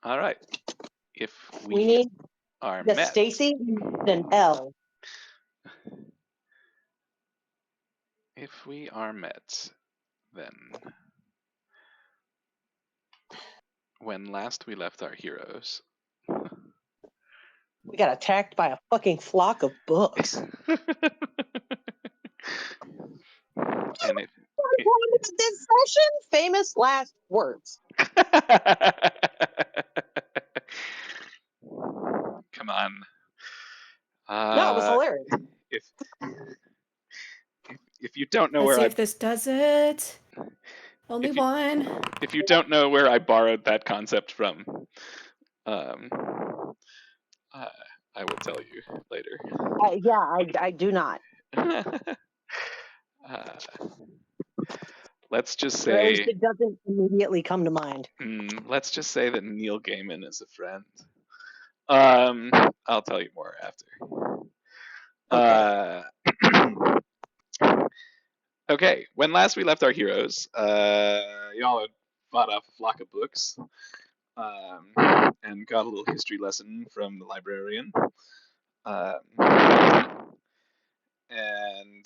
All right. If We need are the met, Stacy and L. if we are met, then when last we left our heroes, We got attacked by a fucking flock of books. and if this session, famous last words. Come on. No, it was hilarious. If you don't know Let's where see if this does it. Only one. If you don't know where I borrowed that concept from, I will tell you later. I do not. Let's just Or at say least it doesn't immediately come to mind. Let's just say that Neil Gaiman is a friend. I'll tell you more after. Okay. Okay, when last we left our heroes, y'all had fought off a flock of books, and got a little history lesson from the librarian. And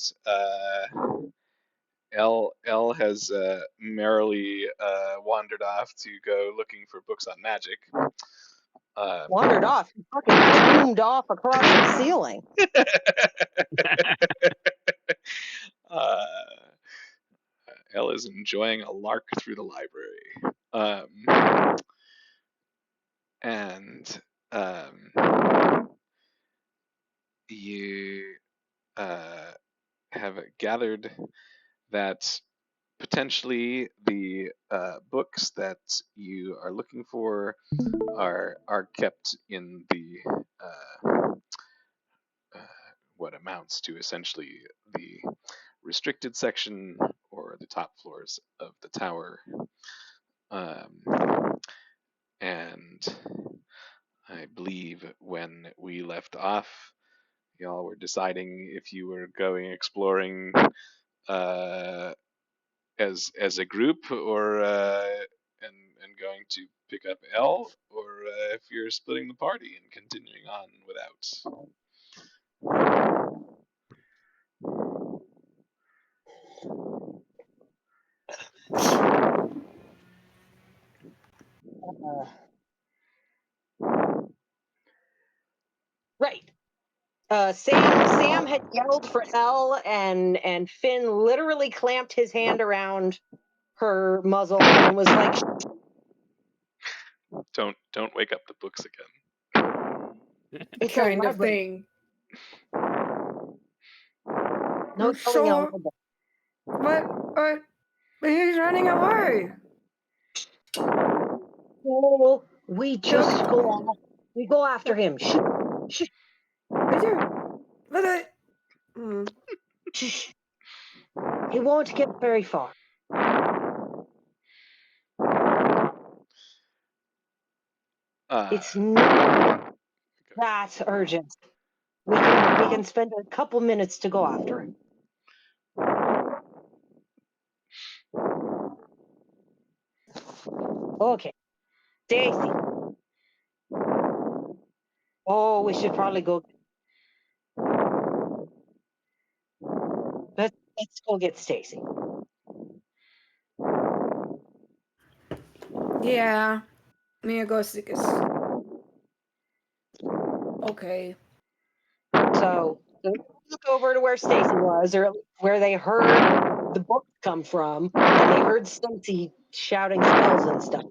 Elle has merrily wandered off to go looking for books on magic. Wandered off. He fucking zoomed off across the ceiling. Elle is enjoying a lark through the library. You have gathered that potentially the books that you are looking for are kept in the what amounts to essentially the restricted section or the top floors of the tower. And I believe when we left off, y'all were deciding if you were going exploring as a group or and going to pick up L, or if you're splitting the party and continuing on without. Right. Sam had yelled for Elle, and Fynn literally clamped his hand around her muzzle and was like, Don't wake up the books again. it's kind of thing. No telling sure. But he's running away. Oh, we just we go after him. Shh. Let it. Shh. He won't get very far. It's not that urgent. We can spend a couple minutes to go after him. Okay. Stacy. Oh, we should probably go. Let's go get Stacy. Yeah. Mia goes to Okay. So look over to where Stacy was, or where they heard the book come from, and they heard Stacy shouting spells and stuff.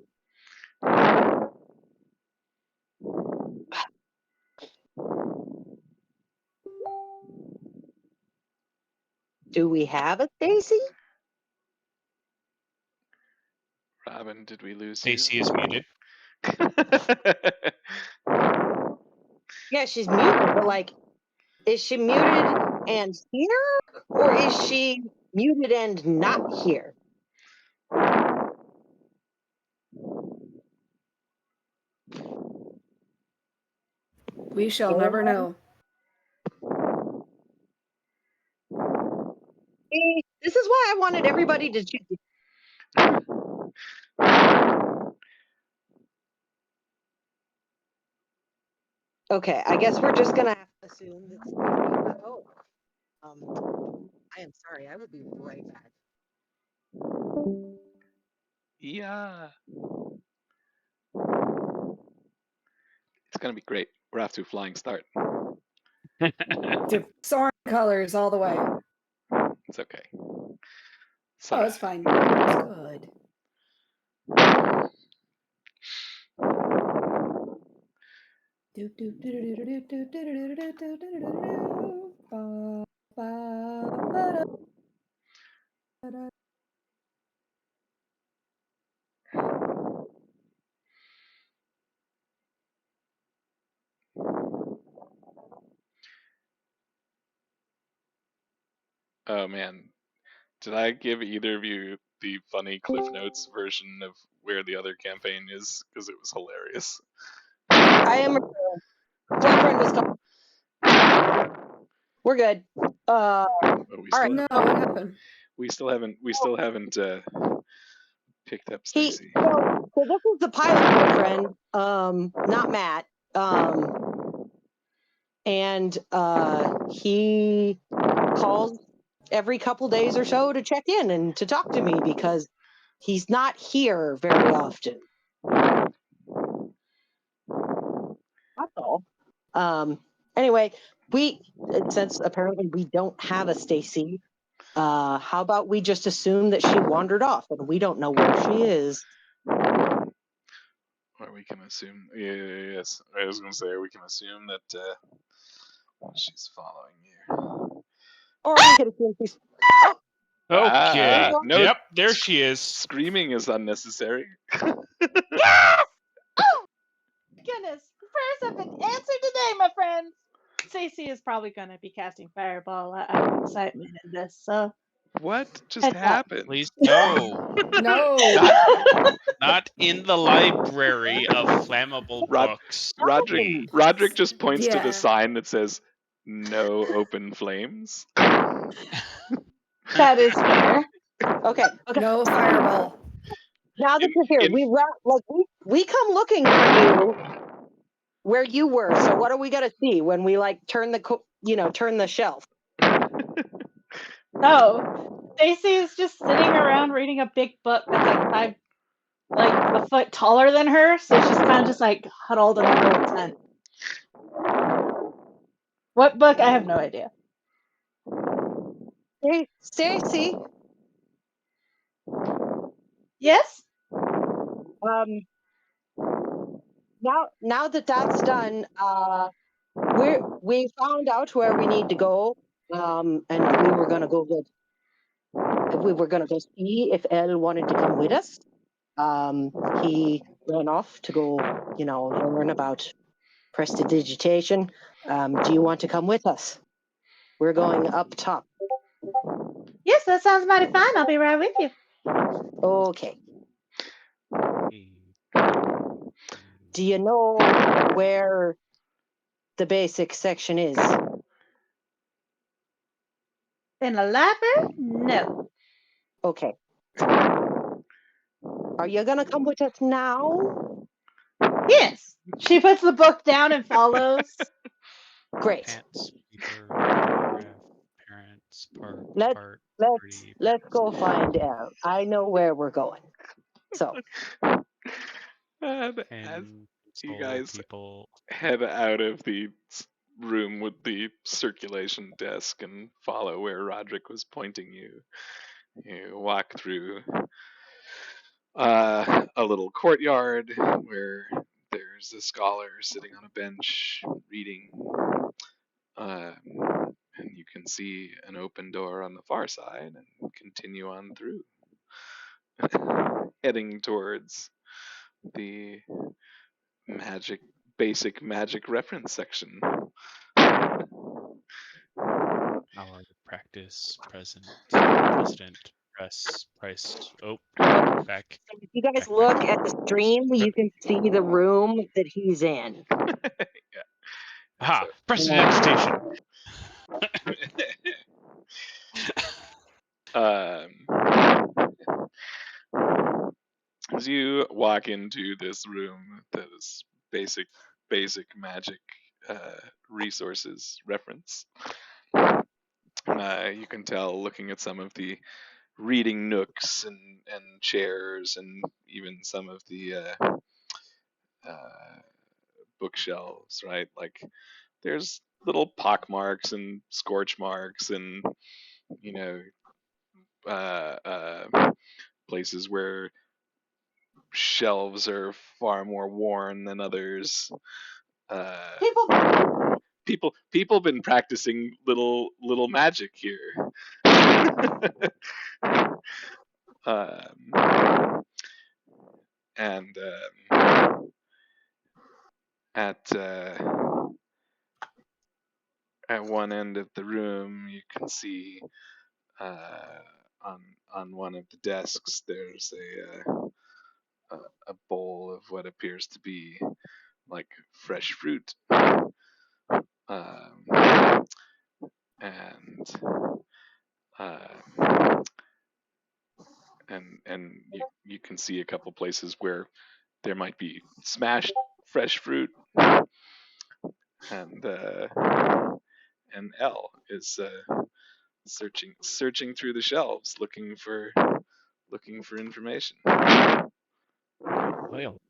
Do we have a Stacy? Robin, did we lose Stacy you? is muted. Yeah, she's muted, but like, is she muted and here, or is she muted and not here? We shall never know. See, this is why I wanted everybody to choose. Okay, I guess we're just gonna have to assume that. Oh, I am sorry. I will be right back. Yeah. It's gonna be great. We're off to a flying start. To soaring colors all the way. It's okay. Oh, Sarah. it's fine. It's good. Oh man, did I give either of you the funny Cliff Notes version of where the other campaign is? Because it was hilarious. I am. Fly friend was called. We're good. Oh, All right. No, what happened? We still haven't picked up He Stacy. so this is the pilot boyfriend, not Matt. And he calls every couple days or so to check in and to talk to me because he's not here very often. That's all. Anyway, since apparently we don't have a Stacy, how about we just assume that she wandered off and we don't know where she is? Or we can assume. Yes, I was going to say we can assume that she's following you. Or we could assume she's. Okay. No, Yep, there she is. Screaming is unnecessary. Yes! Oh, goodness. First up an answer today, my friends. Stacey is probably going to be casting Fireball out of excitement in this, so. What just Heads up. happened? Please, no. No. Not in the library of flammable books. Roderick just points to Yeah. the sign that says "No open flames." That is fair. Okay. No fireball. Now that you're here, we come looking for you where you were. So what are we gonna see when we turn the shelf? So, Stacey is just sitting around reading a big book that's a foot taller than her, so she's kind of just huddled in the little tent. What book? I have no idea. Hey, Stacey. Yes? Now that that's done, we found out where we need to go, and we were gonna go see if Elle wanted to come with us. He ran off to go, learn about Prestidigitation. Do you want to come with us? We're going up top. Yes, that sounds mighty fine. I'll be right with you. Okay. Do you know where the basic section is? In the library? No. Okay. Are you gonna come with us now? Yes. She puts the book down and follows. Great. Pants, paper, paragraph, parents, part, Let's go find Elle. I know where we're going. So. And as you guys head out of the room with the circulation desk and follow where Roderick was pointing you, you walk through a little courtyard where there's a scholar sitting on a bench reading, and you can see an open door on the far side and continue on through, heading towards the basic magic reference section. Hour to practice, president, price. Oh, back. If you guys look at the stream, you can see the room that he's in. Yeah. Aha! Prestidigitation. As you walk into this room that is basic magic resources reference. You can tell looking at some of the reading nooks and chairs, and even some of the bookshelves, right? Like there's little pock marks and scorch marks, and places where shelves are far more worn than others. People been practicing little magic here. And at one end of the room, you can see on one of the desks there's a bowl of what appears to be like fresh fruit, and you can see a couple places where there might be smashed fresh fruit, and L is searching through the shelves looking for information. Well,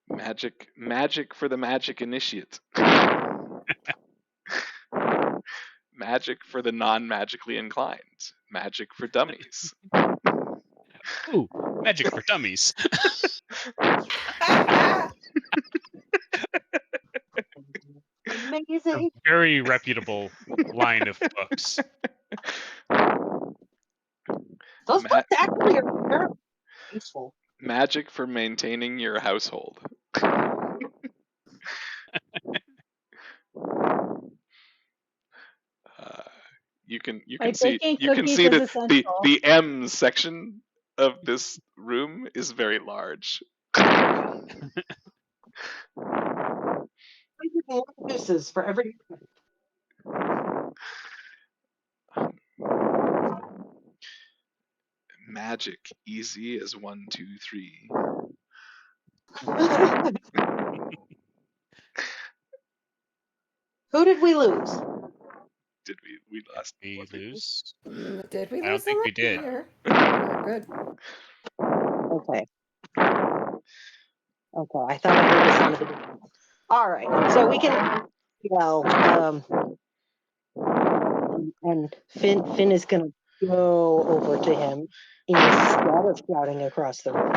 Magic for the magic initiate. Magic for the non-magically inclined. Magic for dummies. Ooh, magic for dummies. Amazing. A very reputable line of books. Those books actually are very useful. Magic for maintaining your household. You can see that the M section of this room is very large. Uses for every. Magic easy as 1, 2, 3. Who did we lose? Did we lost? We lose? Did we lose? I don't think we did. Good. Okay. I thought I heard the sound of the. All right, so we can. And Fynn is gonna go over to him instead of shouting across the room.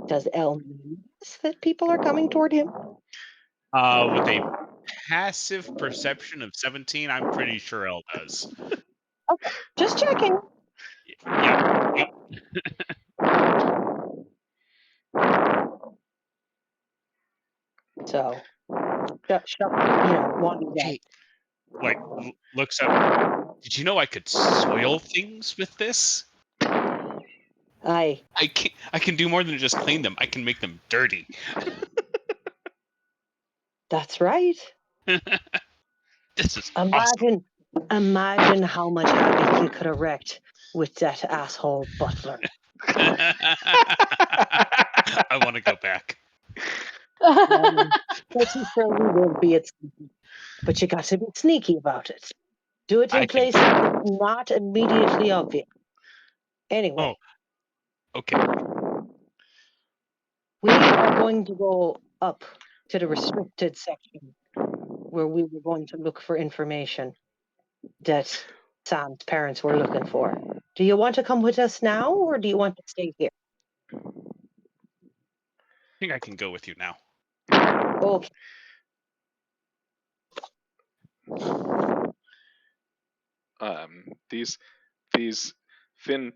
Does L notice that people are coming toward him? With a passive perception of 17, I'm pretty sure L does. Okay, just checking. Yeah. So, Hey, like looks up. Did you know I could soil things with this? I can do more than just clean them. I can make them dirty. That's right. This is awesome. Imagine how much havoc you could erect with that asshole butler. I want to go back. Pretty sure we will be at sneaky, but you got to be sneaky about it. Do it in places that's not immediately obvious. Anyway. Oh, okay. We are going to go up to the restricted section where we were going to look for information that Sam's parents were looking for. Do you want to come with us now, or do you want to stay here? I think I can go with you now. Okay. These Fynn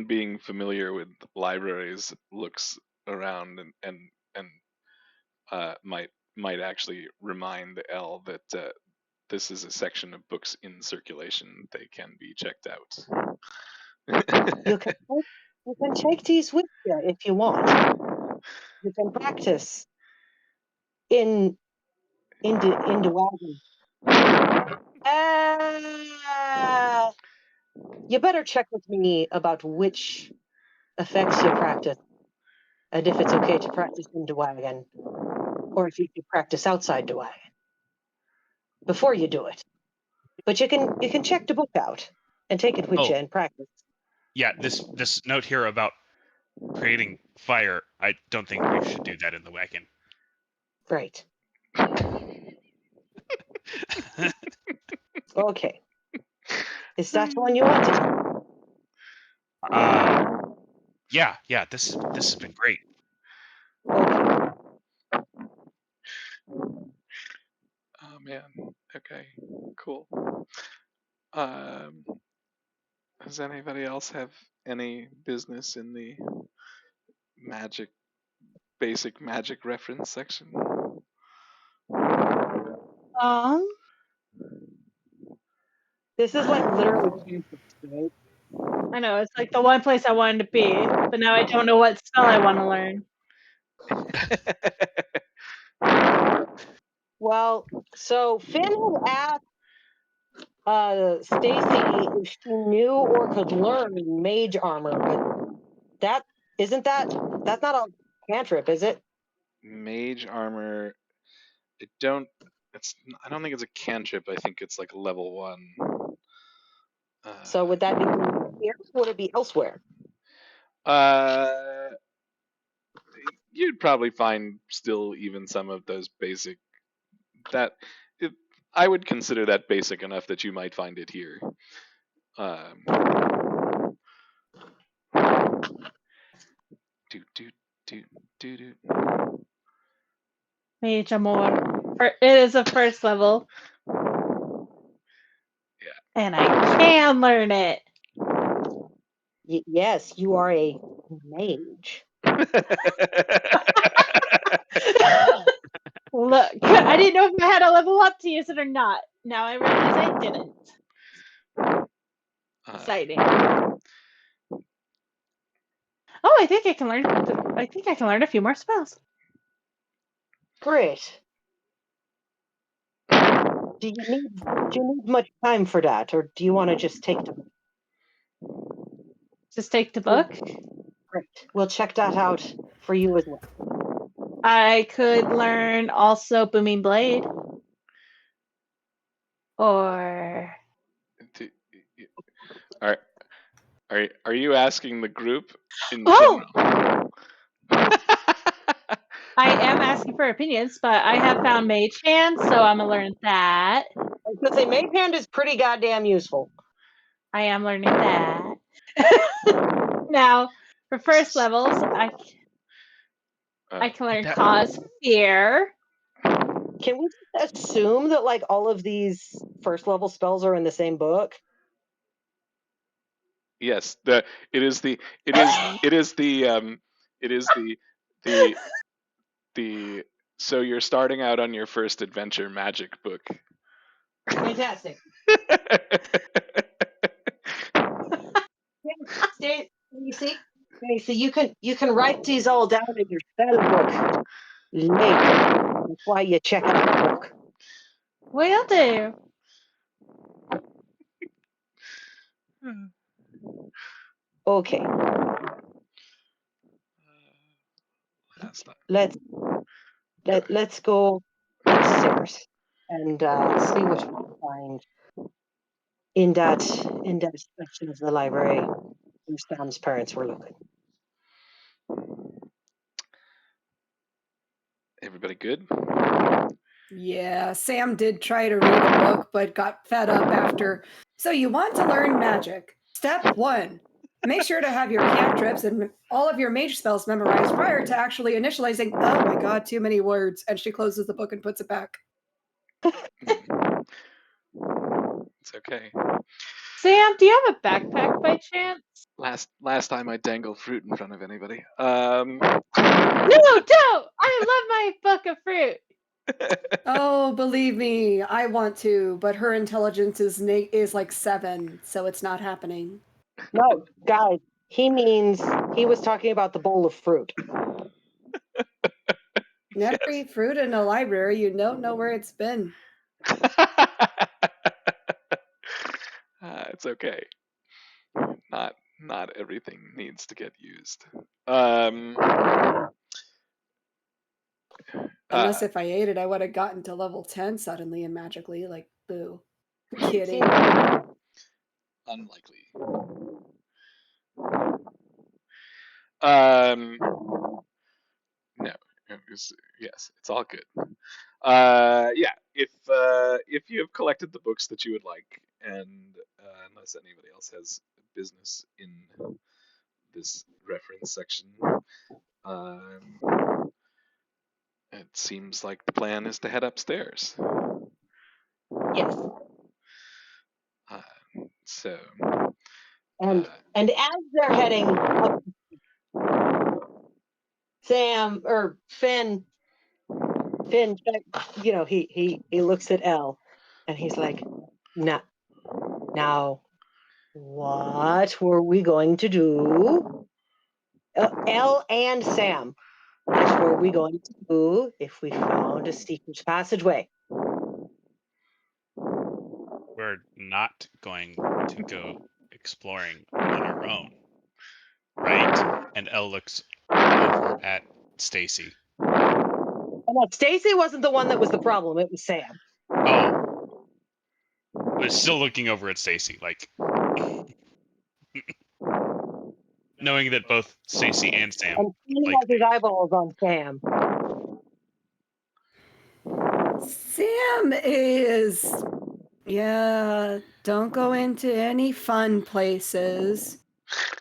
being familiar with libraries looks around and might actually remind L that this is a section of books in circulation. They can be checked out. You can take these with you if you want. You can practice in the wagon. You better check with me about which effects you practice, and if it's okay to practice in Dwagon, or if you could practice outside Dwagon before you do it. But you can check the book out and take it with you and practice. Yeah, this note here about creating fire, I don't think we should do that in the wagon. Right. Okay. Is that one you wanted? Yeah. This has been great. Okay. Oh man. Okay. Cool. Does anybody else have any business in the basic magic reference section? This is like literally cantrips, right? I know, it's like the one place I wanted to be, but now I don't know what spell I want to learn. Well, so Fynn had asked Stacy if she knew or could learn mage armor, but that's not a cantrip, is it? Mage armor. I don't think it's a cantrip. I think it's like level 1. So would that be here? Would it be elsewhere? You'd probably find still even some of those basic. I would consider that basic enough that you might find it here. Mage Amor. It is a first level. Yeah. And I can learn it. Yes, you are a mage. Look, I didn't know if I had to level up to use it or not. Now I realize I didn't. Exciting. Oh, I think I can learn a few more spells. Great. Do you need much time for that, or do you want to just take the book? Just take the book? Great. We'll check that out for you as well. I could learn also Booming Blade. Or Are you asking the group in general? I am asking for opinions, but I have found Mage Hand, so I'm gonna learn that. I was gonna say Mage Hand is pretty goddamn useful. I am learning that. Now, for first levels, I can learn Cause Fear. Can we just assume that like all of these first level spells are in the same book? Yes, it is the so you're starting out on your first adventure magic book. Fantastic. Stacy, you can write these all down in your spell book later. That's why you check out the book. Will do. Okay. Let's go upstairs and see what we can find in that section of the library where Sam's parents were looking. Everybody good? Yeah, Sam did try to read a book, but got fed up after. So you want to learn magic. Step 1. Make sure to have your cantrips and all of your mage spells memorized prior to actually initializing. Oh my god, too many words. And she closes the book and puts it back. It's okay. Sam, do you have a backpack by chance? Last time I dangled fruit in front of anybody. No, don't! I love my book of fruit. Oh, believe me, I want to, but her intelligence is like 7, so it's not happening. No, guys, he was talking about the bowl of fruit. Never eat fruit in a library. You don't know where it's been. It's okay. not everything needs to get used. Unless if I ate it, I would have gotten to level 10 suddenly and magically. Like, boo. Kidding. Unlikely. No. Yes, it's all good. Yeah, if you have collected the books that you would like, and unless anybody else has business in this reference section, it seems like the plan is to head upstairs. Yes. So. And as they're heading up, Sam or Fynn, you know, he looks at Elle, and he's like, now, what were we going to do? Elle and Sam, what were we going to do if we found a secret passageway? We're not going to go exploring on our own, right? And Elle looks over at Stacy. No, Stacy wasn't the one that was the problem. It was Sam. Oh, but still looking over at Stacy, like knowing that both Stacy and Sam. And he like, has his eyeballs on Sam. Sam is, don't go into any fun places.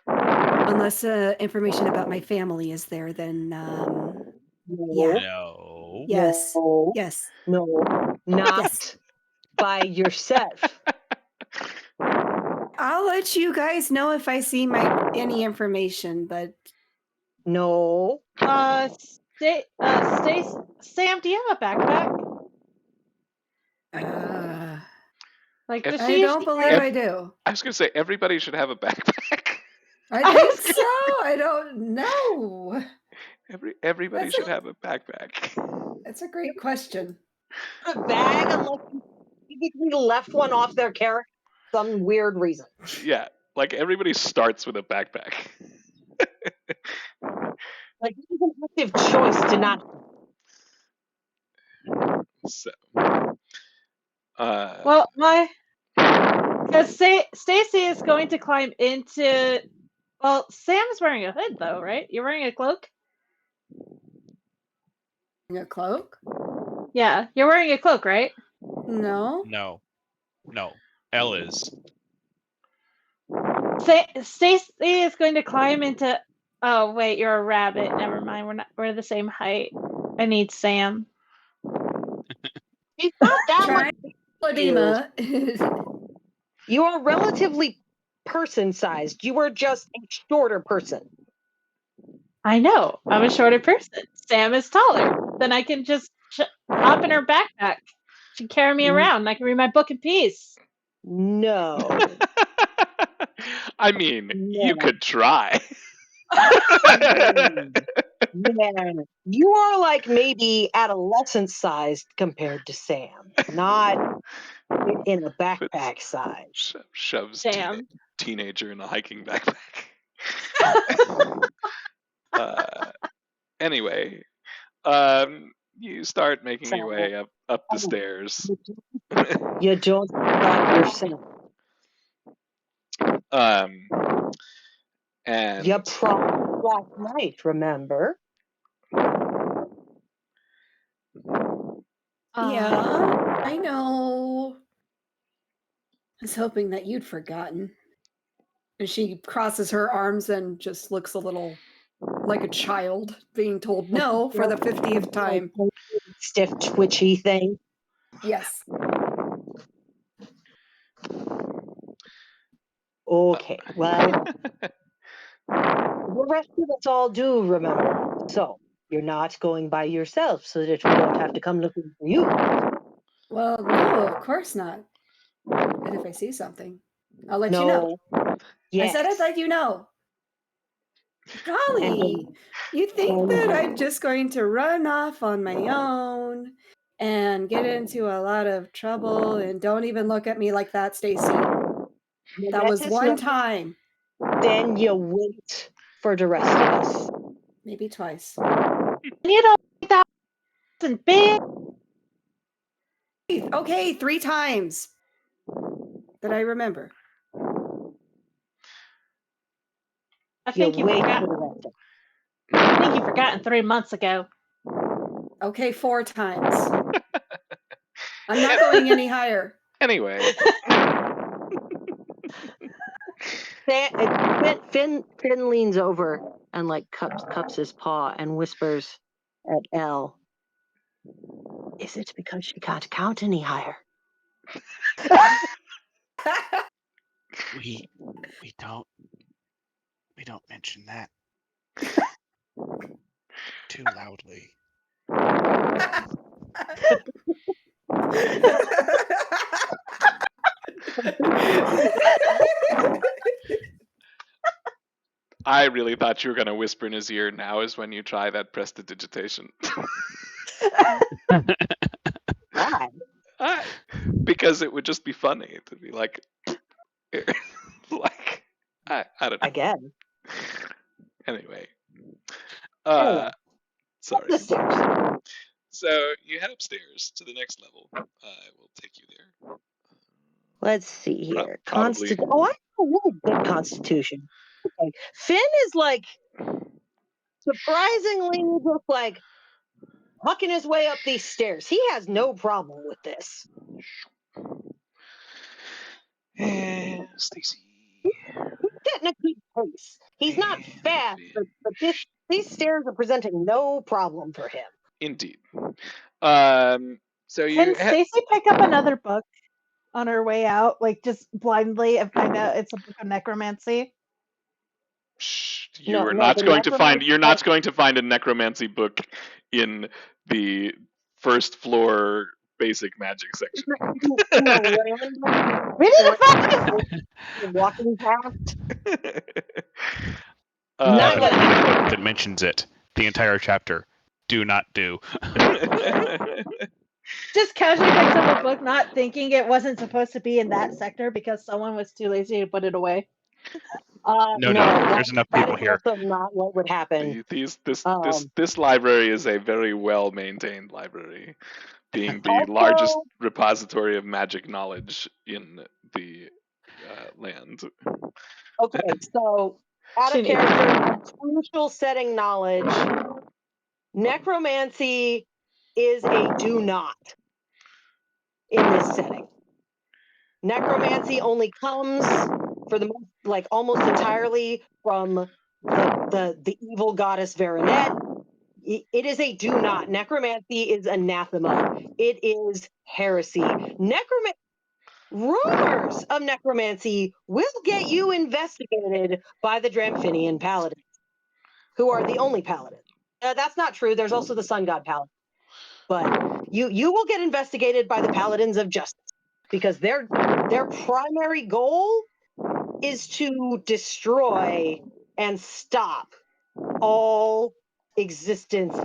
Unless information about my family is there, then, yeah. No. Yes. No. Yes. No, not Yes. by yourself. I'll let you guys know if I see any information, but no. Sam, do you have a backpack? Like, does I she don't believe I do. I was gonna say everybody should have a backpack. I think so. I don't know. Everybody should have a backpack. That's a great question. A bag unless you left one off their character for some weird reason. Yeah, like everybody starts with a backpack. Like it's an active choice to not. So. Well, because Stacy is going to climb into. Well, Sam's wearing a hood though, right? You're wearing a cloak. A cloak? Yeah, you're wearing a cloak, right? No. Elle is. Stacy is going to climb into. Oh wait, you're a rabbit. Never mind. We're the same height. I need Sam. He's not that much. You are relatively person-sized. You are just a shorter person. I know. I'm a shorter person. Sam is taller. Then I can just hop in her backpack. She can carry me around, and I can read my book in peace. No. I mean, you could try. Yeah. You are like maybe adolescent-sized compared to Sam, not in a backpack size. Shoves teenager in a hiking backpack. Anyway, you start making your way up the stairs. You don't stop yourself. And you promised last night, remember? Yeah, I know. I was hoping that you'd forgotten. And she crosses her arms and just looks a little like a child being told no for the 50th time. Stiff, twitchy thing. Yes. Okay, well, the rest of us all do remember. So, you're not going by yourself so that we don't have to come looking for you. Well, no, of course not. But if I see something, I'll let you know. Yes. I said I'd let you know. Golly, you think that I'm just going to run off on my own and get into a lot of trouble, and don't even look at me like that, Stacy. That was one time. then you wait for the rest of us. Maybe twice. You don't think that wasn't big? Okay, 3 times that I remember. I think you forgot 3 months ago. Okay, 4 times. I'm not going any higher. Anyway. Fynn leans over and like cups his paw and whispers at Elle, "Is it because she can't count any higher?" We don't mention that too loudly. I really thought you were going to whisper in his ear, "Now is when you try that Prestidigitation." Why? Because it would just be funny to be like, like I don't know. Again. Anyway. Sorry. The stairs. So you head upstairs to the next level. I will take you there. Let's see here. Probably. Oh, I have a really good constitution. Okay. Fynn is like surprisingly just like hucking his way up these stairs. He has no problem with this. Stacy. He's getting a good pace. He's not fast, but these stairs are presenting no problem for him. Indeed. So Can Stacy pick up another book on her way out, like just blindly, and find out it's a book of necromancy? You're not going to find a necromancy book in the first floor basic magic section. Really? Walking past. Not gonna happen. That mentions it. The entire chapter. Do not do. Just casually picks up a book, not thinking it wasn't supposed to be in that sector because someone was too lazy to put it away. No, there's enough people here. That's also not what would happen. This library is a very well maintained library, being the largest repository of magic knowledge in the land. Okay, so out of character, crucial setting knowledge. Necromancy is a do not in this setting. Necromancy only comes for the most, almost entirely from the evil goddess Veronet. It is a do not. Necromancy is anathema. It is heresy. Rumors of necromancy will get you investigated by the Dramphinian paladins, who are the only paladins. That's not true. There's also the Sun God paladin. But you will get investigated by the paladins of justice, because their primary goal is to destroy and stop all existence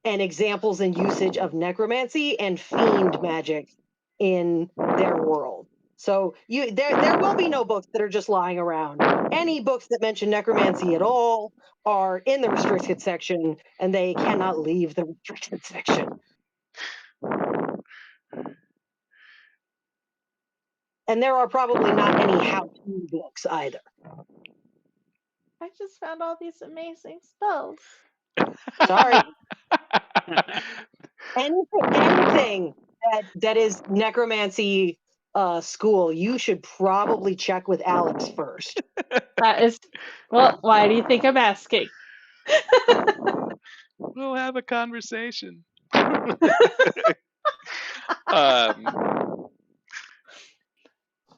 and examples and usage of necromancy and fiend magic in their world. So there will be no books that are just lying around. Any books that mention necromancy at all are in the restricted section, and they cannot leave the restricted section. And there are probably not any how-to books either. I just found all these amazing spells. Sorry. Anything that is necromancy school, you should probably check with Alex first. That is, well, why do you think I'm asking? We'll have a conversation.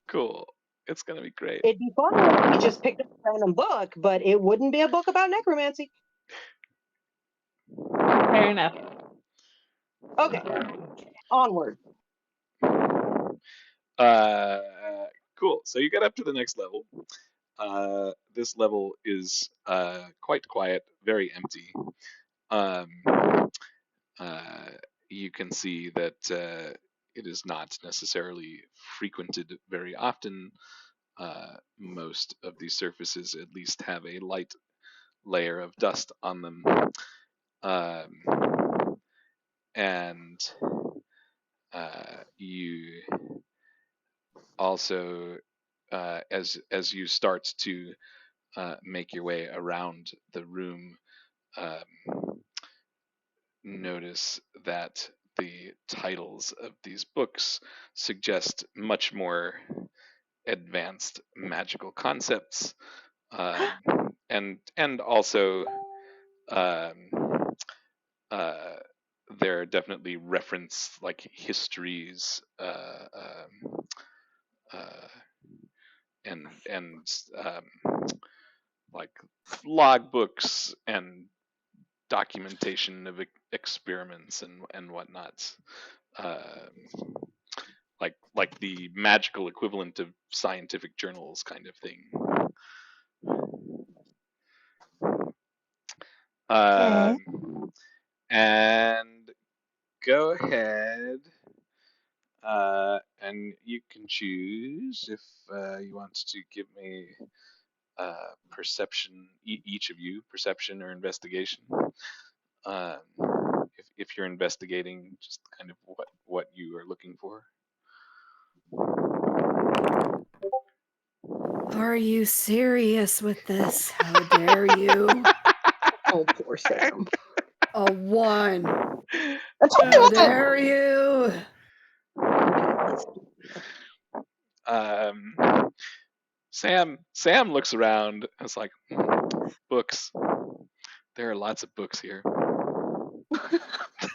Cool. It's gonna be great. It'd be fun if we just picked up a random book, but it wouldn't be a book about necromancy. Fair enough. Okay. Onward. Cool. So you get up to the next level. This level is quite quiet, very empty. You can see that it is not necessarily frequented very often. most of these surfaces at least have a light layer of dust on them. And you also, as you start to make your way around the room, notice that the titles of these books suggest much more advanced magical concepts, and also there are definitely reference like histories and like log books and documentation of experiments and whatnot, like the magical equivalent of scientific journals kind of thing. And go ahead, and you can choose if you want to give me perception, each of you, perception or investigation. If you're investigating, just kind of what you are looking for. Are you serious with this? How dare you? Oh, poor Sam. A 1. That's How dare you? Sam looks around and is like, books. There are lots of books here.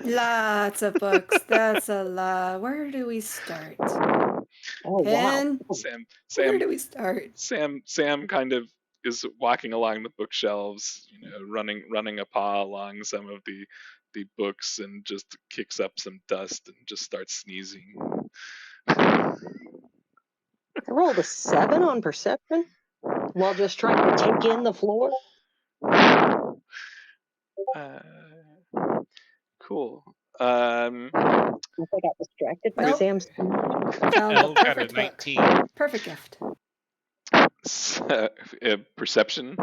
Lots of books. That's a lot. Where do we start? Oh, Fynn, wow. where do we start? Sam kind of is walking along the bookshelves, running a paw along some of the books and just kicks up some dust and just starts sneezing. I rolled a 7 on perception while just trying to take in the floor. Cool. I got distracted by Sam's. Found the perfect book. Perfect gift. Perception?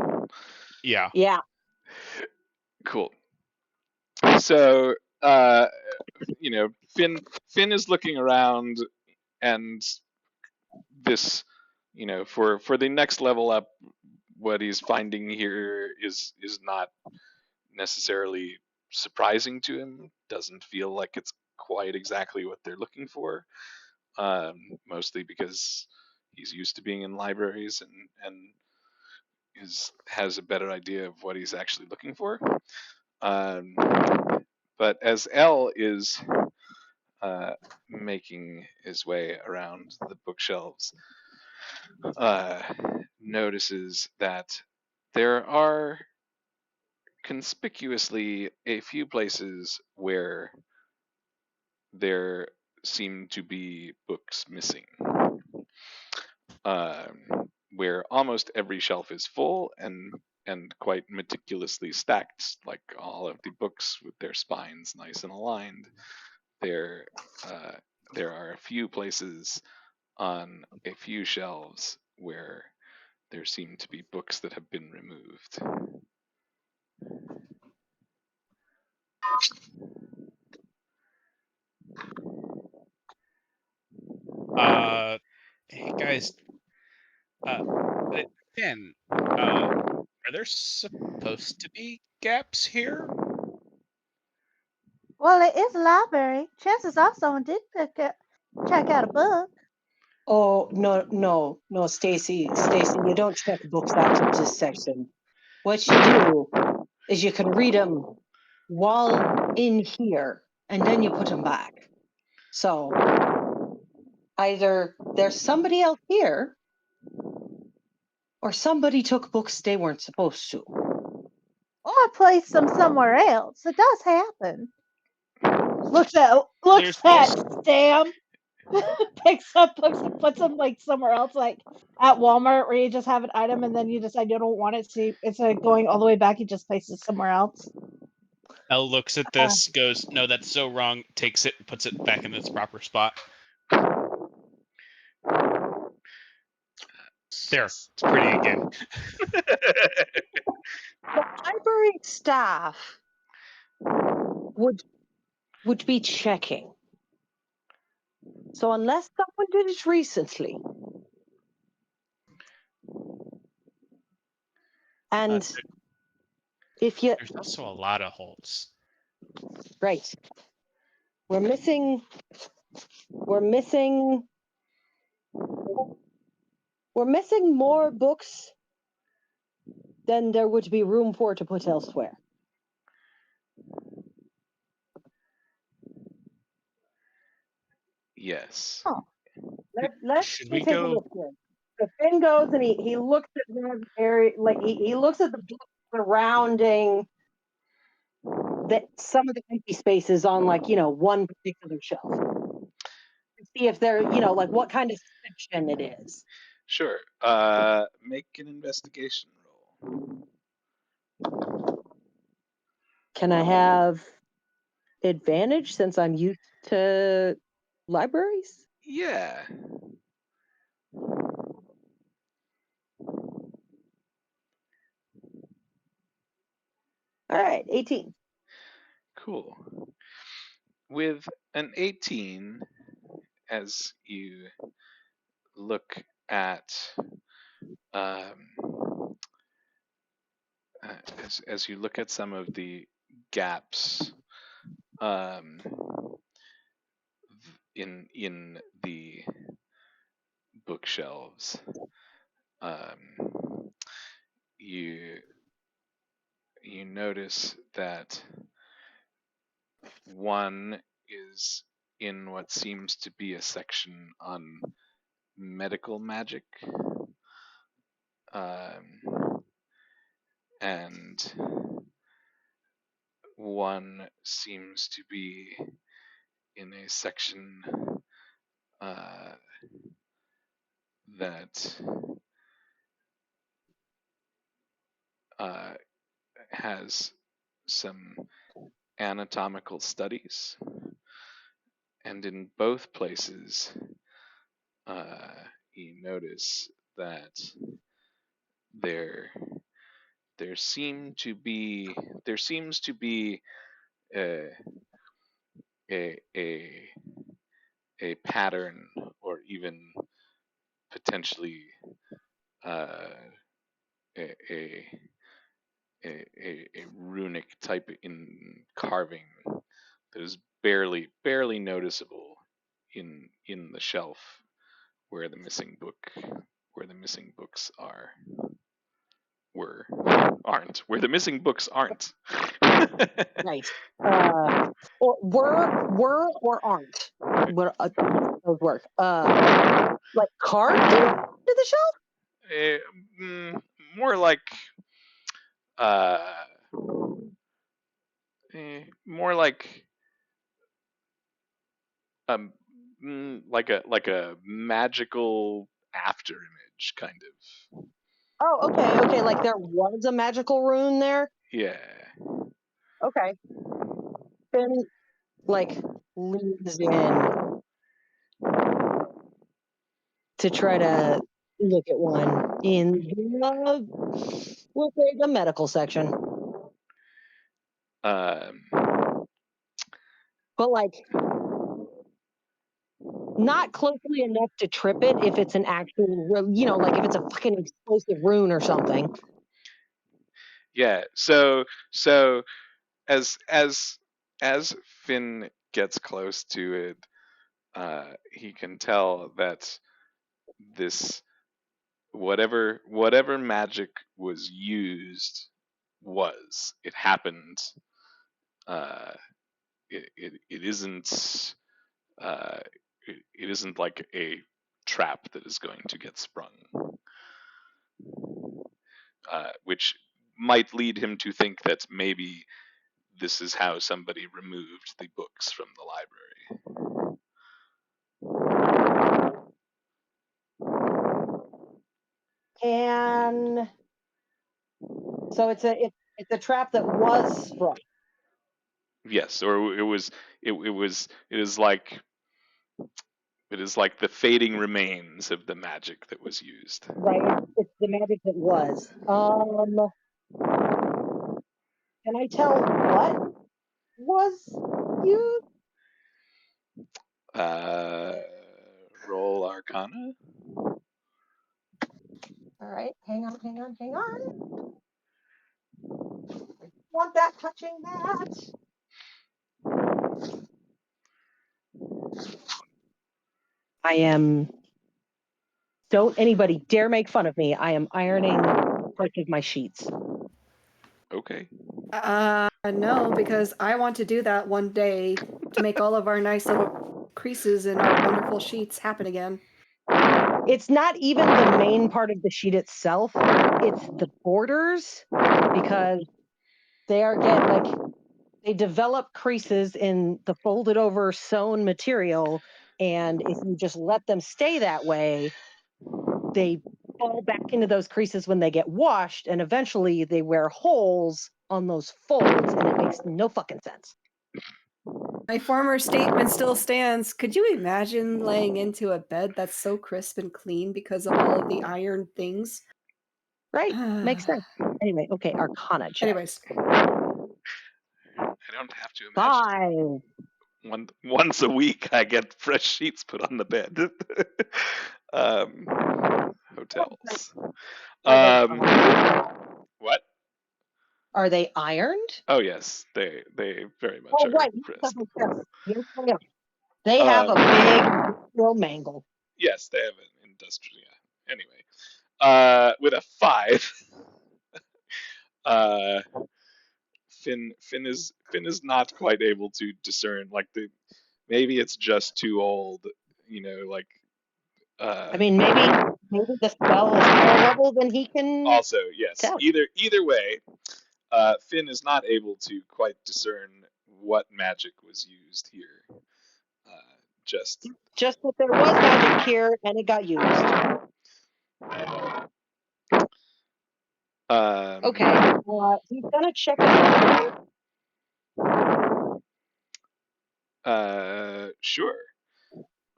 Yeah. Yeah. Cool. So, Fynn is looking around, and this, for the next level up, what he's finding here is not necessarily surprising to him. Doesn't feel like it's quite exactly what they're looking for. Mostly because he's used to being in libraries and has a better idea of what he's actually looking for. But as L is making his way around the bookshelves, notices that there are conspicuously a few places where there seem to be books missing, where almost every shelf is full and quite meticulously stacked, like all of the books with their spines nice and aligned. There are a few places on a few shelves where there seem to be books that have been removed. Hey guys, Fynn, are there supposed to be gaps here? Well, it is a library. Chances are someone did check out a book. Oh, no, Stacy, you don't check books out of this section. What you do is you can read them while in here, and then you put them back. So either there's somebody else here, or somebody took books they weren't supposed to. Or placed them somewhere else. It does happen. Looks at Sam. Picks up books and puts them like somewhere else, like at Walmart, where you just have an item and then you decide you don't want it, so instead of going all the way back, you just place it somewhere else. Elle looks at this, goes, "No, that's so wrong." Takes it and puts it back in its proper spot. There, it's pretty again. The library staff would be checking. So unless someone did it recently, and if you, there's also a lot of holes. Right, we're missing more books than there would be room for to put elsewhere. Yes. Oh. Let's Should we take a go? look here. So Fynn goes and he looks at one area, like he looks at the books surrounding some of the empty spaces on one particular shelf. To see if they're like what kind of section it is. Sure. Make an investigation roll. Can I have advantage since I'm used to libraries? Yeah. All right, 18. Cool. With an 18, as you look at as you look at some of the gaps in the bookshelves, you notice that one is in what seems to be a section on medical magic, and one seems to be in a section that has some anatomical studies, and in both places you notice that there seems to be a pattern, or even potentially a runic type in carving that is barely noticeable in the shelf where the missing books aren't, where the missing books aren't. Right. Or were or aren't. What those work? Like carved into the shelf? More like more like like a magical after image kind of. Oh, okay. Like there was a magical rune there. Yeah. Okay. Fynn leans in to try to look at one in we'll say the medical section. But not closely enough to trip it if it's an actual, if it's a fucking explosive rune or something. Yeah. So as Fynn gets close to it, he can tell that this whatever magic was used it happened. It isn't it isn't like a trap that is going to get sprung, which might lead him to think that maybe this is how somebody removed the books from the library. And so it's a trap that was sprung. Yes, or it is like It is like the fading remains of the magic that was used. Right, it's the magic that was. Can I tell what was used? Roll Arcana. All right, hang on. Want that touching that? I am. Don't anybody dare make fun of me. I am ironing parts of my sheets. Okay. No, because I want to do that one day to make all of our nice little creases in our wonderful sheets happen again. It's not even the main part of the sheet itself. It's the borders, because they develop creases in the folded over sewn material, and if you just let them stay that way, they fall back into those creases when they get washed, and eventually they wear holes on those folds, and it makes no fucking sense. My former statement still stands. Could you imagine laying into a bed that's so crisp and clean because of all of the iron things? Right, makes sense. Anyway, okay, Arcana check. Anyways. I don't have to imagine. 5. Once a week, I get fresh sheets put on the bed. Hotels. What? Are they ironed? Oh yes, they very much are. Right. Crisp. Yes. They have a big industrial mangle. Yes, they have an industrial. Yeah. Anyway, with a 5, Fynn is not quite able to discern. Like maybe it's just too old. You know, like. I mean, maybe the spell is higher level than he can. Also, yes. Tell. Either way, Fynn is not able to quite discern what magic was used here. Just that there was magic here and it got used. Okay. He's gonna check it out. Sure.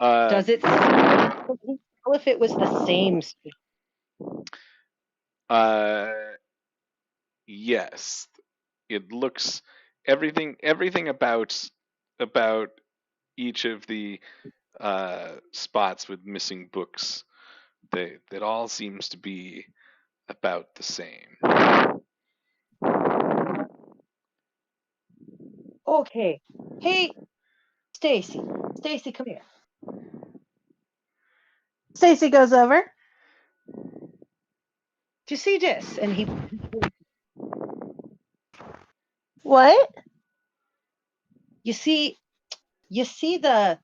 Does it tell if it was the same? Yes. It looks everything about each of the spots with missing books. That all seems to be about the same. Okay. Hey, Stacy, come here. Stacy goes over. Do you see this? And he. What? You see the.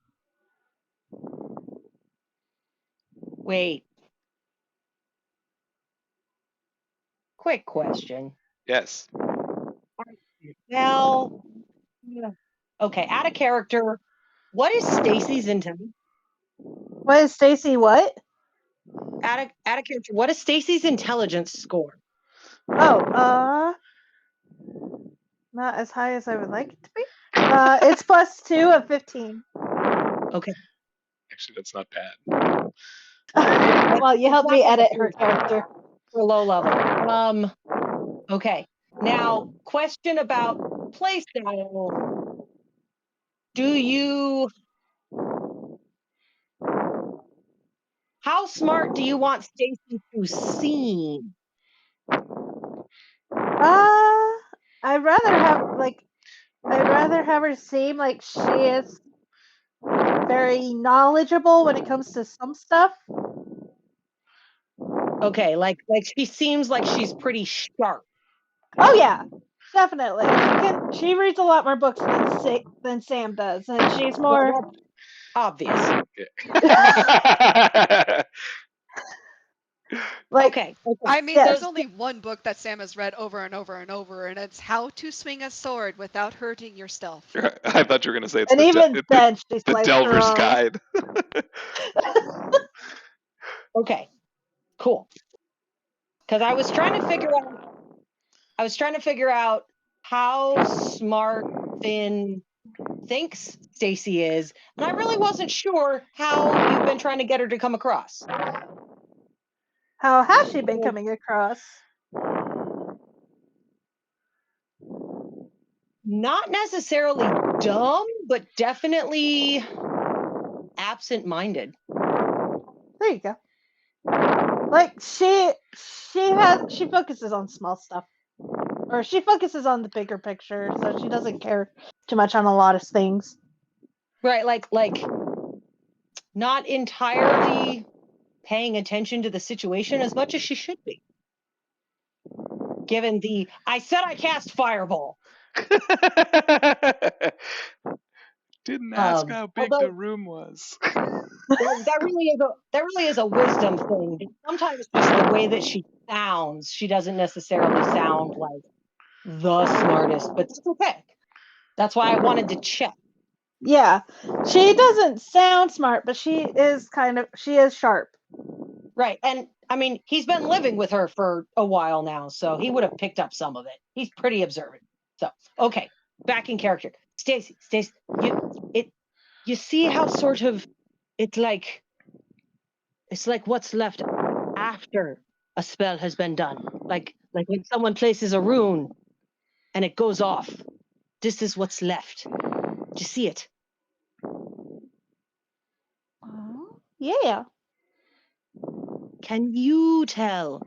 Wait. Quick question. Yes. Well. Okay, out of character. What is Stacy's intelligence? What is Stacy? What? Out of character. What is Stacy's intelligence score? Oh, not as high as I would like it to be. It's +2 of 15. Okay. Actually, that's not bad. Well, you helped me edit her character. For low level. Okay. Now, question about playstyle. How smart do you want Stacy to seem? I'd rather have her seem like she is very knowledgeable when it comes to some stuff. Okay, like she seems like she's pretty sharp. Oh yeah, definitely. She reads a lot more books than Sam does, and she's more obvious. Okay. I mean, there's only one book that Sam has read over and over and over, and it's How to Swing a Sword Without Hurting Yourself. I thought you were going to say it's the Delver's Guide. Okay, cool. Because I was trying to figure out how smart Fynn thinks Stacy is, and I really wasn't sure how you've been trying to get her to come across. How has she been coming across? Not necessarily dumb, but definitely absent-minded. There you go. Like she focuses on small stuff. Or she focuses on the bigger picture, so she doesn't care too much on a lot of things. Right, like not entirely paying attention to the situation as much as she should be. Given the, I said I cast Fireball. Didn't ask how big the room was. that really is a wisdom thing. Sometimes just the way that she sounds, she doesn't necessarily sound like the smartest, but it's okay. That's why I wanted to check. Yeah, she doesn't sound smart, but she is sharp. Right, and I mean, he's been living with her for a while now, so he would have picked up some of it. He's pretty observant. So, okay, back in character. Stacy, you see how sort of it's like what's left after a spell has been done. Like when someone places a rune and it goes off. This is what's left. Do you see it? Yeah. Can you tell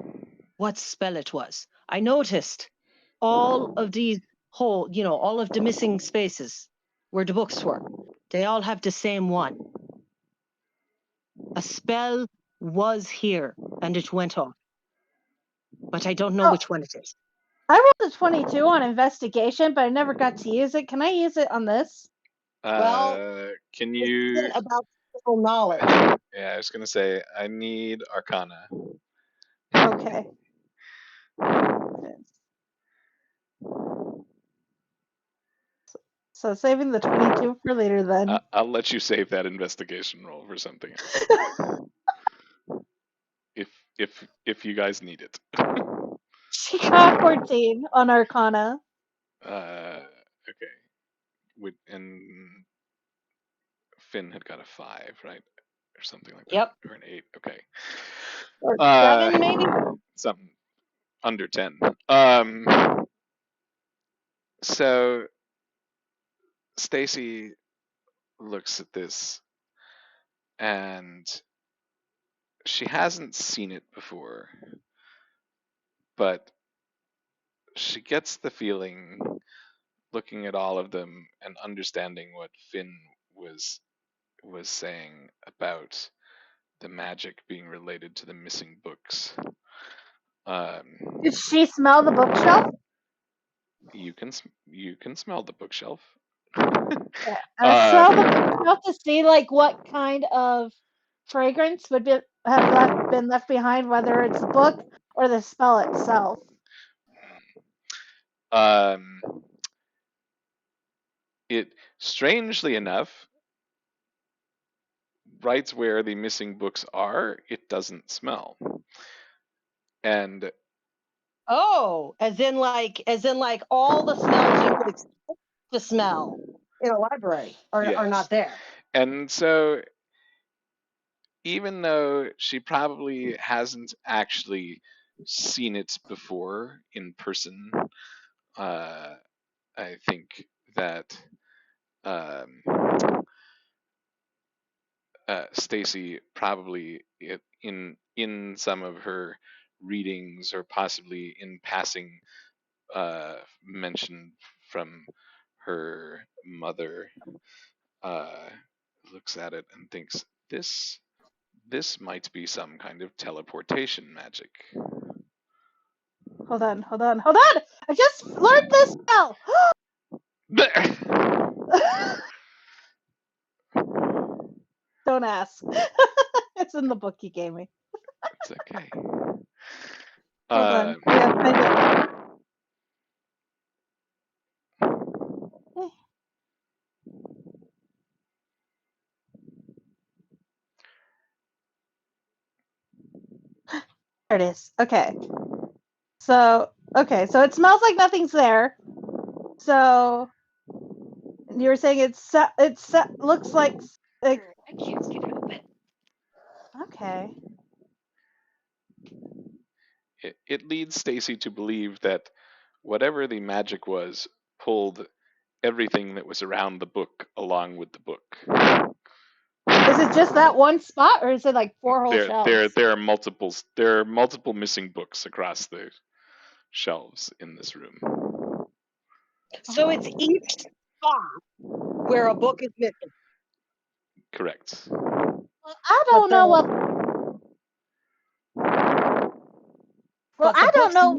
what spell it was? I noticed all of these all of the missing spaces where the books were. They all have the same one. A spell was here and it went off. But I don't know which one it is. I rolled a 22 on investigation, but I never got to use it. Can I use it on this? Well, can you about knowledge? Yeah, I was gonna say I need Arcana. Okay. So saving the 22 for later then. I'll let you save that investigation roll for something else. if you guys need it. She got 14 on Arcana. Okay. And Fynn had got a 5, right? Or something like that. Yep. Or an 8. Okay. Or 7 maybe? Something under 10. So Stacy looks at this and she hasn't seen it before, but she gets the feeling, looking at all of them and understanding what Fynn was saying about the magic being related to the missing books. Did she smell the bookshelf? You can smell the bookshelf. Yeah. Smell the bookshelf to see like what kind of fragrance would been left behind, whether it's the book or the spell itself. It, strangely enough, right where the missing books are, it doesn't smell. And as in like all the smells you could expect to smell in a library are not there. And so even though she probably hasn't actually seen it before in person, I think that Stacy probably in some of her readings or possibly in passing mentioned from her mother, looks at it and thinks this might be some kind of teleportation magic. Hold on. I just learned this spell. Don't ask. It's in the book you gave me. It's okay. Hold on. Yeah, there it is. Okay. So it smells like nothing's there. So You were saying looks like. I can't get out of it. Okay. It leads Stacy to believe that whatever the magic was pulled everything that was around the book along with the book. Is it just that one spot, or is it like 4 whole shelves? There are multiple missing books across the shelves in this room. So it's each spot where a book is missing. Correct. Well, I don't know what. Well, I don't know.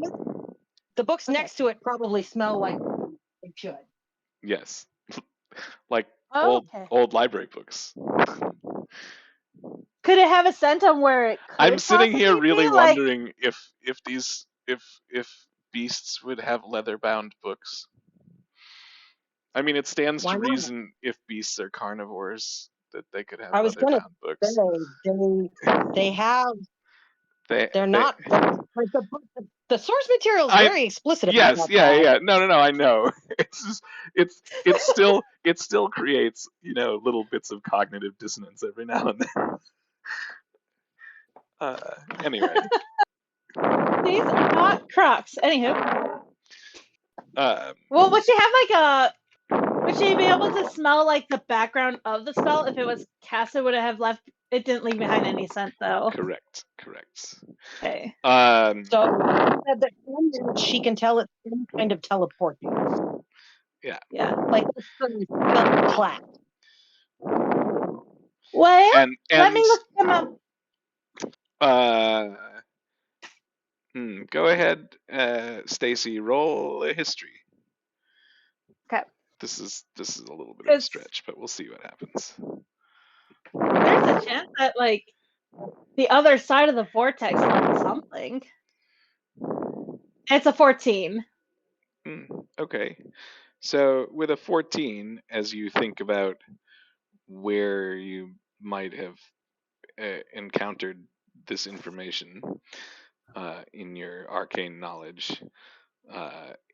The books next to it probably smell like they should. Yes. Like Okay. old library books. Could it have a scent on where it could I'm sitting here possibly really be, like- wondering if beasts would have leather bound books. I mean, it stands to reason if beasts are carnivores that they could have leather bound books. They have. They're not. The source material is very explicit. Yes, yeah. No. I know. It still creates little bits of cognitive dissonance every now and then. Anyway. These are not Crocs. Anywho. Well, would she have would she be able to smell like the background of the spell if it was cast? Would it have left? It didn't leave behind any scent though. Correct. Okay. So she can tell it's some kind of teleporting. Yeah. Like it's class. Well, and let me look them up. Go ahead, Stacy. Roll a history. Okay. This is a little bit of a stretch, but we'll see what happens. There's a chance that the other side of the vortex left something. It's a 14. Okay. So with a 14, as you think about where you might have encountered this information in your arcane knowledge,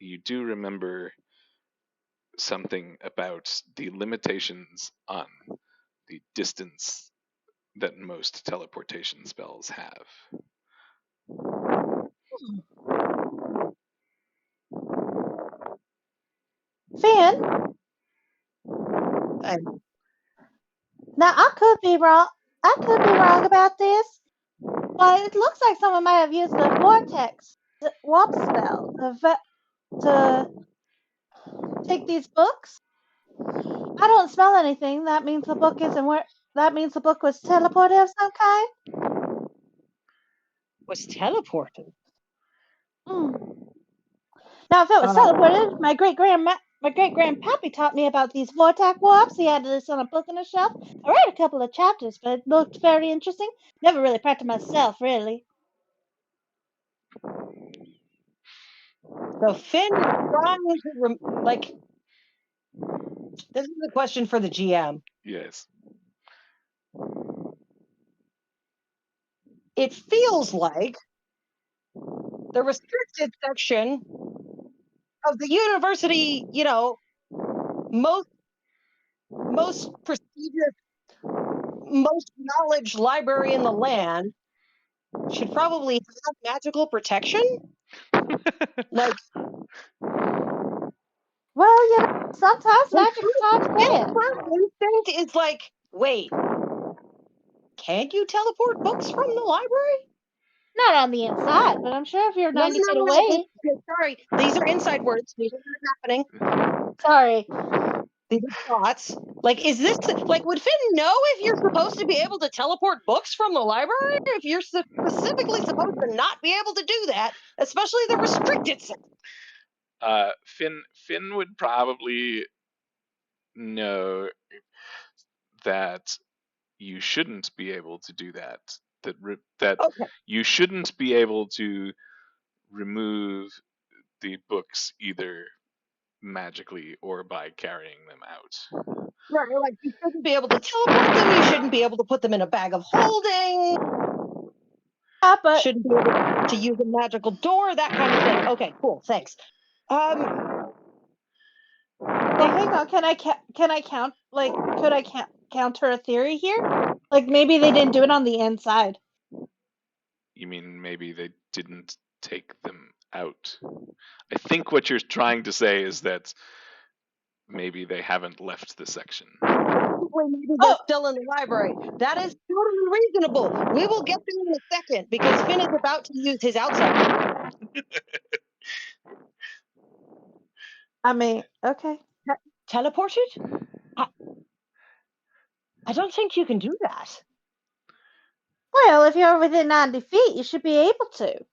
you do remember something about the limitations on the distance that most teleportation spells have. Fynn? Now, I could be wrong about this, but it looks like someone might have used the vortex warp spell to take these books. I don't smell anything. That means the book isn't where. That means the book was teleported of some kind. Was teleported. Now, if it was teleported, my great grandpappy taught me about these vortex warps. He had this on a book on a shelf. I read a couple of chapters, but it looked very interesting. Never really practiced myself, really. So Fynn is trying to this is a question for the GM. Yes. It feels like the restricted section of the university, most prestigious, most knowledge library in the land should probably have magical protection. Well, sometimes magic is hard to get. First instinct is wait, can't you teleport books from the library? Not on the inside, but I'm sure if you're 90 feet away. Sorry, these are inside words. These are not happening. Sorry. These are thoughts. Is this would Fynn know if you're supposed to be able to teleport books from the library? If you're specifically supposed to not be able to do that, especially the restricted section? Fynn would probably know that you shouldn't be able to do that. Okay. You shouldn't be able to remove the books either magically or by carrying them out. Right, you shouldn't be able to teleport them. You shouldn't be able to put them in a bag of holding. But shouldn't be able to use a magical door. That kind of thing. Okay, cool. Thanks. Well, hang on. Can I count? Like, could I counter a theory here? Like, maybe they didn't do it on the inside. You mean maybe they didn't take them out? I think what you're trying to say is that maybe they haven't left the section. Maybe they're still in the library. That is totally reasonable. We will get there in a second because Fynn is about to use his outside. I mean, okay. Teleported? I don't think you can do that. Well, if you're within 90 feet, you should be able to.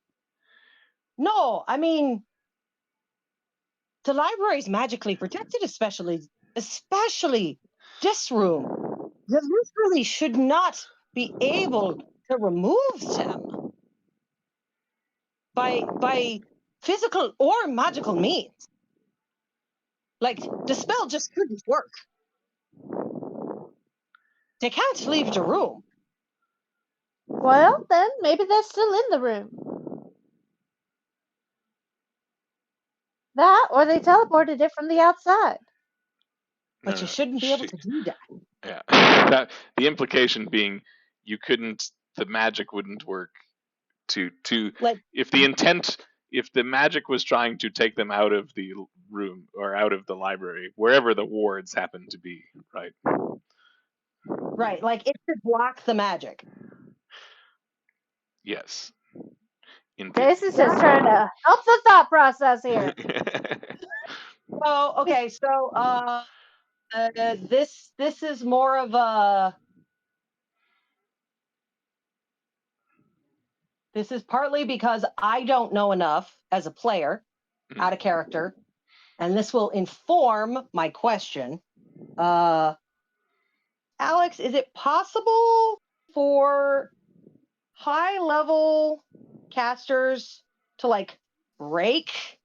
No, I mean, the library is magically protected, especially this room. You literally should not be able to remove them by physical or magical means. Like, the spell just couldn't work. They can't leave the room. Well, then maybe they're still in the room. That, or they teleported it from the outside. But you shouldn't be able to do that. Yeah. The implication being you couldn't, the magic wouldn't work to like, if the magic was trying to take them out of the room or out of the library, wherever the wards happen to be, right? Right, like it could block the magic. Yes. This is just trying to help the thought process here. So, okay, so this is more of a. This is partly because I don't know enough as a player, out of character, and this will inform my question. Alex, is it possible for high-level casters to like break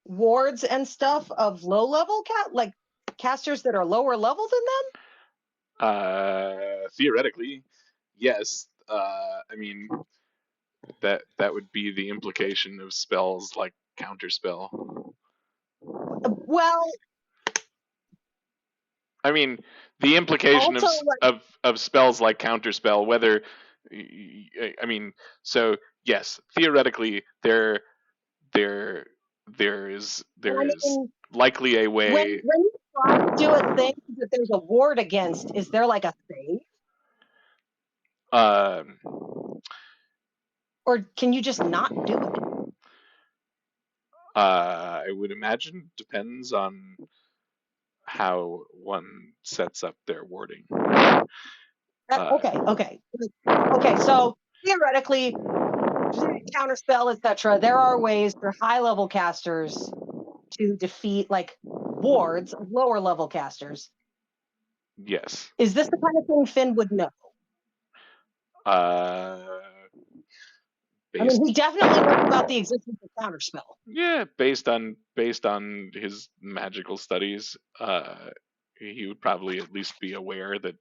wards and stuff of low-level like casters that are lower level than them? Theoretically, yes. I mean, that would be the implication of spells like counterspell. Well, I mean, the implication of spells like counterspell, whether, I mean, so yes, theoretically there is likely a way. When you try to do a thing that there's a ward against, is there like a save? Or can you just not do it? I would imagine depends on how one sets up their warding. Okay. So theoretically, counterspell, etc. There are ways for high-level casters to defeat like wards of lower-level casters. Yes. Is this the kind of thing Fynn would know? I mean, he definitely knows about the existence of counterspell. Yeah, based on his magical studies, he would probably at least be aware that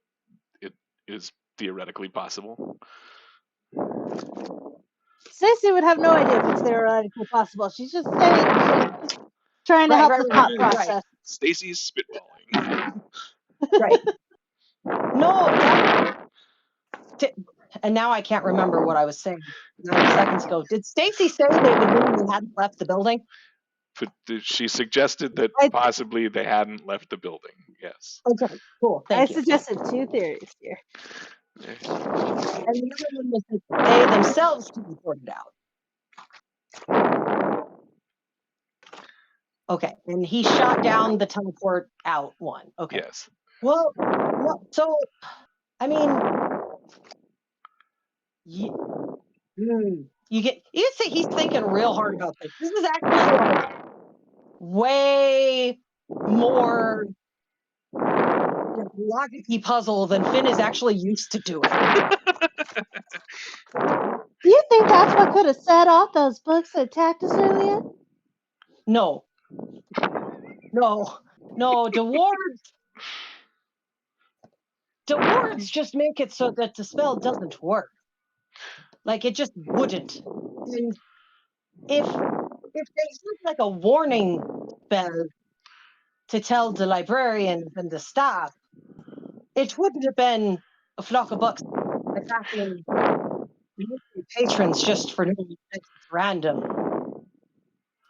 it is theoretically possible. Stacey would have no idea if it's theoretically possible. She's just saying, trying to help the thought process. Right. Stacey's spitballing. Right. No. And now I can't remember what I was saying 90 seconds ago. Did Stacey say they hadn't left the building? She suggested that possibly they hadn't left the building. Yes. Okay, cool. Thank you. I suggested two theories here. And the other one was that they themselves teleported out. Okay, and he shot down the teleport out one. Okay. Yes. Well, so, I mean, you see he's thinking real hard about this. This is actually like way more logic-y puzzle than Fynn is actually used to doing. Do you think that's what could have set off those books that attacked us earlier? No. The wards just make it so that the spell doesn't work. Like it just wouldn't. And if there's like a warning spell, to tell the librarians and the staff, it wouldn't have been a flock of bucks attacking patrons just for no reason. It's random.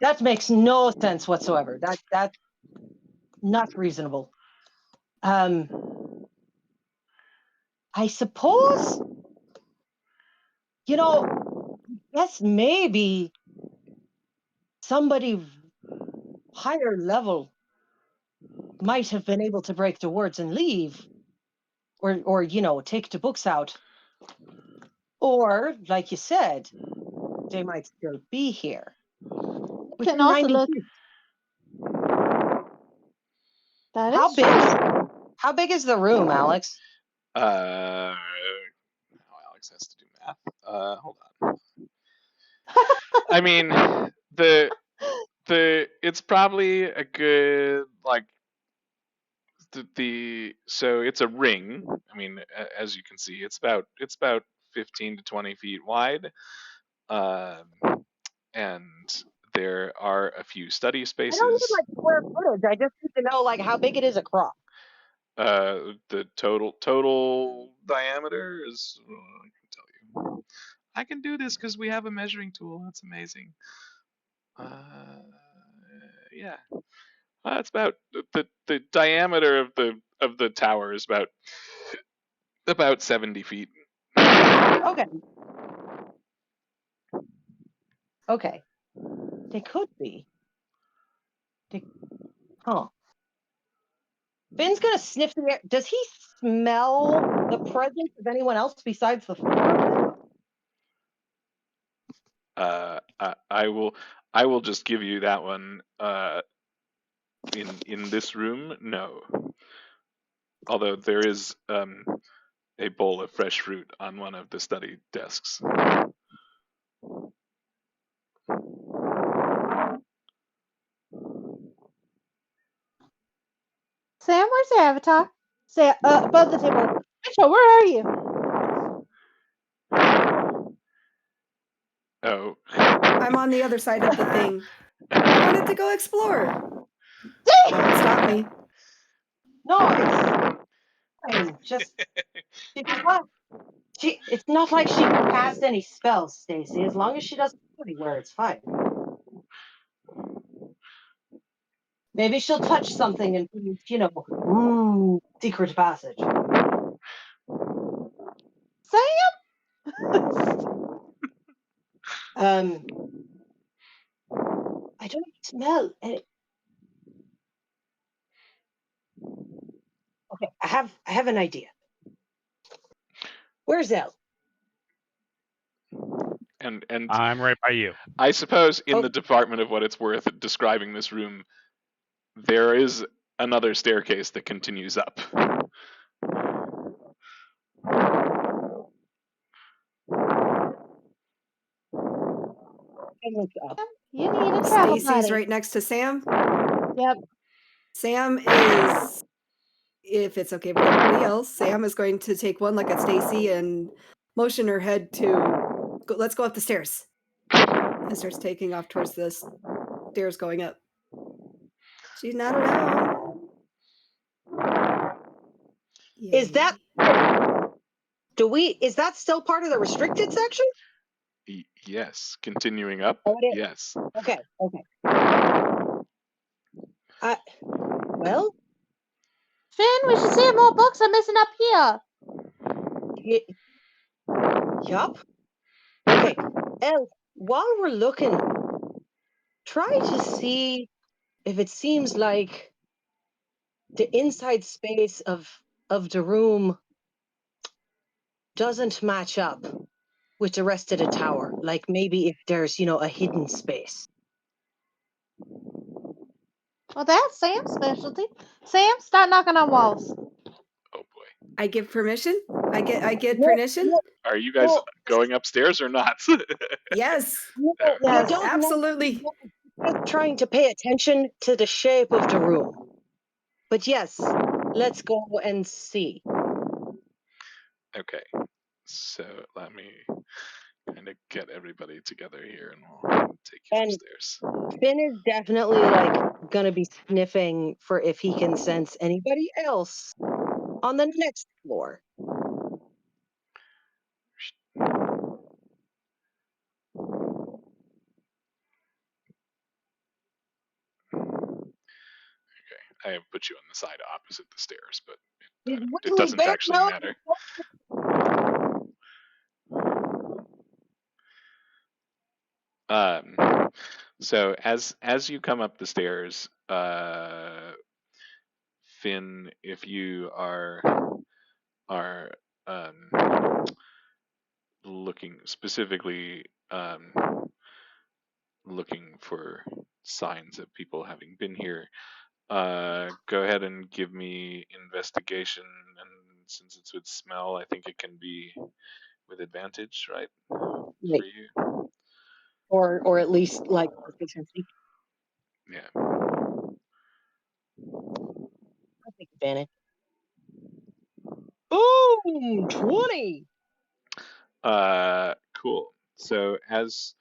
That makes no sense whatsoever. That's not reasonable. I suppose, yes, maybe somebody higher level might have been able to break the wards and leave, or take the books out. Or, like you said, they might still be here. We can also look. That How is big? true. How big is the room, Alex? Alex has to do math. Hold on. I mean, it's probably a good so it's a ring. I mean, as you can see, it's about 15 to 20 feet wide, and there are a few study spaces. I don't need square footage. I just need to know how big it is across. The total diameter is. I can tell you. I can do this because we have a measuring tool. That's amazing. Yeah. It's about the diameter of the tower is about 70 feet. Okay. They could be. Finn's gonna sniff the air. Does he smell the presence of anyone else besides the four of them? I will just give you that one. In this room, no. Although there is a bowl of fresh fruit on one of the study desks. Sam, where's your avatar? Sam, above the table. Mitchell, where are you? Oh. I'm on the other side of the thing. I wanted to go explore. No one stop me. No, it's just it's not like she can cast any spells, Stacy. As long as she doesn't go anywhere, it's fine. Maybe she'll touch something and secret passage. Sam? I don't smell any. Okay, I have an idea. Where's Elle? And I'm right by you. I suppose in the department of what it's worth describing this room, there is another staircase that continues up. You need a travel Stacy's buddy. right next to Sam. Yep. Sam is, if it's okay with everybody else, Sam is going to take one look at Stacy and motion her head to go, let's go up the stairs. And starts taking off towards the stairs going up. She's not alone. Yay. Is that still part of the restricted section? Yes, continuing up. Yes. Okay. Well, Fynn, we should see if more books are missing up here. Yup. Okay. Elle, while we're looking, try to see if it seems like the inside space of the room doesn't match up with the rest of the tower. Like maybe if there's, a hidden space. Well, that's Sam's specialty. Sam, start knocking on walls. Oh boy. I give permission? I get permission? Are you guys going upstairs or not? Yes. Yes, absolutely. Just trying to pay attention to the shape of the room. But yes, let's go and see. Okay. So let me trying to get everybody together here, and we'll take you upstairs. Fynn is definitely gonna be sniffing for if he can sense anybody else on the next floor. I have put you on the side opposite the stairs, but it doesn't actually matter. So as you come up the stairs, Fynn, if you are looking specifically looking for signs of people having been here, go ahead and give me investigation, and since it's with smell, I think it can be with advantage, right? For you. Or at least proficiency. Yeah. I'll take advantage. Boom! 20. Cool. So as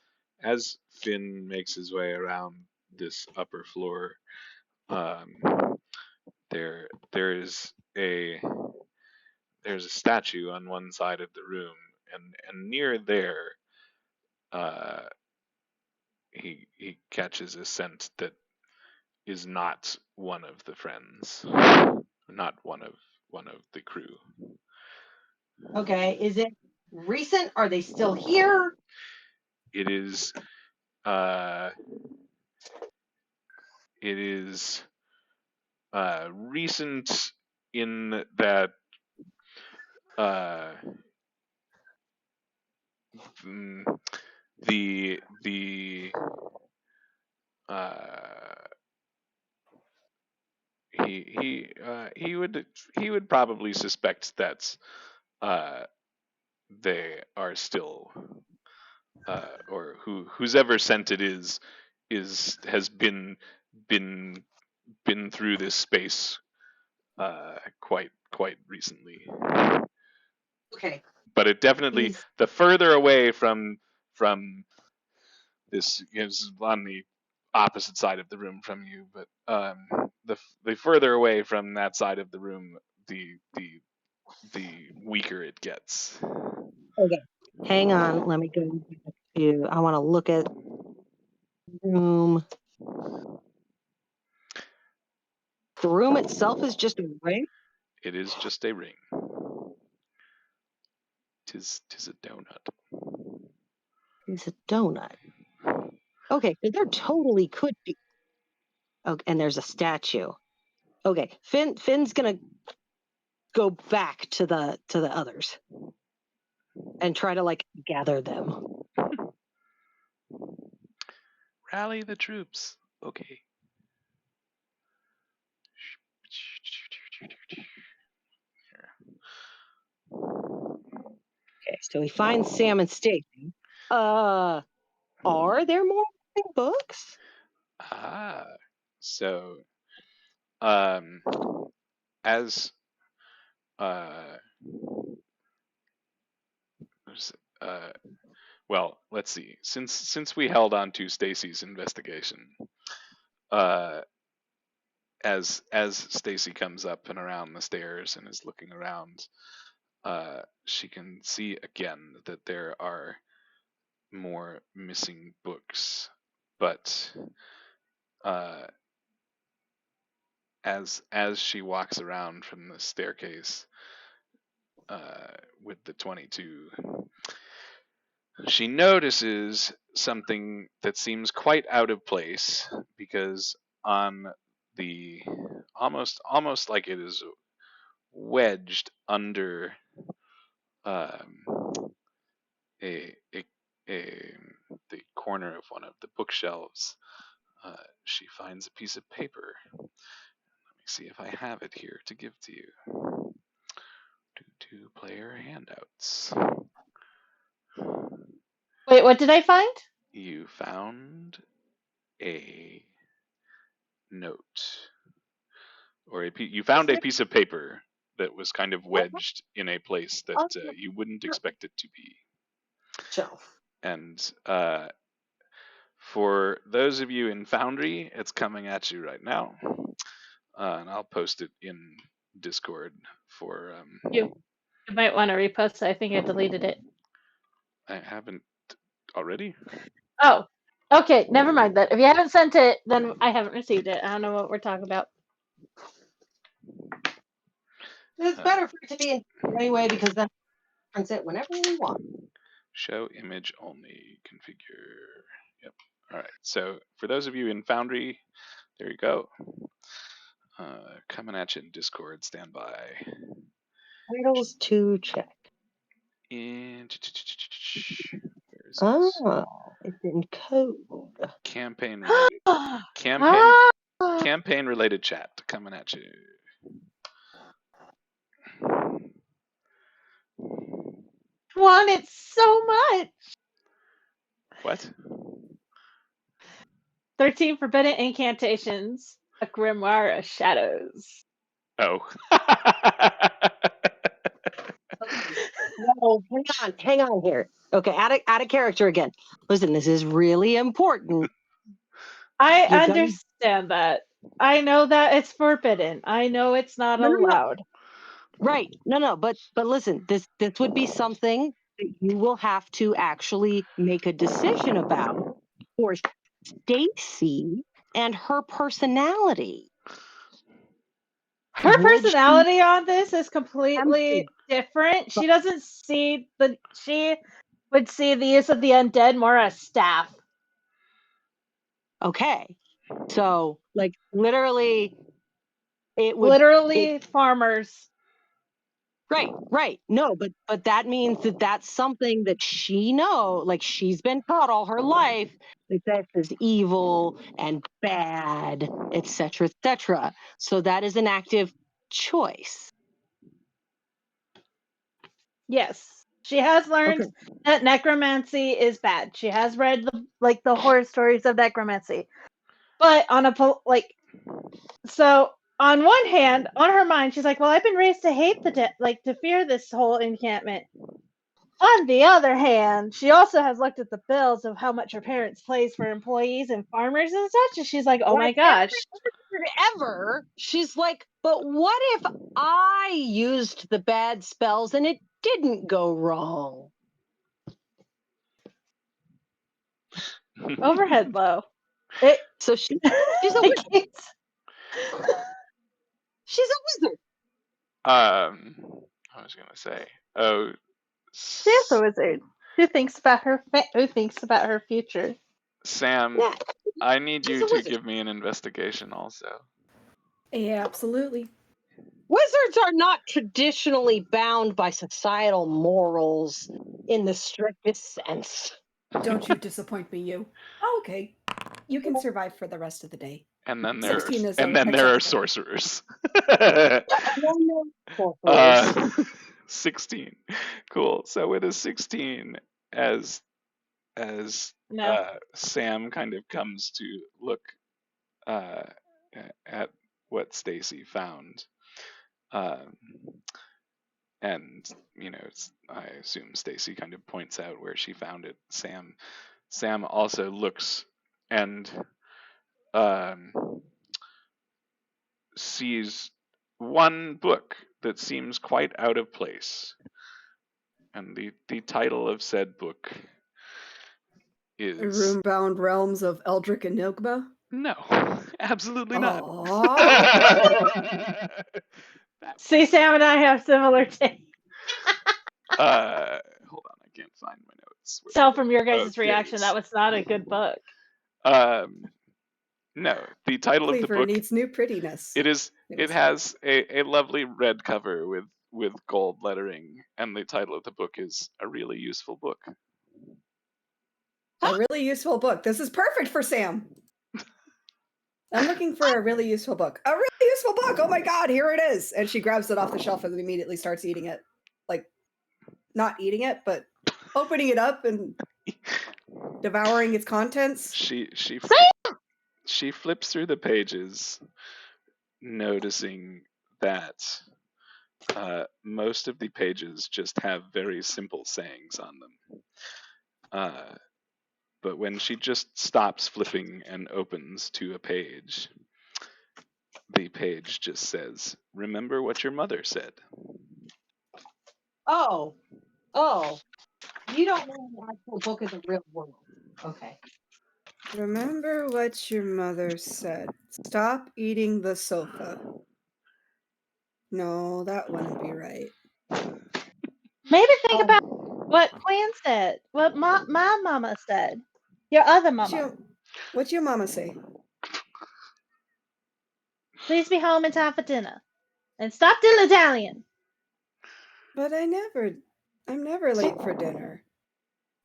Fynn makes his way around this upper floor, there's a statue on one side of the room, and near there, he catches a scent that is not one of the friends, not one of the crew. Okay, is it recent? Are they still here? It is recent in that the he would probably suspect that they are still or whose ever scent it is has been through this space quite recently. Okay. But it definitely, the further away from this is on the opposite side of the room from you, but the further away from that side of the room, the weaker it gets. Okay, hang on. Let me go back to. I want to look at the room. The room itself is just a ring. It is just a ring. Tis a donut. It's a donut. Okay, so there totally could be. Okay, and there's a statue. Okay, Finn's gonna go back to the others and try to gather them. Rally the troops. Okay. Okay, so he finds Sam and Stacy. Are there more books? So as well, let's see. Since we held on to Stacy's investigation, as Stacy comes up and around the stairs and is looking around, she can see again that there are more missing books, but as she walks around from the staircase with the 22, she notices something that seems quite out of place, because on the almost like it is wedged under the corner of one of the bookshelves, she finds a piece of paper. Let me see if I have it here to give to you. Two player handouts. Wait, what did I find? You found a note, or you found a piece of paper that was kind of wedged in a place that you wouldn't expect it to be. Shelf. And for those of you in Foundry, it's coming at you right now. And I'll post it in Discord for... You might want to repost it. I think I deleted it. I haven't already? Oh, okay. Never mind that. If you haven't sent it, then I haven't received it. I don't know what we're talking about. It's better for it to be in anyway because then we print it whenever we want. Show image only, configure. Yep. All right. So for those of you in Foundry, there you go. Coming at you in Discord, stand by. Titles to check. And it's in code. Campaign related. Campaign related chat coming at you. Want it so much. What? 13 forbidden incantations. A grimoire of shadows. Oh. No, hang on here. Okay, add a character again. Listen, this is really important. I understand that. I know that it's forbidden. I know it's not allowed. No. Right. No, but listen, this would be something that you will have to actually make a decision about for Stacy and her personality. Her personality on this is completely different. She doesn't see she would see the use of the undead more as staff. Okay. So, like, literally, farmers. Right. No, but that means that's something that she like she's been taught all her life that is evil and bad, etc., etc. So that is an active choice. Yes, she has learned that necromancy is bad. She has read the horror stories of necromancy, but so on one hand, on her mind, she's like, well, I've been raised to hate to fear this whole encampment. On the other hand, she also has looked at the bills of how much her parents pays for employees and farmers and such, and she's like, oh my gosh. Ever. She's like, but what if I used the bad spells and it didn't go wrong? Overhead low. So she's a wizard. She's a wizard. I was gonna say, she's a wizard who thinks about her future. Sam, yeah. I need you to give me an investigation also. Yeah, absolutely. Wizards are not traditionally bound by societal morals in the strictest sense. Don't you disappoint me, you. Oh, okay. You can survive for the rest of the day. And then there are sorcerers. 16. Cool. So with a 16, as Sam kind of comes to look at what Stacy found, and I assume Stacy kind of points out where she found it. Sam also looks and sees one book that seems quite out of place, and the title of said book is Roombound Realms of Eldritch Enigma. No, absolutely not. See, Sam and I have similar tastes. Hold on, I can't find my notes. Tell from your guys' reaction that was not a good book. No, the title of the book needs new prettiness. It has a lovely red cover with gold lettering, and the title of the book is A Really Useful Book. A really useful book. This is perfect for Sam. I'm looking for a really useful book. A really useful book. Oh my god, here it is. And she grabs it off the shelf and immediately starts eating it. Like, not eating it, but opening it up and devouring its contents. She flips through the pages, noticing that most of the pages just have very simple sayings on them. But when she just stops flipping and opens to a page, the page just says, "Remember what your mother said." Oh, you don't know the actual book of the real world. Okay. Remember what your mother said. Stop eating the sofa. No, that wouldn't be right. Maybe think about what Quinn said, what my mama said, your other mama. What's your mama say? Please be home in time for dinner. And stop dilly-dallying. But I'm never late for dinner.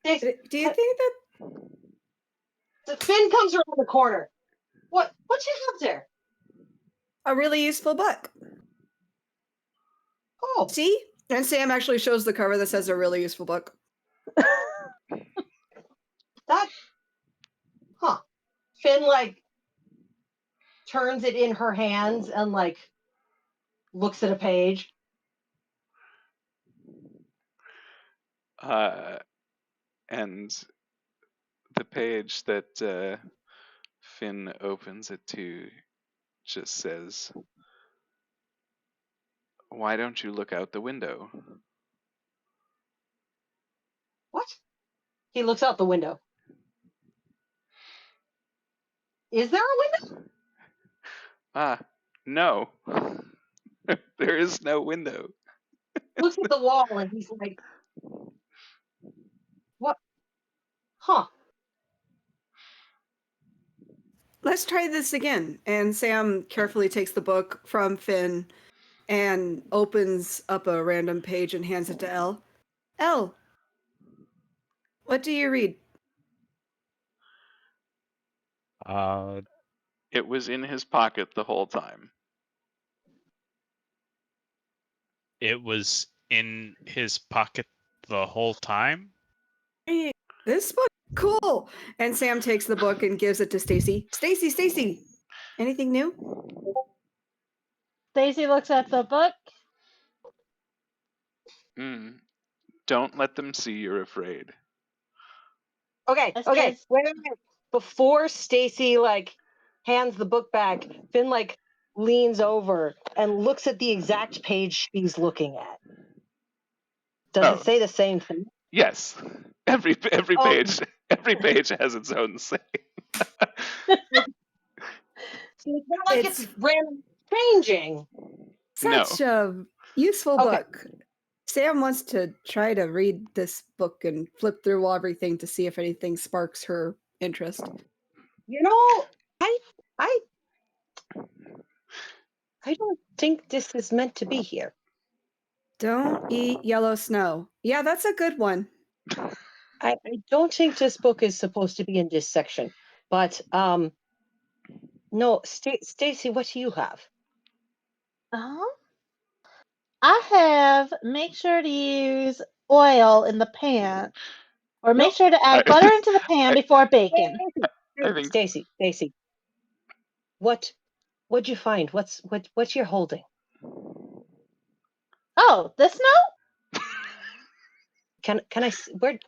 Do you think that... The Fynn comes around the corner. What you have there? A really useful book. Oh. See? And Sam actually shows the cover that says a really useful book. Fynn, like, turns it in her hands and, like, looks at a page. And the page that Fynn opens it to just says, "Why don't you look out the window?" What? He looks out the window. Is there a window? No. There is no window. Looks at the wall and he's like, what? Huh. Let's try this again. And Sam carefully takes the book from Fynn and opens up a random page and hands it to Elle. Elle, what do you read? It was in his pocket the whole time. It was in his pocket the whole time? Hey, this book, cool. And Sam takes the book and gives it to Stacy. Stacy, anything new? Stacy looks at the book. Don't let them see you're afraid. Okay. Wait. Before Stacy, like, hands the book back, Fynn, like, leans over and looks at the exact page she's looking at. Does it say the same thing? Yes. Every page has its own saying. So it's not like it's random changing. Such a useful book. Sam wants to try to read this book and flip through everything to see if anything sparks her interest. You know, I don't think this is meant to be here. Don't eat yellow snow. Yeah, that's a good one. I don't think this book is supposed to be in this section. But no, Stacy, what do you have? I have make sure to use oil in the pan, or make sure to add butter into the pan before baking. Stacy, what'd you find? What you're holding? Oh, this note? Can I?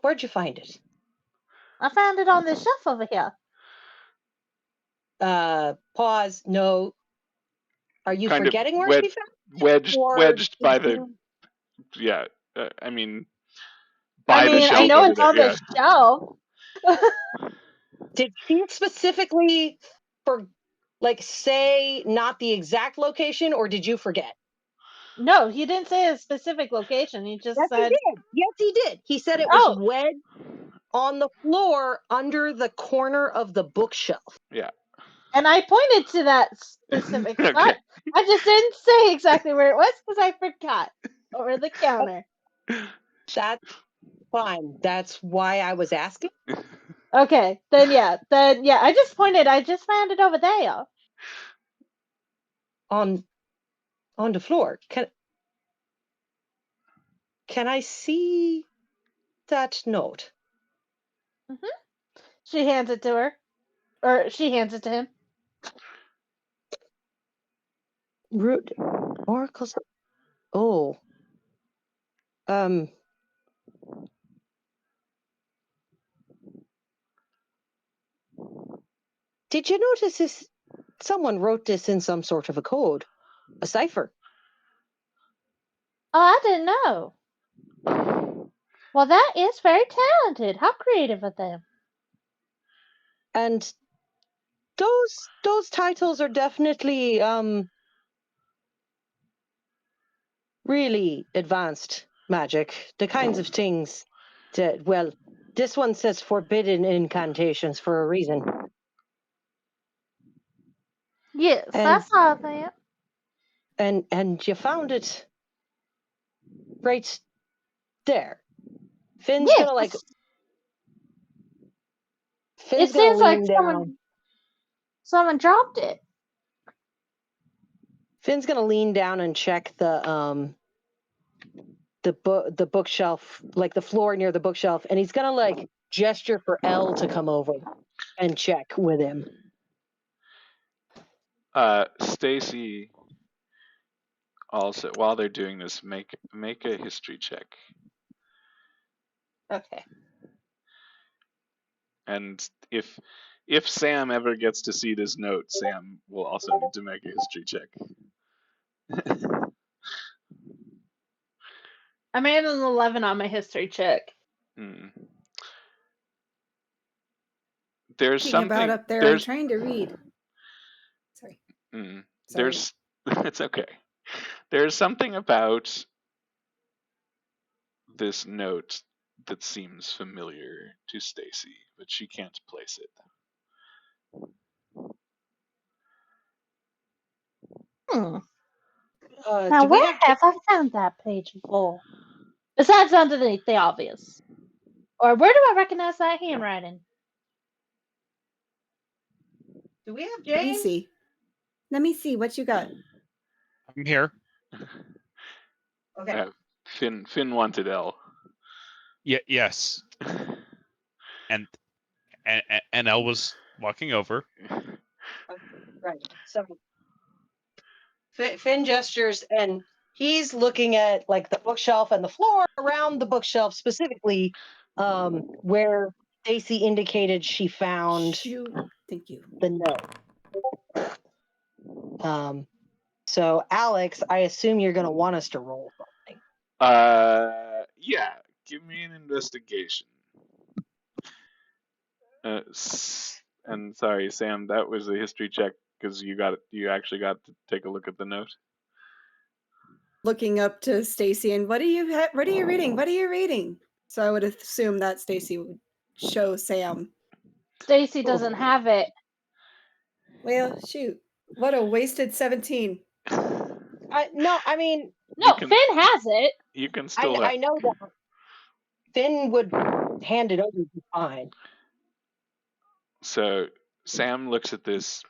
Where'd you find it? I found it on this shelf over here. Pause. No. Are you kind forgetting where she found it? Wedged by the. Yeah. I mean, by the shelf. I know it's on the shelf. Did she specifically say not the exact location, or did you forget? No, he didn't say a specific location. He just said. Yes, he did. He said it was wedged on the floor under the corner of the bookshelf. Yeah. And I pointed to that specific spot. I just didn't say exactly where it was because I forgot. Over the counter. That's fine. That's why I was asking. Okay, then yeah. I just pointed. I just found it over there. On the floor. Can I see that note? Mm-hmm. She hands it to her, or she hands it to him. Root oracles. Oh. Did you notice this? Someone wrote this in some sort of a code, a cipher. Oh, I didn't know. Well, that is very talented. How creative of them. And those titles are definitely really advanced magic. The kinds of things that, well, this one says forbidden incantations for a reason. Yes, I saw that. And you found it right there. Finn's Yes, gonna it seems like someone dropped it. Finn's gonna lean down and check the bookshelf, like the floor near the bookshelf, and he's gonna gesture for Elle to come over and check with him. Stacy, also, while they're doing this, make a history check. Okay. And if Sam ever gets to see this note, Sam will also need to make a history check. I made an 11 on my history check. There's something about up there. I'm trying to read. Sorry. There's it's okay. There's something about this note that seems familiar to Stacy, but she can't place it. Now, where have I found that page before? Besides underneath the obvious. Or where do I recognize that handwriting? Do we have James? Let me see what you got. I'm here. Okay. Fynn wanted Elle. Yes. And Elle was walking over. Right. So Fynn gestures, and he's looking at the bookshelf and the floor around the bookshelf, specifically where Stacy indicated she found Thank you. the note. So Alex, I assume you're going to want us to roll something. Yeah. Give me an investigation. And sorry, Sam, that was a history check because you actually got to take a look at the note. Looking up to Stacy, and what are you reading? What are you reading? So I would assume that Stacy would show Sam. Stacy doesn't have it. Well, shoot. What a wasted 17. No, Fynn has it. You can still. I know that. Fynn would hand it over to fine. So Sam looks at this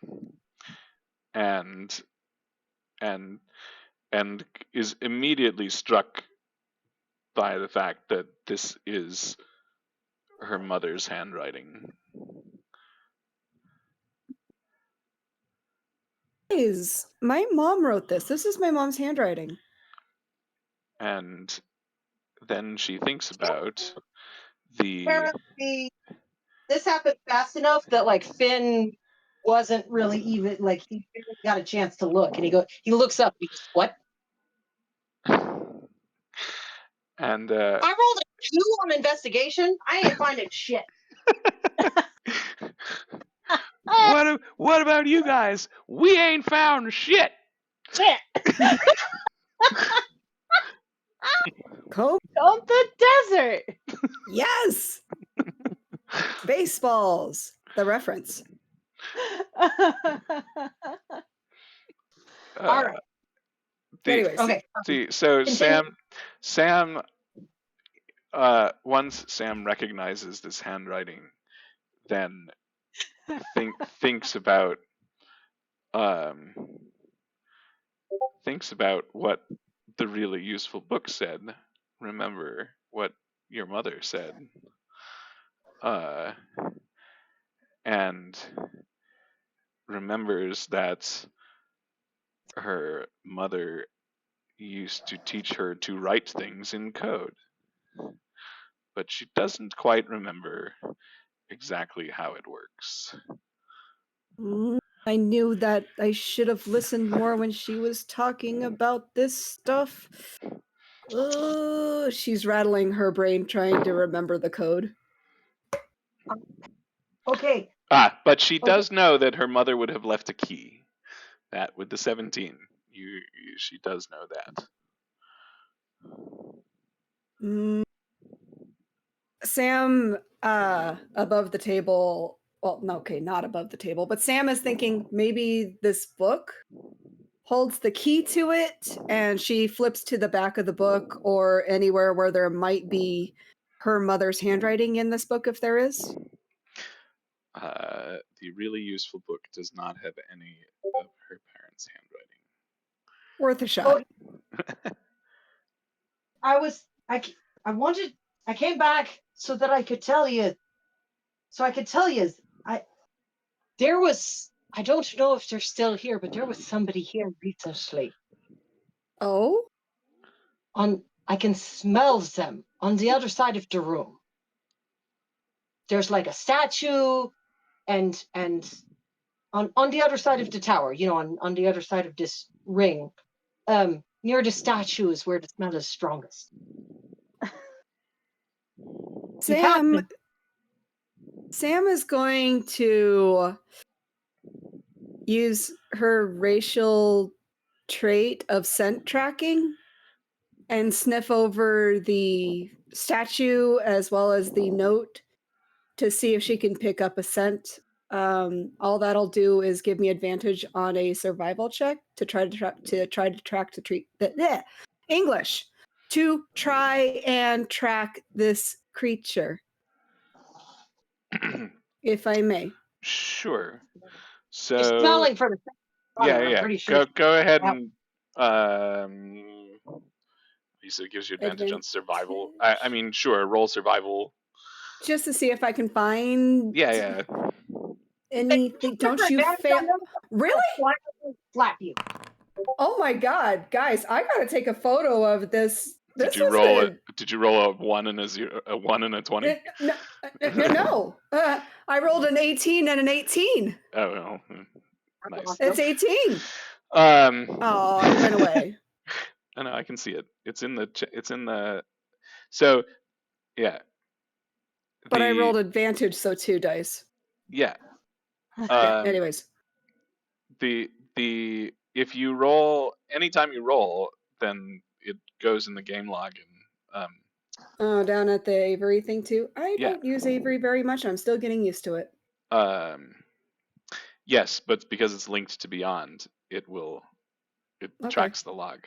and is immediately struck by the fact that this is her mother's handwriting. My mom wrote this. This is my mom's handwriting. And then she thinks about Apparently, this happened fast enough that Fynn wasn't really even he barely got a chance to look, and he looks up. He goes, "What?" And I rolled a 2 on investigation. I ain't finding shit. What about you guys? We ain't found shit. Shit. Cope on the desert. Yes. Baseballs. The reference. All right. Anyways, okay. So Sam. Once Sam recognizes this handwriting, then thinks about what the really useful book said. Remember what your mother said. And remembers that her mother used to teach her to write things in code. But she doesn't quite remember exactly how it works. I knew that I should have listened more when she was talking about this stuff. She's rattling her brain trying to remember the code. Okay. But she does know that her mother would have left a key. That with the 17, she does know that. Sam, above the table. Well, no, okay, not above the table, but Sam is thinking maybe this book holds the key to it, and she flips to the back of the book or anywhere where there might be her mother's handwriting in this book, if there is. The really useful book does not have any of her parents' handwriting. Worth a shot. I came back so that I could tell you. There was, I don't know if they're still here, but there was somebody here recently. Oh? I can smell them on the other side of the room. There's like a statue and on the other side of the tower, on the other side of this ring, near the statue is where the smell is strongest. Sam is going to use her racial trait of scent tracking and sniff over the statue as well as the note to see if she can pick up a scent. All that'll do is give me advantage on a survival check to try and track this creature, if I may. Sure. So you're smelling for the yeah. pretty sure. Go ahead and he said it gives you advantage on survival. I mean, sure, roll survival. Just to see if I can find anything. Don't you fail. Really? Slap you. Oh my god, guys, I gotta take a photo of this. Did you roll it? Did you roll a 1 and a 0, a 1 and a 20? No. I rolled an 18 and an 18. Oh well, nice. It's 18. Oh, it went away. I know, I can see it. It's in the. So, yeah. But I rolled advantage, so 2 dice. Yeah. Anyways. If you roll anytime you roll, then it goes in the game log and down at the Avery thing too. I don't use Avery very much. I'm still getting used to it. Yes, but because it's linked to Beyond, it tracks the log.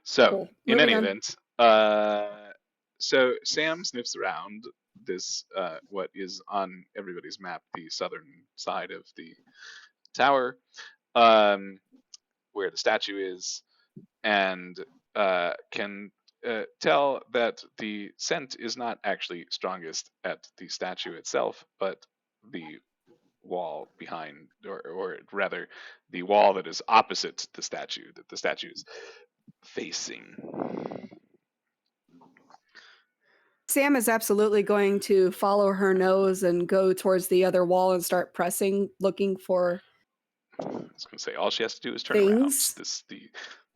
So cool. In any event, so Sam sniffs around this what is on everybody's map, the southern side of the tower, where the statue is, and can tell that the scent is not actually strongest at the statue itself, but the wall behind, or rather the wall that is opposite the statue, that the statue is facing. Sam is absolutely going to follow her nose and go towards the other wall and start pressing, looking for. I was going to say, all she has to do is turn things. around.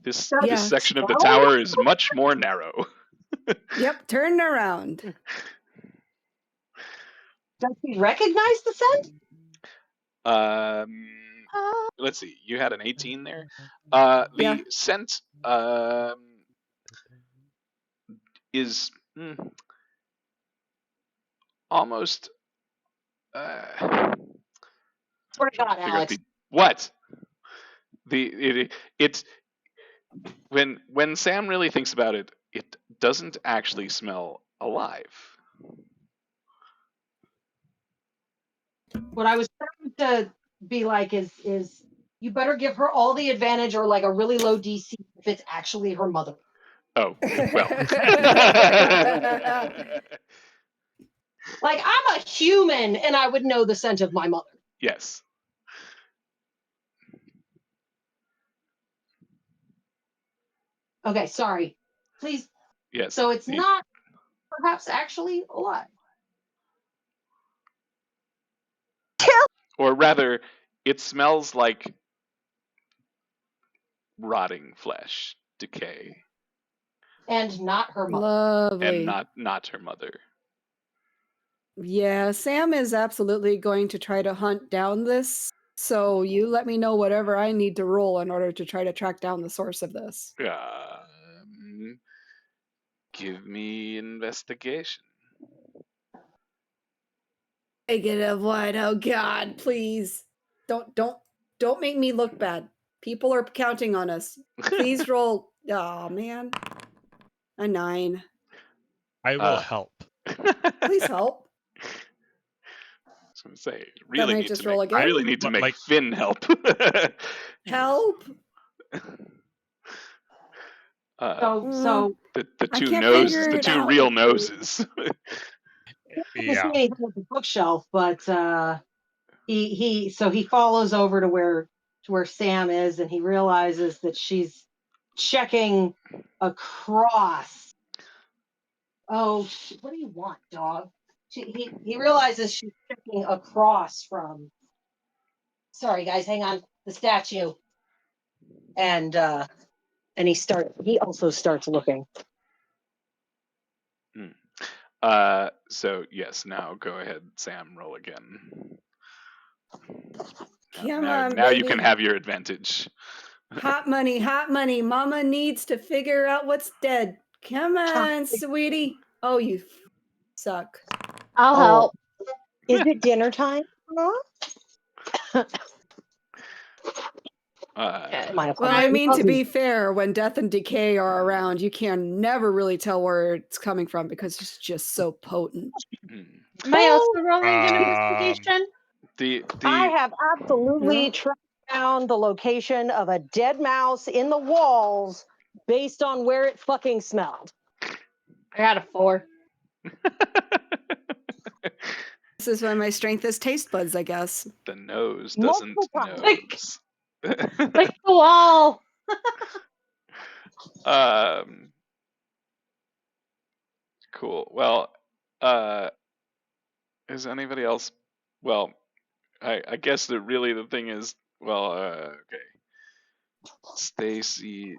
This section of the tower is much more narrow. Yep, turn around. Does he recognize the scent? Let's see. You had an 18 there. The scent is almost. Swear to God, Alex. What? It's when Sam really thinks about it, it doesn't actually smell alive. What I was trying to be like is you better give her all the advantage or like a really low DC if it's actually her mother. Oh, well. Like, I'm a human and I would know the scent of my mother. Yes. Okay, sorry. Please. Yes. So it's not perhaps actually alive. Or rather, It smells like rotting flesh, decay, And not her mother. Lovely. and not her mother. Yeah, Sam is absolutely going to try to hunt down this. So you let me know whatever I need to roll in order to try to track down the source of this. Give me investigation. Negative one. Oh God, please. Don't make me look bad. People are counting on us. Please roll. Oh man. A 9. I will help. Please help. I was going to say, Then I just roll again? really need to make Like- Fynn help. Help. So the I two can't noses, figure the it two out. real noses. he Yeah. at the bookshelf, but he follows over to where Sam is, and he realizes that she's checking across. Oh, what do you want, dog? He realizes she's checking across from. Sorry, guys, hang on. The statue, and he also starts looking. So yes, now go ahead, Sam. Roll again. Come on, now baby. you can have your advantage. Hot money, hot money. Mama needs to figure out what's dead. Come on, sweetie. Oh, you suck. I'll help. Is it dinner time? Well, I mean, to be fair, when death and decay are around, you can never really tell where it's coming from because it's just so potent. Am I also rolling an investigation? I have absolutely tracked down the location of a dead mouse in the walls based on where it fucking smelled. I got a 4. This is why my strength is taste buds, I guess. The nose doesn't know. Like the wall. Cool. Well, is anybody else? Well, I guess that really the thing is, well, okay. Stacy,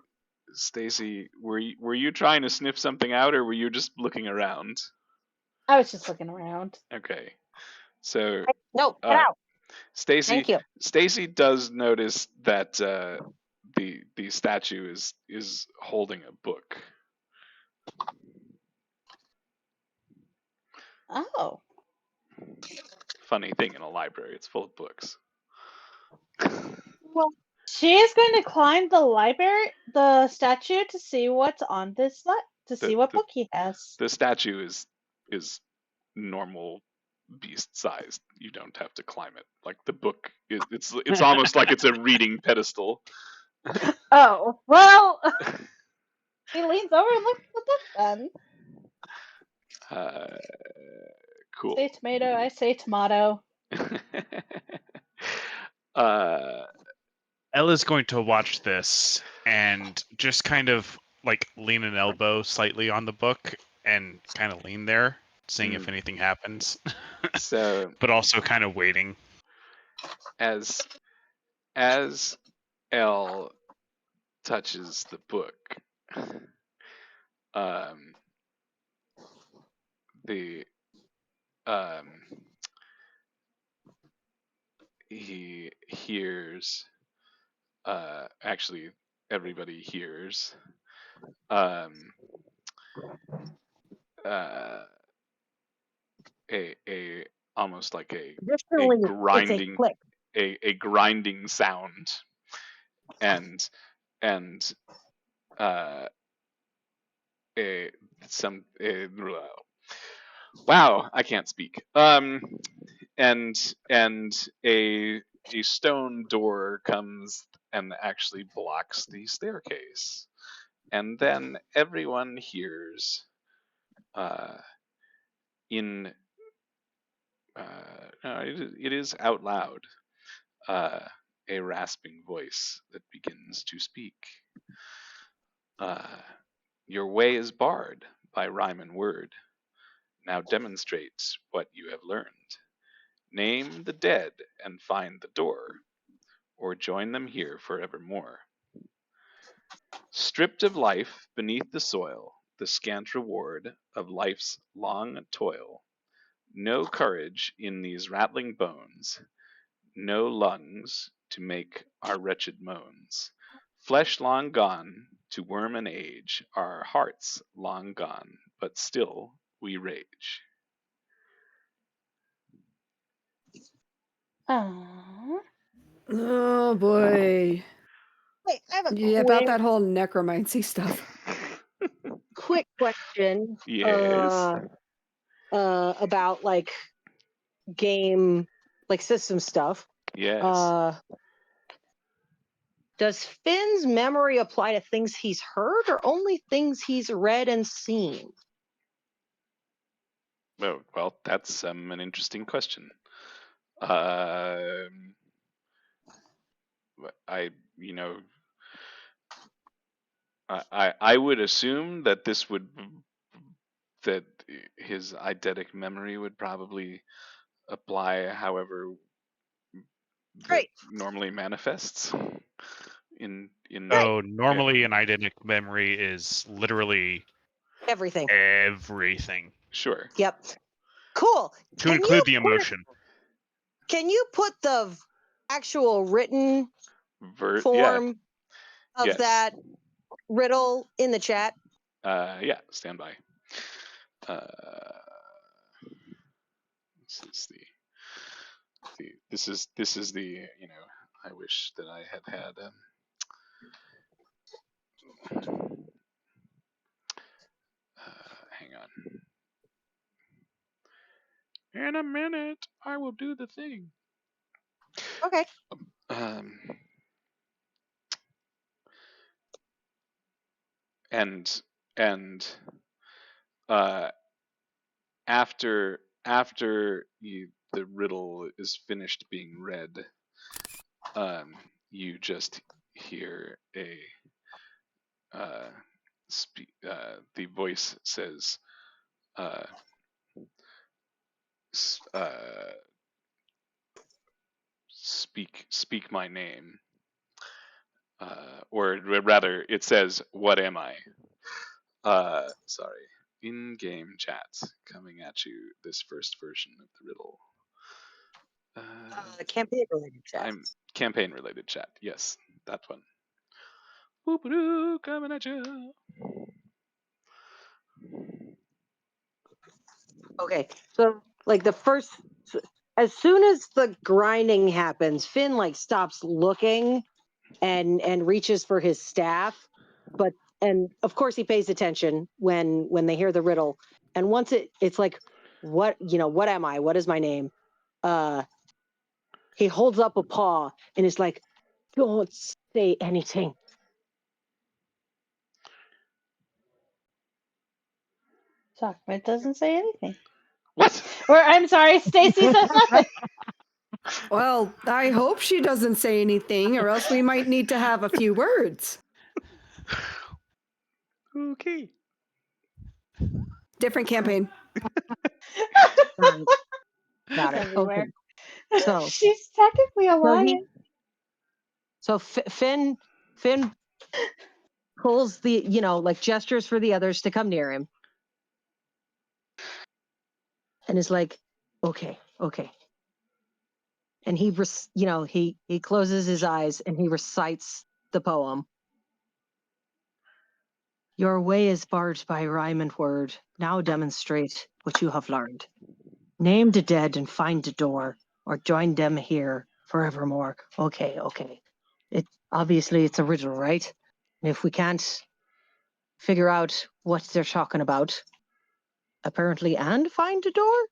were you trying to sniff something out, or were you just looking around? I was just looking around. Okay. So no, get out. Stacy does notice that the statue is holding a book. Oh. Funny thing in a library, it's full of books. Well, she is going to climb the statue to see what's on this see what book he has. The statue is normal beast sized. You don't have to climb it. Like the book it's almost like it's a reading pedestal. Oh, well. He leans over and looks at the book then. Cool. Say tomato, I say tomato. Ella's going to watch this and just kind of like lean an elbow slightly on the book and kind of lean there, seeing if anything happens. So, but also kind of waiting. As Elle touches the book, he hears. Actually, everybody hears. A almost like a grinding a grinding sound, and wow, I can't speak. And a stone door comes and actually blocks the staircase, and then everyone hears it is out loud, a rasping voice that begins to speak. Your way is barred by rhyme and word. Now demonstrate what you have learned. Name the dead and find the door. or join them here forevermore. Stripped of life beneath the soil, the scant reward of life's long toil. No courage in these rattling bones, no lungs to make our wretched moans. Flesh long gone to worm and age, our hearts long gone, but still we rage. Aww. Oh boy. Wait, I have a Yeah, about that whole necromancy stuff. quick question. Yes. About like game, like system stuff. Yes. Does Finn's memory apply to things he's heard or only things he's read and seen? Oh, well, that's an interesting question. I would assume that that his eidetic memory would probably apply however that normally manifests in normally an eidetic memory is literally everything. Sure. Yep. Cool. To include the emotion. Can you put the actual written form of that riddle in the chat? Yeah, stand by. This is the I wish that I had hang on. In a minute, I will do the thing. Okay. And after the riddle is finished being read, you just hear the voice says, speak my name, or rather, it says, "What am I?" Sorry. In-game chats coming at you. This first version of the riddle. Campaign-related chat. Campaign-related chat. Yes, that one. Boop-a-doo, coming at you. Okay, so like the first, as soon as the grinding happens, Fynn like stops looking and reaches for his staff, and of course he pays attention when they hear the riddle, and once it's like, what am I? What is my name? He holds up a paw and is like, don't say anything. Sakura doesn't say anything. What? Or I'm sorry, Stacy says nothing. Well, I hope she doesn't say anything, or else we might need to have a few words. Okay. Different campaign. Got it. Okay. So she's technically a lion. So Fynn pulls the, like gestures for the others to come near him. And is like, okay. And he closes his eyes and he recites the poem. Your way is barred by rhyme and word. Now demonstrate what you have learned. Name the dead and find the door, or join them here forevermore. Okay. Obviously it's a riddle, right? And if we can't figure out what they're talking about, apparently, and find a door,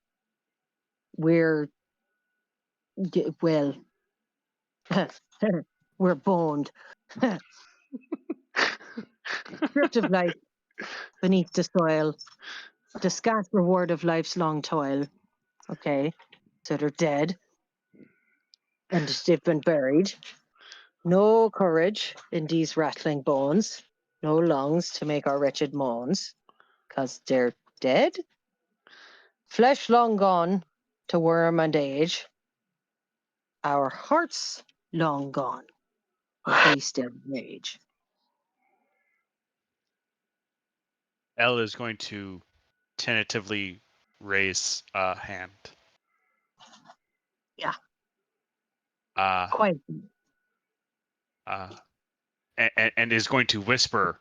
we're boned. Stripped of life beneath the soil, the scant reward of life's long toil. Okay, so they're dead, and they've been buried. No courage in these rattling bones, no lungs to make our wretched moans, 'cause they're dead. Flesh long gone to worm and age, our hearts long gone. A beast of rage. Elle is going to tentatively raise a hand. Yeah. Quite. And is going to whisper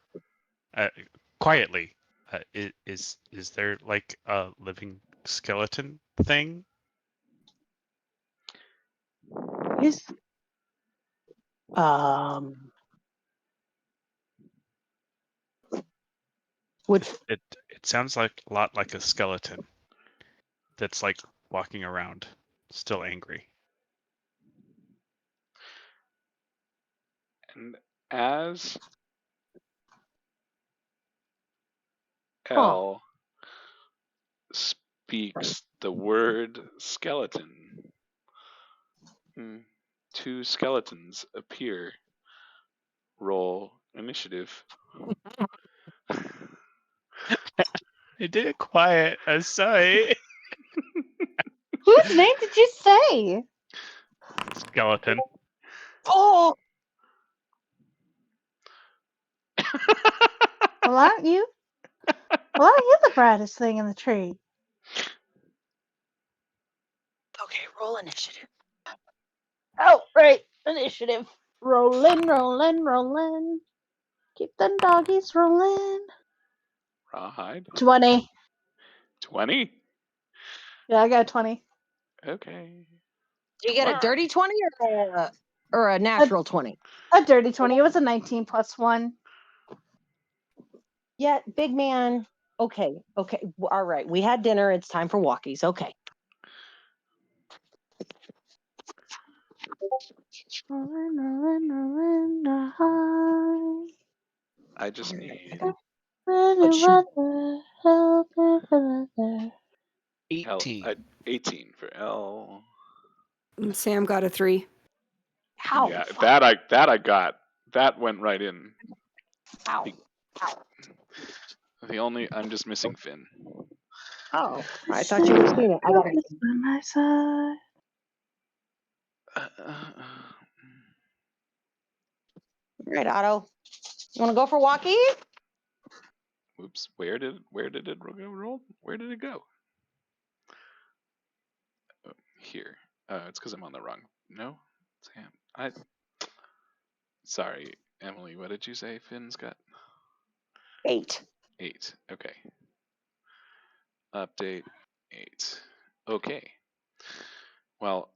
quietly. Is there like a living skeleton thing? Is it sounds like a lot like a skeleton that's like walking around, still angry. And as Elle speaks the word skeleton, 2 skeletons appear. Roll initiative. I did it quiet. I'm sorry. Whose name did you say? Skeleton. Oh! Well, aren't you? Well, aren't you the brightest thing in the tree? Okay, roll initiative. Oh, right. Initiative. Rollin', rollin', rollin'. Keep them doggies rollin'. Rawhide. 20. 20? Yeah, I got 20. Okay. Do you get a dirty 20 or a natural 20? A dirty 20. It was a 19 plus 1. Yeah, big man. Okay. All right. We had dinner. It's time for walkies. Okay. I just need 18. 18 for Elle. And Sam got a 3. How? Yeah, that I got. That went right in. Ow. I'm just missing Fynn. Oh, I thought you were seeing it. I got it. By my side. All right, Otto. You want to go for walkie? Oops. Where did it roll? Where did it go? Oh, here. It's because I'm on the wrong. No, Sam. Sorry, Emily. What did you say? Finn's got 8. 8. Okay. Update 8. Okay. Well,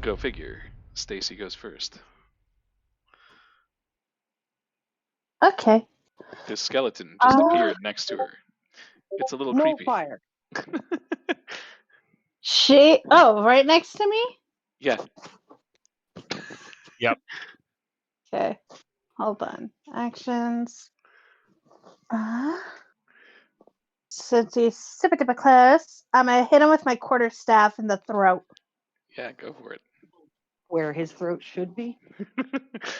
go figure. Stacy goes first. Okay. This skeleton just appeared next to her. It's a little creepy. Fire. Right next to me? Yeah. Yep. Okay. Hold on. Actions. Since he's super duper close, I'm going to hit him with my quarterstaff in the throat. Yeah, go for it. Where his throat should be?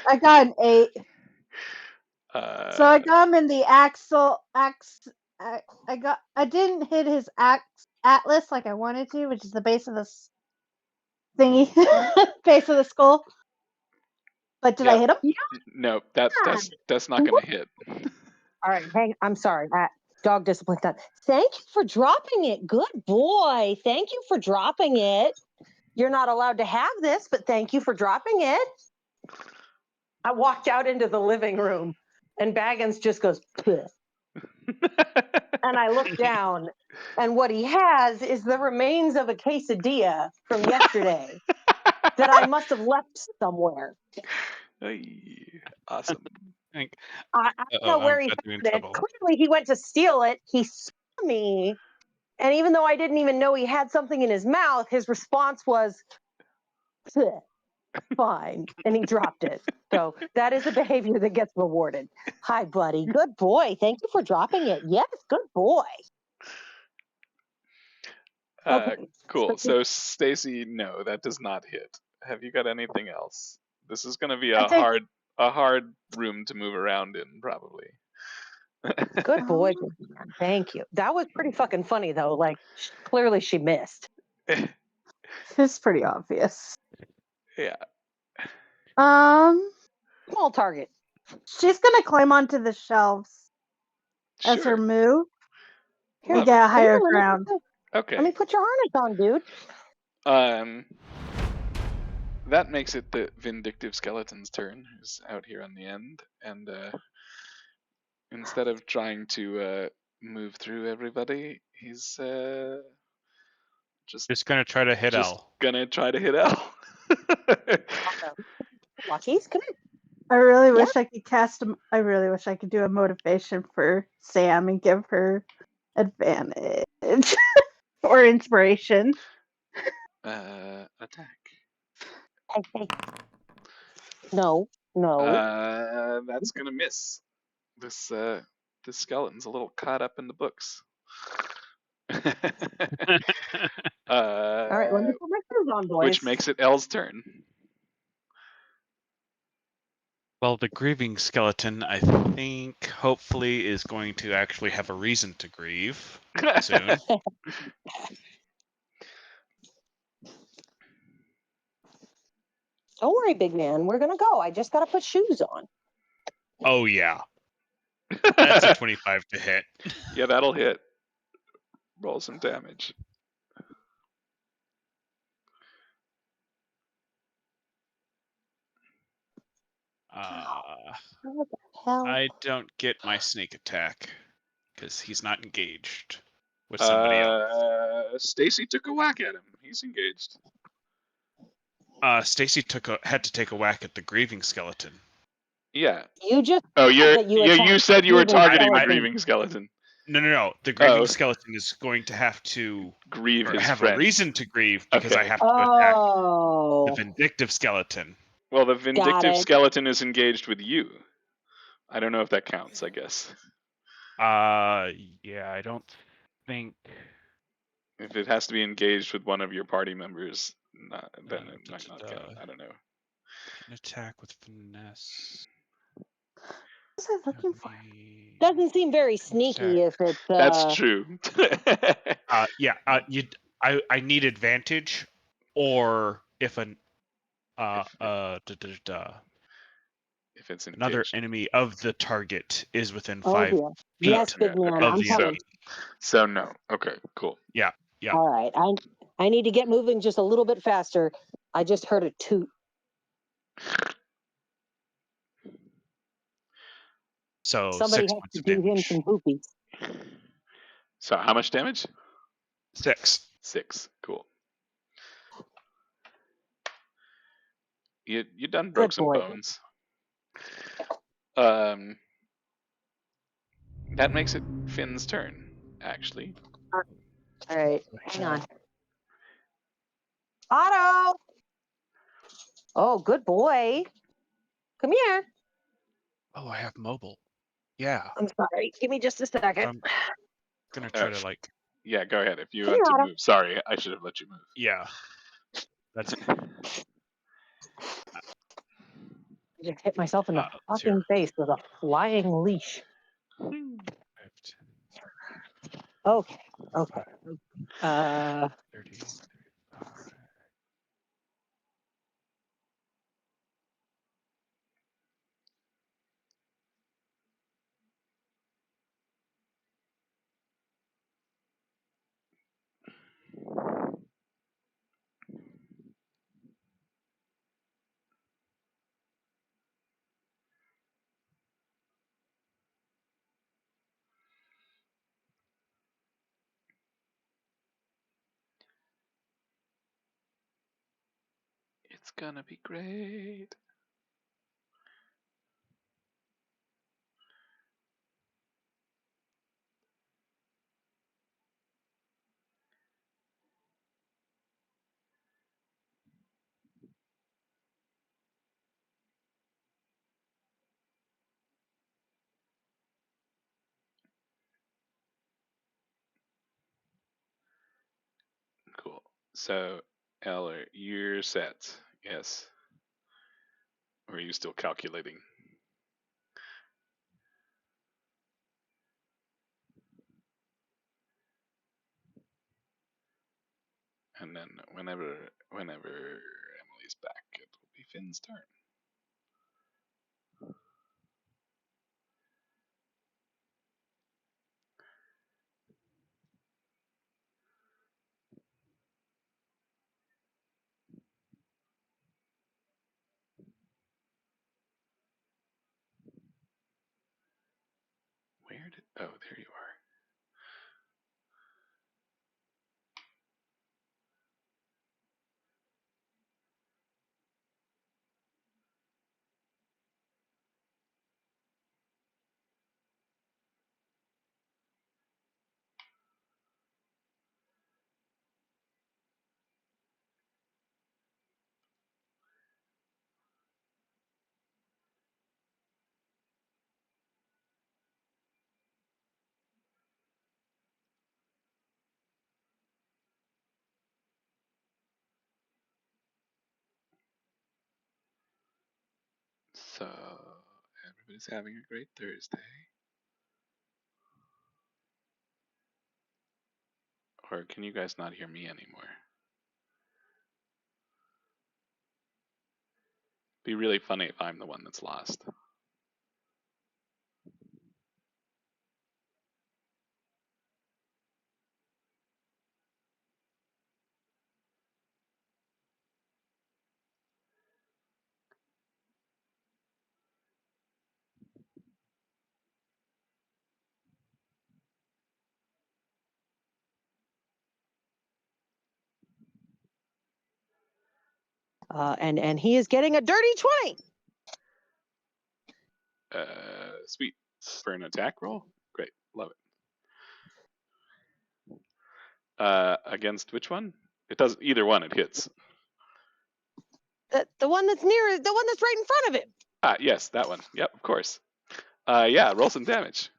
I got an 8. So I got him in the axle. I didn't hit his atlas like I wanted to, which is the base of the thingy, base of the skull. But did I hit him? No, that's not going to hit. All right, I'm sorry. Dog discipline time. Thank you for dropping it. Good boy. Thank you for dropping it. You're not allowed to have this, but thank you for dropping it. I walked out into the living room, and Baggins just goes, Puh. And I look down, and what he has is the remains of a quesadilla from yesterday that I must have left somewhere. Awesome. I don't know where he found it. Clearly, he went to steal it. He saw me, and even though I didn't even know he had something in his mouth, his response was, fine, and he dropped it. So that is a behavior that gets rewarded. Hi, buddy. Good boy. Thank you for dropping it. Yes, good boy. Okay. Cool. So Stacy, no, that does not hit. Have you got anything else? This is going to be a hard room to move around in, probably. Good boy. Thank you. That was pretty fucking funny, though. Like, clearly she missed. It's pretty obvious. Yeah. Small target. She's gonna climb onto the shelves as her move. Here, Get a higher ground. Okay. Let me put your harness on, dude. That makes it the vindictive skeleton's turn, who's out here on the end, and instead of trying to move through everybody, he's just gonna try to hit L. Gonna try to hit L. Luckies, come here. I really wish I could cast. I really wish I could do a motivation for Sam and give her advantage or inspiration. Attack. Hey. No. That's gonna miss. This skeleton's a little caught up in the books. All right, let me put my shoes on, boys. Which makes it L's turn. Well, the grieving skeleton, I think, hopefully, is going to actually have a reason to grieve soon. Don't worry, big man. We're gonna go. I just gotta put shoes on. Oh yeah, that's a 25 to hit. Yeah, that'll hit. Roll some damage. What the hell? I don't get my sneak attack because he's not engaged with somebody else. Stacy took a whack at him. He's engaged. Stacy had to take a whack at the grieving skeleton. Yeah. You just. Oh, you said you were targeting the grieving skeleton. No. The grieving skeleton is going to have to grieve his have friend. A reason to grieve because I have to attack the vindictive skeleton. Well, the vindictive skeleton is engaged with you. I don't know if that counts, I guess. Yeah, I don't think. If it has to be engaged with one of your party members, then it might not count. I don't know. An attack with finesse. What was I looking for? Doesn't seem very sneaky if it's. That's true. Yeah. I need advantage, or if an if it's engaged. Another enemy of the target is within 5 feet. Yes, big man. of the enemy. So no. Okay, cool. Yeah. All right. I need to get moving just a little bit faster. I just heard a toot. So somebody has to do him some poopies. So how much damage? 6. 6. Cool. You done broke some bones. That makes it Finn's turn, actually. All right, hang on. Otto! Oh, good boy. Come here. Oh, I have mobile. Yeah. I'm sorry. Give me just a second. I'm gonna try to like. Yeah, go ahead. If you want to move. Sorry, I should have let you move. Yeah. That's. I just hit myself in the fucking face with a flying leash. Okay. 30. It's gonna be great. Cool. So, Eller, you're set. Yes. Or are you still calculating? And then whenever Emily's back, Finn's turn. Where did... Oh, there you are. So, everybody's having a great Thursday. Or can you guys not hear me anymore? Be really funny if I'm the one that's lost. And he is getting a dirty 20. Sweet. For an attack roll? Great. Love it. Against which one? It does either one, it hits. The one that's near, the one that's right in front of him. Ah, yes, that one. Yep, of course. Yeah, roll some damage.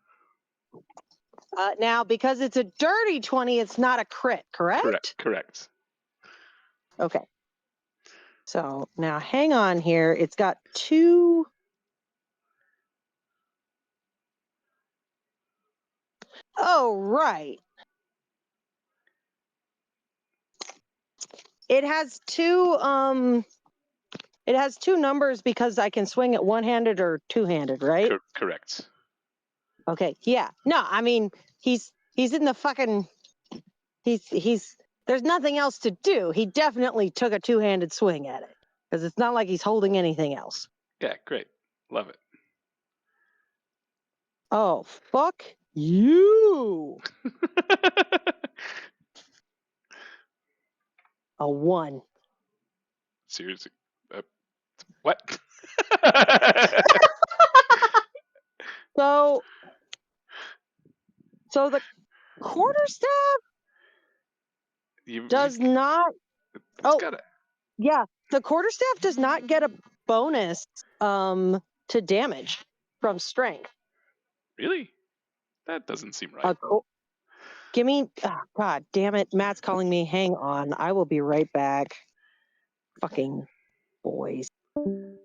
Now, because it's a dirty 20, it's not a crit, correct? Correct. Okay. So now hang on here. It's got 2. Oh, right. It has 2 it has 2 numbers because I can swing it one-handed or two-handed, right? Correct. Okay. Yeah. No, I mean, he's in the fucking he's there's nothing else to do. He definitely took a two-handed swing at it because it's not like he's holding anything else. Yeah, great. Love it. Oh, fuck you. A 1. Seriously. What? So the quarterstaff does not. Yeah, the quarterstaff does not get a bonus to damage from strength. Really? That doesn't seem right. Give me. Oh, God damn it! Matt's calling me. Hang on, I will be right back. Fucking boys. Having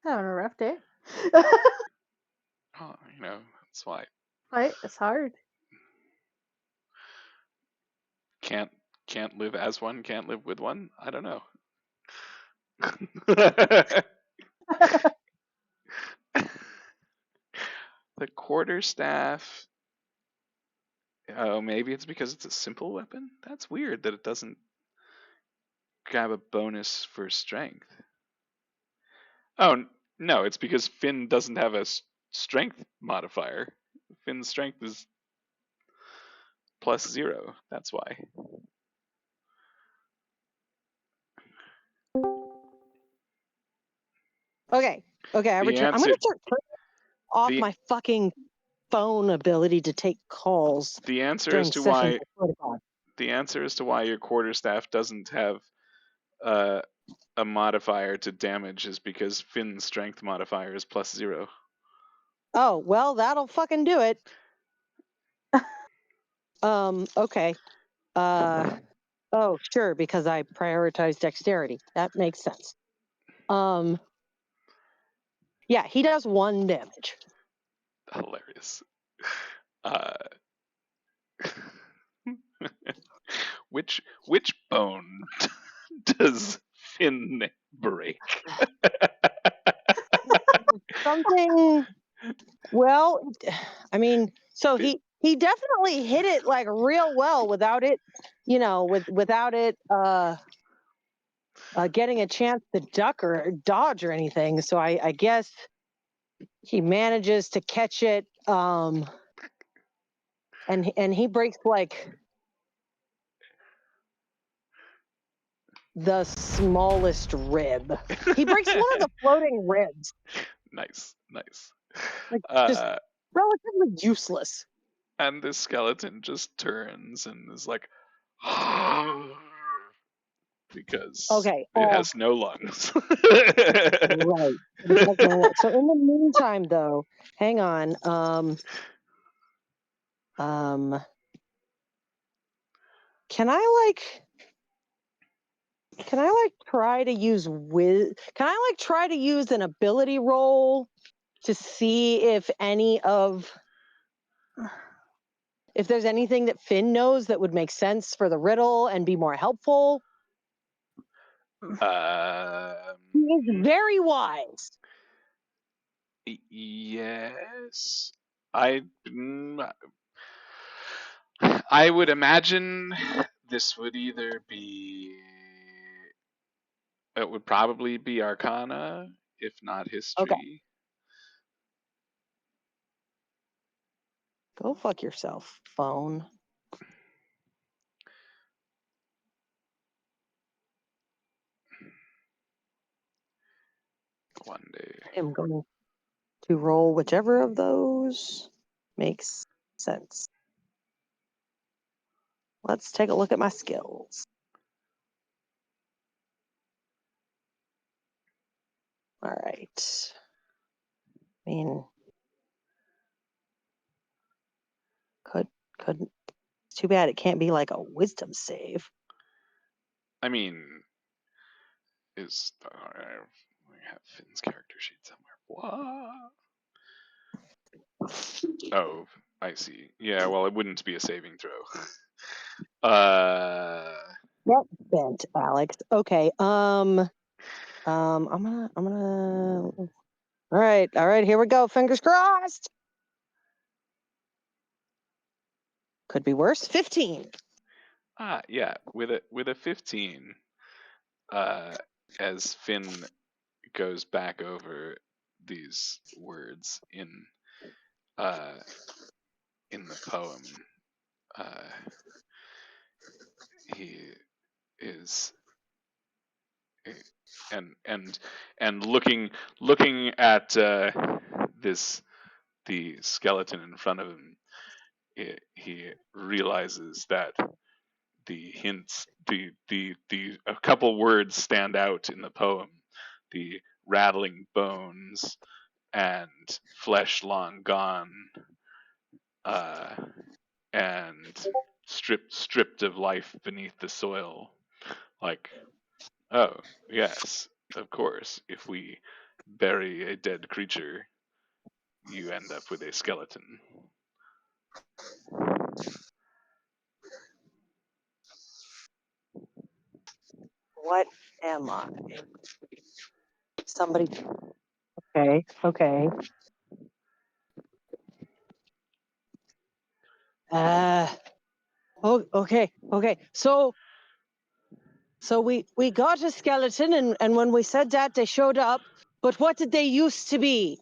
a rough day. Oh, that's why. Right, it's hard. Can't live as one, can't live with one? I don't know. The quarterstaff. Oh, maybe it's because it's a simple weapon? That's weird that it doesn't grab a bonus for strength. Oh, no, it's because Fynn doesn't have a strength modifier. Finn's strength is +0. That's why. Okay. I return. I'm going to start turning off my fucking phone ability to take calls. The answer as to why your quarterstaff doesn't have a modifier to damage is because Finn's strength modifier is +0. Oh, well, that'll fucking do it. Okay. Oh, sure, because I prioritize dexterity. That makes sense. Yeah, he does 1 damage. Hilarious. Which bone does does Fynn break? Something. Well, I mean, so he definitely hit it like real well without it, without it getting a chance to duck or dodge or anything. So I guess he manages to catch it, and he breaks like the smallest rib. He breaks one of the floating ribs. Nice. Like, just relatively useless. And this skeleton just turns and is like, because it has no lungs. Right. So in the meantime, though, hang on. Can I try to use try to use an ability roll to see if if there's anything that Fynn knows that would make sense for the riddle and be more helpful? He is very wise. Yes. I would imagine this would either be... It would probably be Arcana, if not History. Okay. Go fuck yourself, phone. One day. I am going to roll whichever of those makes sense. Let's take a look at my skills. All right. I mean, could. It's too bad it can't be like a wisdom save. I mean, we have Finn's character sheet somewhere. What? Oh, I see. Yeah, well, it wouldn't be a saving throw. Yep, bent, Alex. Okay. I'm gonna. All right. Here we go. Fingers crossed. Could be worse. 15. Yeah. With a 15, as Fynn goes back over these words in the poem, he is and looking at the skeleton in front of him, he realizes that the hints, a couple words stand out in the poem: the rattling bones and flesh long gone, and stripped of life beneath the soil. Like, oh yes, of course, if we bury a dead creature, you end up with a skeleton. What am I? Somebody. Okay. Okay. Okay. So we got a skeleton, and when we said that, they showed up. But what did they used to be?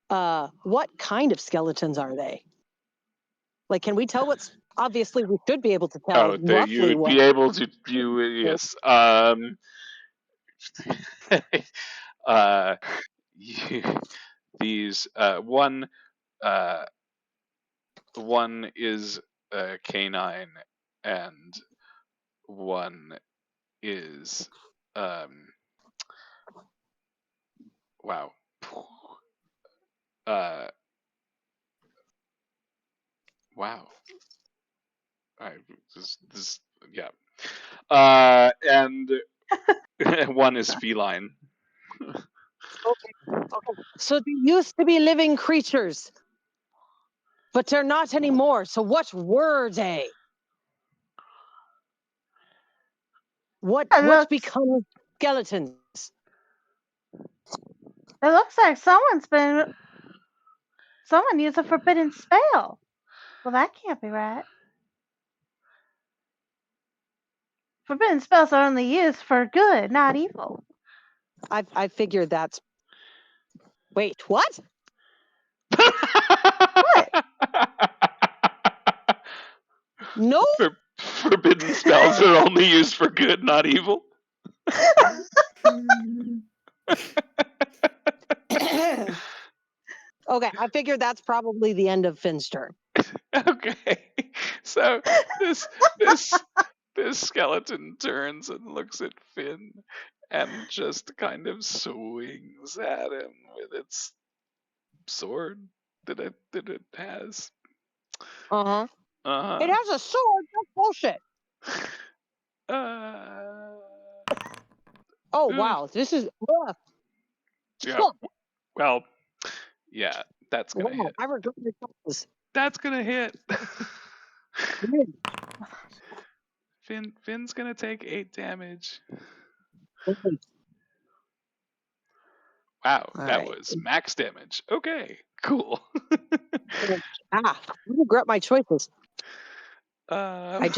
What kind of skeletons are they? Like, can we tell what's... Obviously, we should be able to tell roughly you would what... be able to... yes. These... one is canine, and one is... wow. Wow. Yeah. And one is feline. Okay. So they used to be living creatures, but they're not anymore. So what were they? What's become of skeletons? It looks like someone used a forbidden spell. Well, that can't be right. Forbidden spells are only used for good, not evil. I figured that's. Wait, what? What? No. Forbidden spells are only used for good, not evil. Okay, I figured that's probably the end of Finn's turn. Okay, so this skeleton turns and looks at Fynn and just kind of swings at him with its sword that it has. Uh-huh. It has a sword. That's bullshit. Oh wow, this is. Yeah. Well, yeah, that's gonna hit. I regret my choices. That's gonna hit. Finn's gonna take 8 damage. Wow, that was max damage. Okay, cool. I regret my choices. I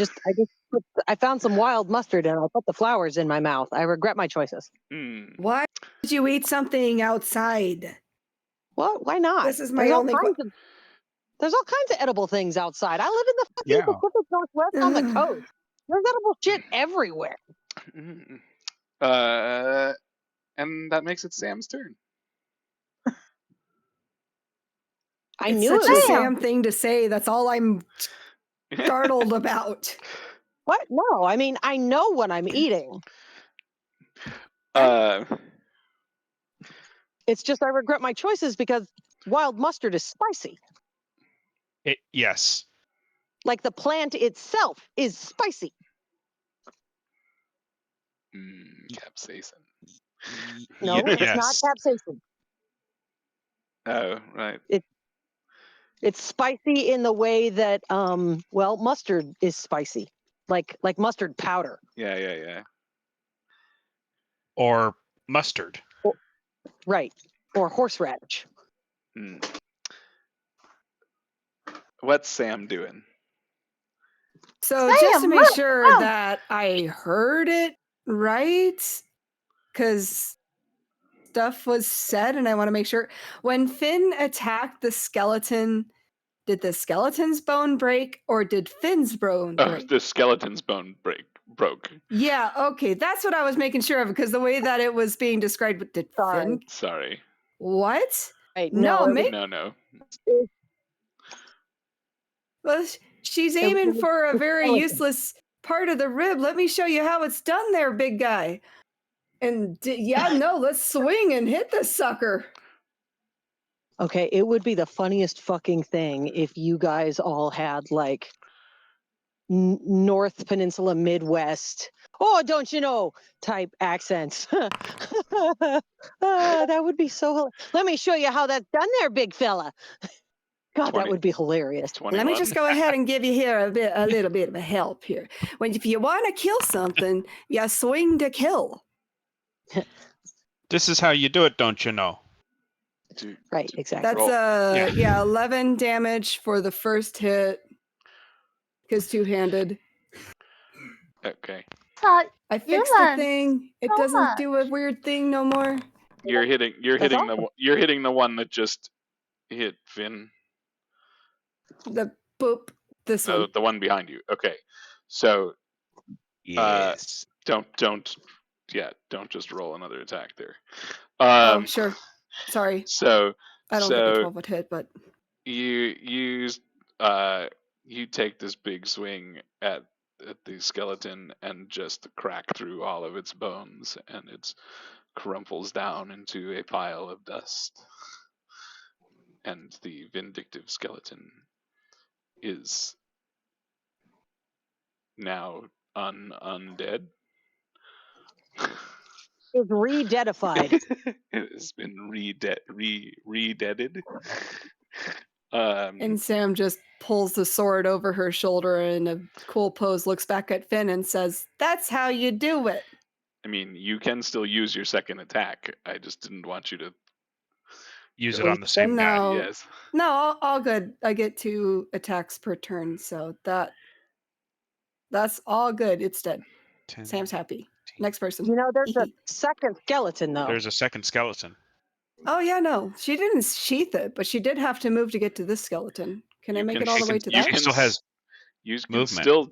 found some wild mustard and I put the flowers in my mouth. I regret my choices. Why did you eat something outside? Well, why not? This is my only question. There's all kinds of edible things outside. I live in the fucking Pacific Northwest on the coast. There's edible shit everywhere. And that makes it Sam's turn. I it's knew such it. a Sam thing to say. That's all I'm startled about. What? No, I mean, I know what I'm eating. It's just I regret my choices because wild mustard is spicy. Yes. Like the plant itself is spicy. Capsaicin. No, it's not capsaicin. Oh, right. It's spicy in the way that mustard is spicy. Like mustard powder. Yeah. Or mustard. Right. Or horseradish. What's Sam doing? So just to make sure that I heard it right, because stuff was said and I want to make sure. When Fynn attacked the skeleton, did the skeleton's bone break or did Finn's bone break? The skeleton's bone broke. Yeah, okay. That's what I was making sure of, because the way that it was being described, did Fynn? Sorry. What? Right, no. No. Well, she's aiming for a very useless part of the rib. Let me show you how it's done there, big guy. And let's swing and hit this sucker. Okay, it would be the funniest fucking thing if you guys all had like North Peninsula Midwest, oh, don't you know, type accents. That would be so. Let me show you how that's done there, big fella. God, that would be hilarious. 21. Let me just go ahead and give you here a little bit of a help here. If you want to kill something, you swing to kill. This is how you do it, don't you know? Right, exactly. That's 11 damage for the first hit. Because two-handed. Okay. I fixed the thing. It doesn't do a weird thing no more. You're hitting the one that just hit Fynn. The boop. This one. The one behind you. Okay. So yes. Don't just roll another attack there. Sure. Sorry. So I don't think a 12 would hit, but you take this big swing at the skeleton and just crack through all of its bones, and it crumples down into a pile of dust. And the vindictive skeleton is now undead. It's re-deadified. It has been re-deaded. And Sam just pulls the sword over her shoulder in a cool pose, looks back at Fynn and says, "That's how you do it." I mean, you can still use your second attack. I just didn't want you to use it on the same guy. No, Yes. no, all good. I get 2 attacks per turn, so that's all good. It's dead. 10, Sam's happy. 10. Next person. You know, there's a second skeleton though. There's a second skeleton. Oh yeah, no, she didn't sheath it, but she did have to move to get to this skeleton. Can I make it all the way to that? She still has you can movement. still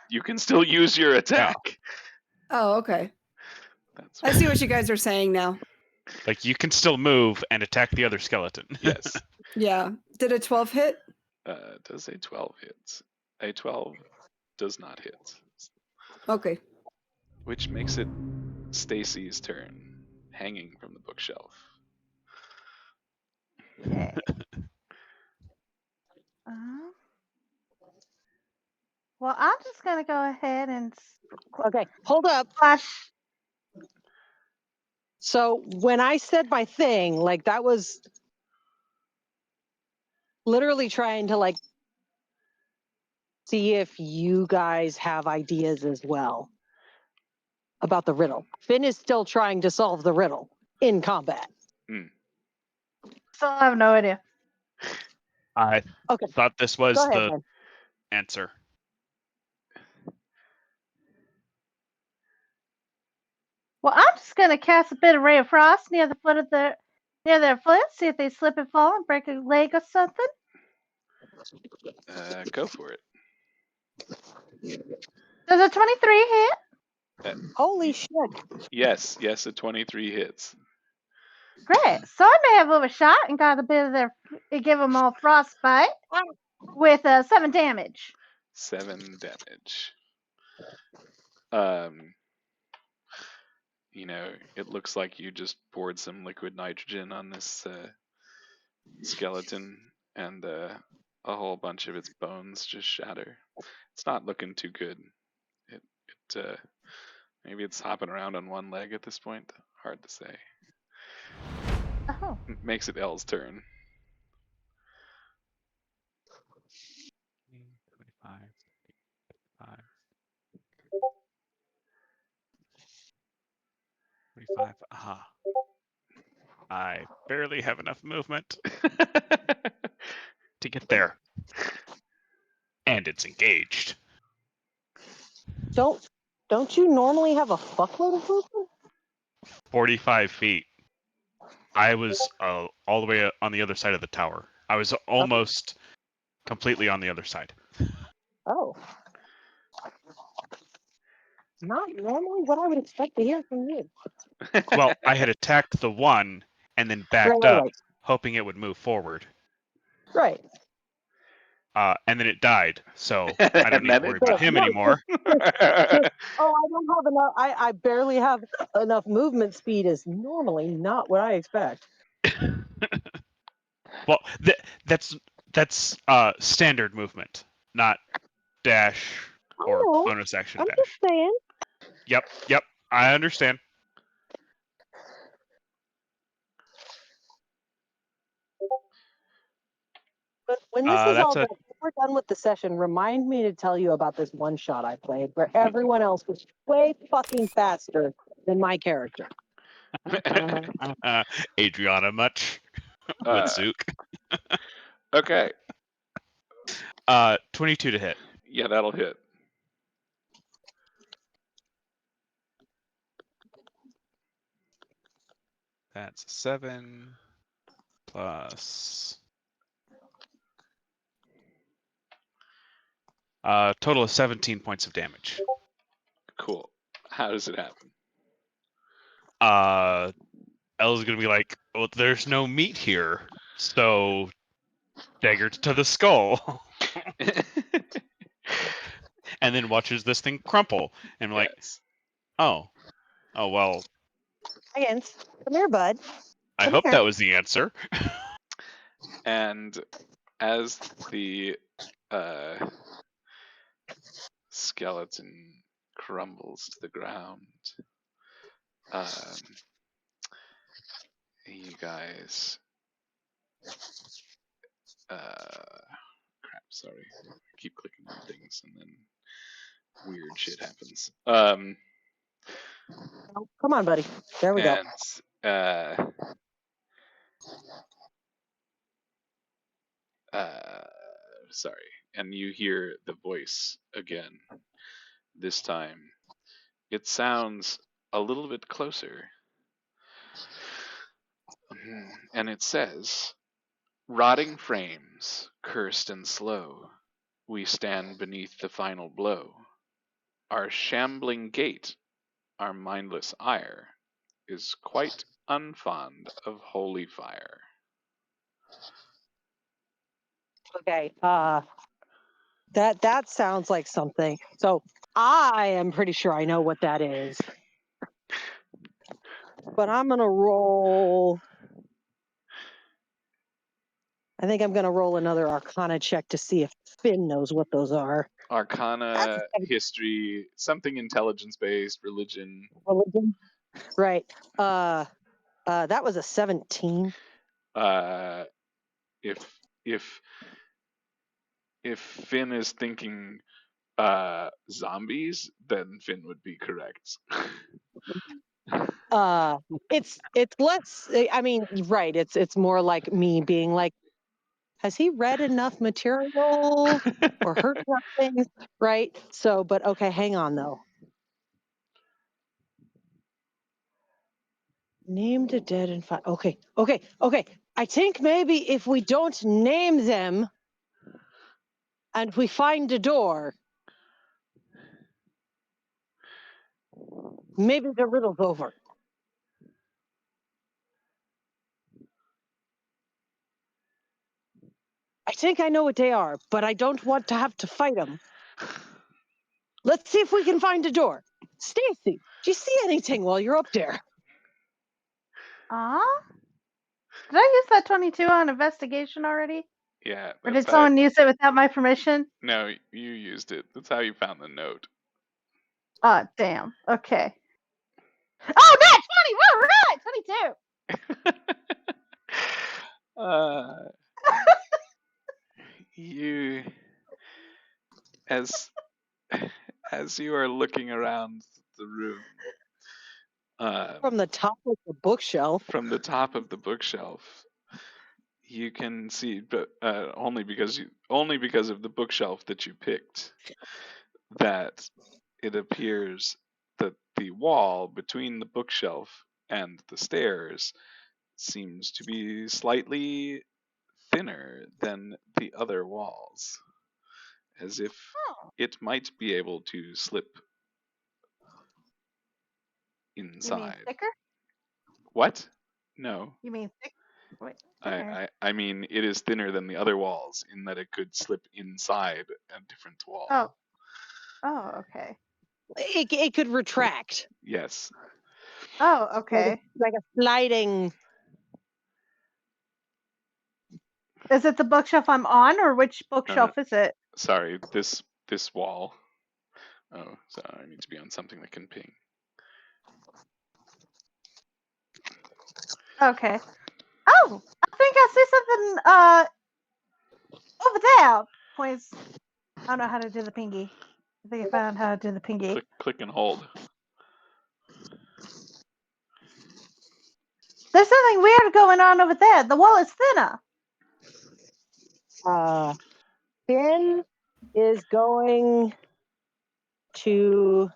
you can still use your attack. Yeah. Oh, okay. I see what you guys are saying now. Like, you can still move and attack the other skeleton. Yes. Yeah. Did a 12 hit? Does a 12 hit? A 12 does not hit. Okay. Which makes it Stacy's turn, hanging from the bookshelf. Okay. Well, I'm just gonna go ahead and. Okay, hold up. Flash. So when I said my thing, like that was literally trying to like see if you guys have ideas as well about the riddle. Fynn is still trying to solve the riddle in combat. Still have no idea. I thought this was Go ahead, the Ben. answer. Well, I'm just gonna cast a bit of ray of frost near the foot of their foot, see if they slip and fall and break a leg or something. Go for it. Does a 23 hit? Holy shit. Yes, a 23 hits. Great. So I may have overshot and got a bit of give them all frostbite with 7 damage. 7 damage. You know, it looks like you just poured some liquid nitrogen on this skeleton, and a whole bunch of its bones just shatter. It's not looking too good. It maybe it's hopping around on one leg at this point. Hard to say. Oh. Makes it Elle's turn. 25. Aha. I barely have enough movement to get there. And it's engaged. Don't you normally have a fuckload of movement? 45 feet. I was all the way on the other side of the tower. I was almost completely on the other side. Oh. Not normally what I would expect to hear from you. Well, I had attacked the one and then backed up, hoping it would move forward. Right. And then it died, so I don't need to worry about him anymore. I don't have enough. I barely have enough movement speed. Is normally not what I expect. Well, that's standard movement, not dash or bonus action dash. I'm just saying. Yep. I understand. But when this is all done, when we're done with the session, remind me to tell you about this one shot I played where everyone else was way fucking faster than my character. Adriana much with Zook. Okay. 22 to hit. Yeah, that'll hit. That's 7 plus total of 17 points of damage. Cool. How does it happen? Elle's gonna be like, well, there's no meat here, so dagger to the skull. And then watches this thing crumple and like, oh well. Higgins, come here, bud. I hope that was the answer. And as the skeleton crumbles to the ground, you guys Crap, sorry. I keep clicking on things and then weird shit happens. Oh, come on, buddy. There we go. Sorry. And you hear the voice again. This time, it sounds a little bit closer. And it says, "Rotting frames, cursed and slow, we stand beneath the final blow. Our shambling gait, our mindless ire, is quite unfond of holy fire." Okay. That sounds like something. So I am pretty sure I know what that is. But I'm gonna roll. I think I'm gonna roll another Arcana check to see if Fynn knows what those are. Arcana, history, something intelligence-based, religion. Right. That was a 17. If Fynn is thinking zombies, then Fynn would be correct. It's less. I mean, right. It's more like me being like, has he read enough material or heard enough things? Right. So, but okay, hang on though. Name the dead and find. Okay. I think maybe if we don't name them and we find a door, maybe the riddle's over. I think I know what they are, but I don't want to have to fight them. Let's see if we can find a door. Stacy, do you see anything while you're up there? Did I use that 22 on investigation already? Yeah. Or did someone use it without my permission? No, you used it. That's how you found the note. Oh, damn. Okay. Oh, that's 20. We're right. 22. You, as you are looking around the room, from the top of the bookshelf. From the top of the bookshelf, you can see, but only because of the bookshelf that you picked, that it appears that the wall between the bookshelf and the stairs seems to be slightly thinner than the other walls, as if it might be able to slip inside. You mean thicker? What? No. You mean thick? Wait, I mean, it is thinner than the other walls in that it could slip inside a different wall. Oh, okay. It could retract. Yes. Oh, okay. Like a sliding. Is it the bookshelf I'm on, or which bookshelf is it? Sorry, this wall. Oh, sorry, I need to be on something that can ping. Okay. Oh, I think I see something over there. Points. I don't know how to do the pingy. I think I found how to do the pingy. Click and hold. There's something weird going on over there. The wall is thinner. Fynn is going to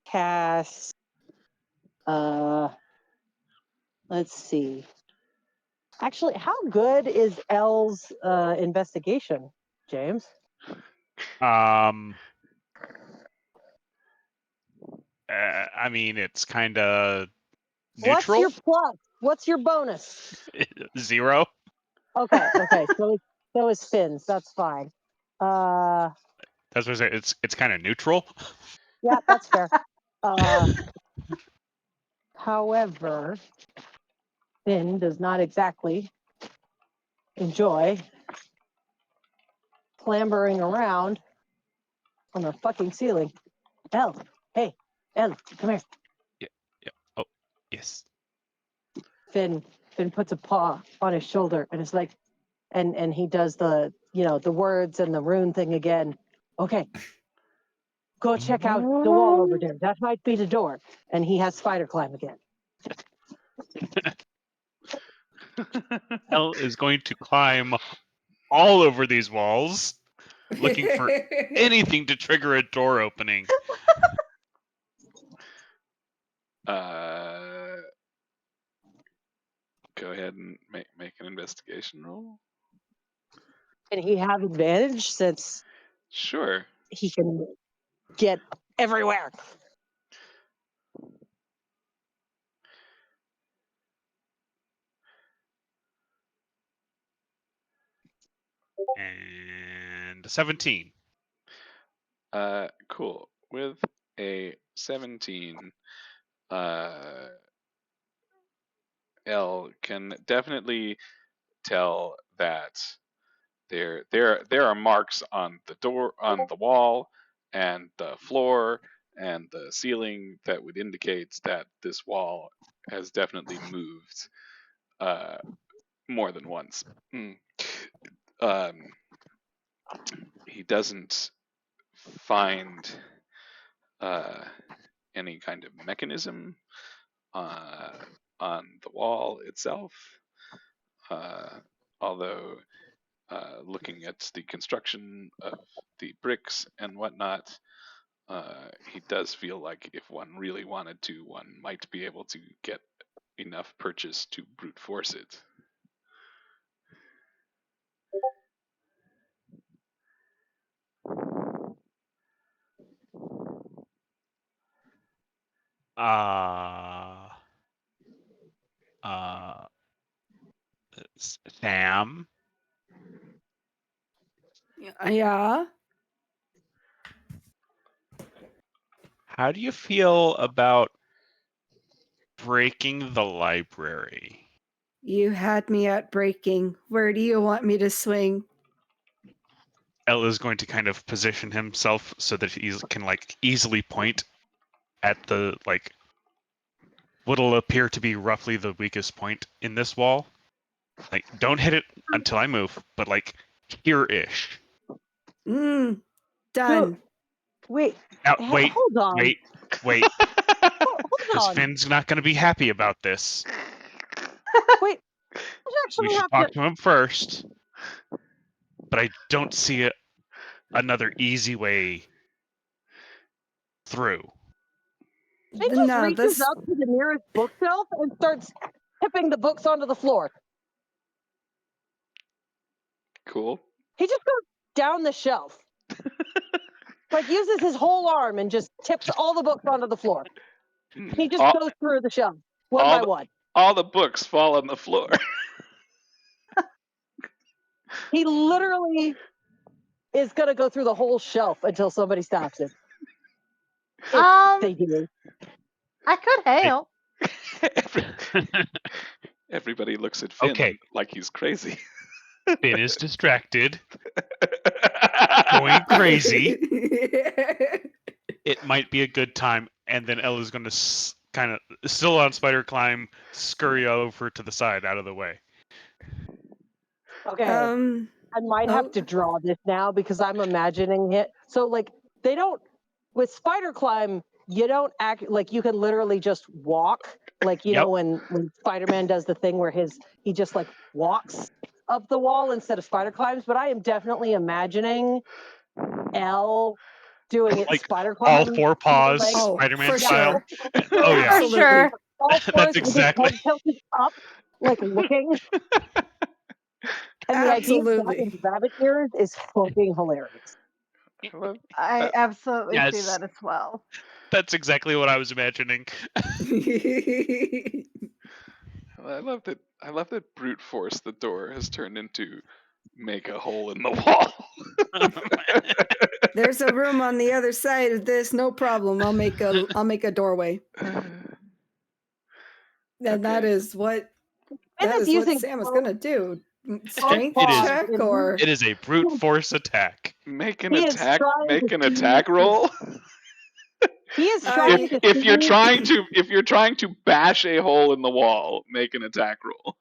cast. Let's see. Actually, how good is Elle's investigation, James? I mean, it's kind of neutral. What's your plus? What's your bonus? 0. Okay. So is Finn's. That's fine. That's what I say. It's kind of neutral. Yeah, that's fair. However, Fynn does not exactly enjoy clambering around on the fucking ceiling. Elle, hey, Elle, come here. Yeah. Oh, yes. Fynn puts a paw on his shoulder and is like, and he does the the words and the rune thing again. Okay, go check out the wall over there. That might be the door. And he has spider climb again. Elle is going to climb all over these walls, looking for anything to trigger a door opening. Go ahead and make an investigation roll. Can he have advantage since Sure. he can get everywhere? And 17. Cool. With a 17, Elle can definitely tell that there are marks on the door, on the wall, and the floor, and the ceiling that would indicate that this wall has definitely moved more than once. He doesn't find any kind of mechanism on the wall itself, although looking at the construction of the bricks and whatnot, he does feel like if one really wanted to, one might be able to get enough purchase to brute force it. Sam? Yeah? How do you feel about breaking the library? You had me at breaking. Where do you want me to swing? Elle is going to kind of position himself so that he can easily point at the what'll appear to be roughly the weakest point in this wall. Don't hit it until I move, but here-ish. Done. Wait. Now, wait, hold on. wait. Because Fynn's not going to be happy about this. Wait. We should talk to him first. But I don't see another easy way through. He just reaches up to the nearest bookshelf and starts tipping the books onto the floor. Cool. He just goes down the shelf. Uses his whole arm and just tips all the books onto the floor. He just goes through the shelf one by one. All the books fall on the floor. He literally is going to go through the whole shelf until somebody stops him. They do. I could help. Everybody looks at Fynn like he's crazy. Fynn is distracted. Going crazy. It might be a good time, and then Ella's going to kind of, still on spider climb, scurry over to the side, out of the way. Okay. I might have to draw this now because I'm imagining it. So, they don't, with spider climb, you don't act you can literally just walk. Know, when Spider-Man does the thing where he just walks up the wall instead of spider climbs. But I am definitely imagining Elle doing it spider climb. All four paws, Spider-Man style. Sure. Oh, yeah. For sure. That's exactly. Up, looking. And the idea of that rabbit ears is fucking hilarious. I absolutely see that as well. That's exactly what I was imagining. I love that brute force the door has turned into make a hole in the wall. There's a room on the other side of this, no problem. I'll make a doorway. And that is what Sam is gonna do. Strength check or it is a brute force attack. Make an attack roll. He is trying to if you're trying to bash a hole in the wall, make an attack roll.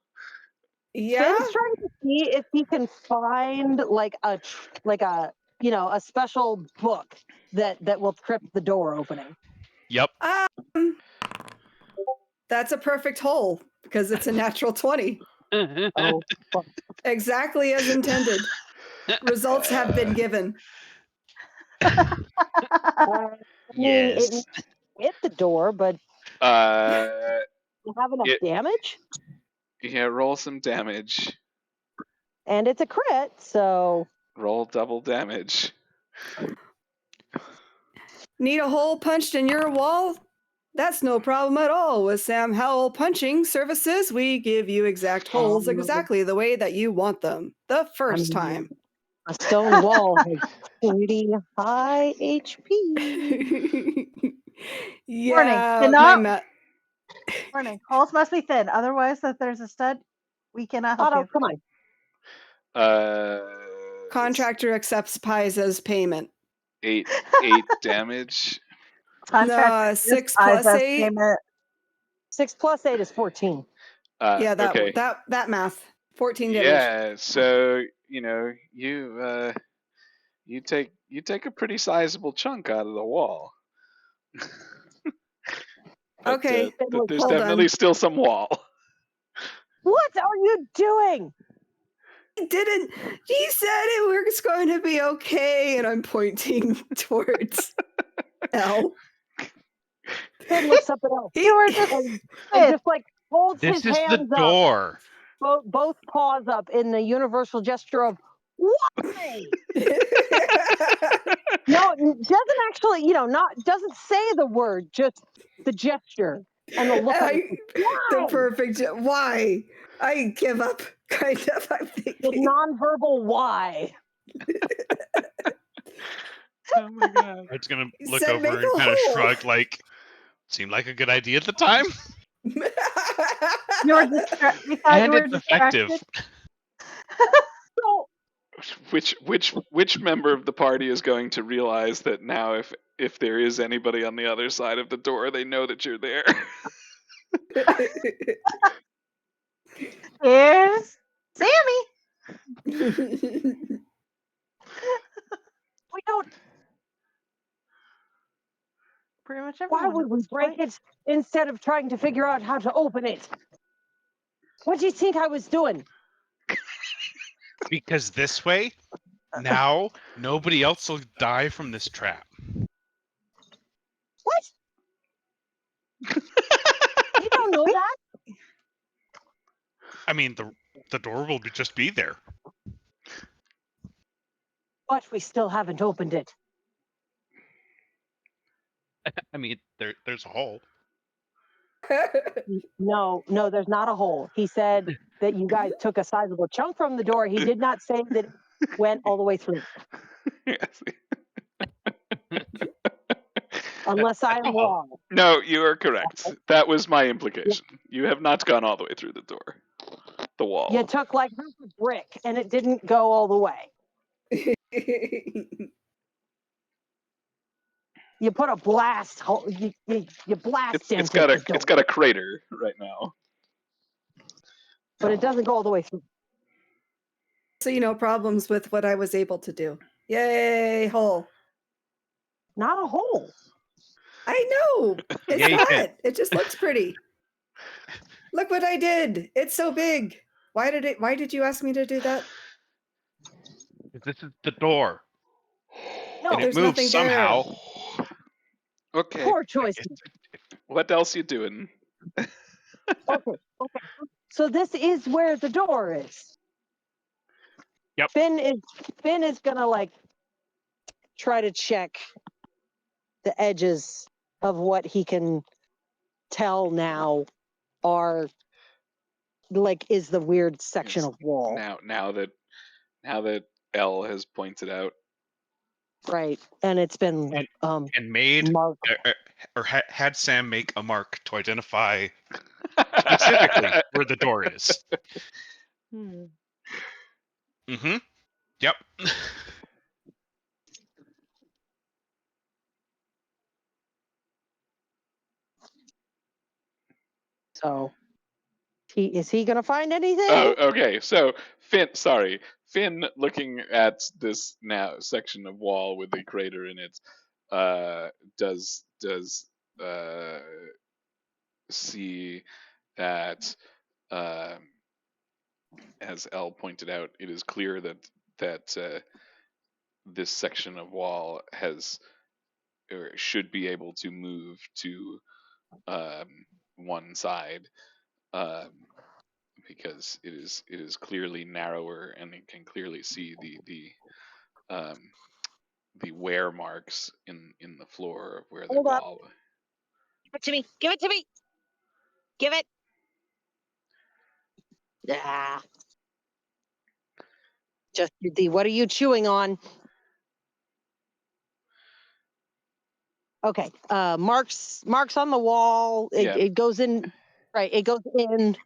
Yeah. Finn's trying to see if he can find like a a special book that will trip the door opening. Yep. That's a perfect hole because it's a natural 20. Oh, Exactly as intended. Results have been given. I mean, it hit the door, but you have enough damage. Yeah, roll some damage. And it's a crit, so roll double damage. Need a hole punched in your wall? That's no problem at all. With Sam Howell Punching Services, we give you exact holes exactly the way that you want them the first time. A stone wall has pretty high HP. Yeah. Warning. Holes must be thin. Otherwise, if there's a stud, we cannot help you. Come on. Contractor accepts pies as payment. 8 damage. No, 6 plus 8. Payment. 6 plus 8 is 14. Yeah, okay. that math. 14 damage. Yeah, so you take a pretty sizable chunk out of the wall. But, Okay, there's definitely still some wall. What are you doing? He didn't. He said it was going to be okay, and I'm pointing towards L. Fynn looks up at L. You were and just like holds his hands up. This is the door. Both paws up in the universal gesture of why? No, it doesn't actually, doesn't say the word, just the gesture and the look. The perfect why? I give up. Kind of. I'm thinking. The nonverbal why. Oh my god! It's gonna look over and kind of shrug, like, seemed like a good idea at the time. We thought you were effective. So, which member of the party is going to realize that now if there is anybody on the other side of the door, they know that you're there? Here's Sammy. we don't. Pretty much everyone. Why would we break it instead of trying to figure out how to open it? What do you think I was doing? Because this way, now nobody else will die from this trap. What? You don't know that? I mean, the door will just be there. But we still haven't opened it. I mean, there's a hole. No, there's not a hole. He said that you guys took a sizable chunk from the door. He did not say that it went all the way through. Yes. Unless I am wrong. No, you are correct. That was my implication. You have not gone all the way through the door. The wall. You took like half a brick and it didn't go all the way. You put a blast hole. You blast it's got a crater right now. But it doesn't go all the way through. So problems with what I was able to do. Yay, hole. Not a hole. I know. It's not. It just looks pretty. Look what I did. It's so big. Why did you ask me to do that? This is the door. No, and it moves somehow. There. Okay. Poor choice. What else you doing? Okay. So this is where the door is. Yep. Fynn is gonna try to check the edges of what he can tell now are is the weird section of wall. Now that L has pointed out. Right. And it's been and made marked. or had Sam make a mark to identify specifically where the door is. Mm-hmm. Yep. So Is he gonna find anything? Oh, okay. So Fynn, looking at this now section of wall with the crater in it, does see that, as Elle pointed out, it is clear that this section of wall has, or should be able to move to one side, because it is clearly narrower, and it can clearly see the wear marks in the floor of where the Hold up. wall. Give it to me. Give it to me. Give it. Ah. Just what are you chewing on? Okay. Marks on the wall. It goes in. Right. It goes in.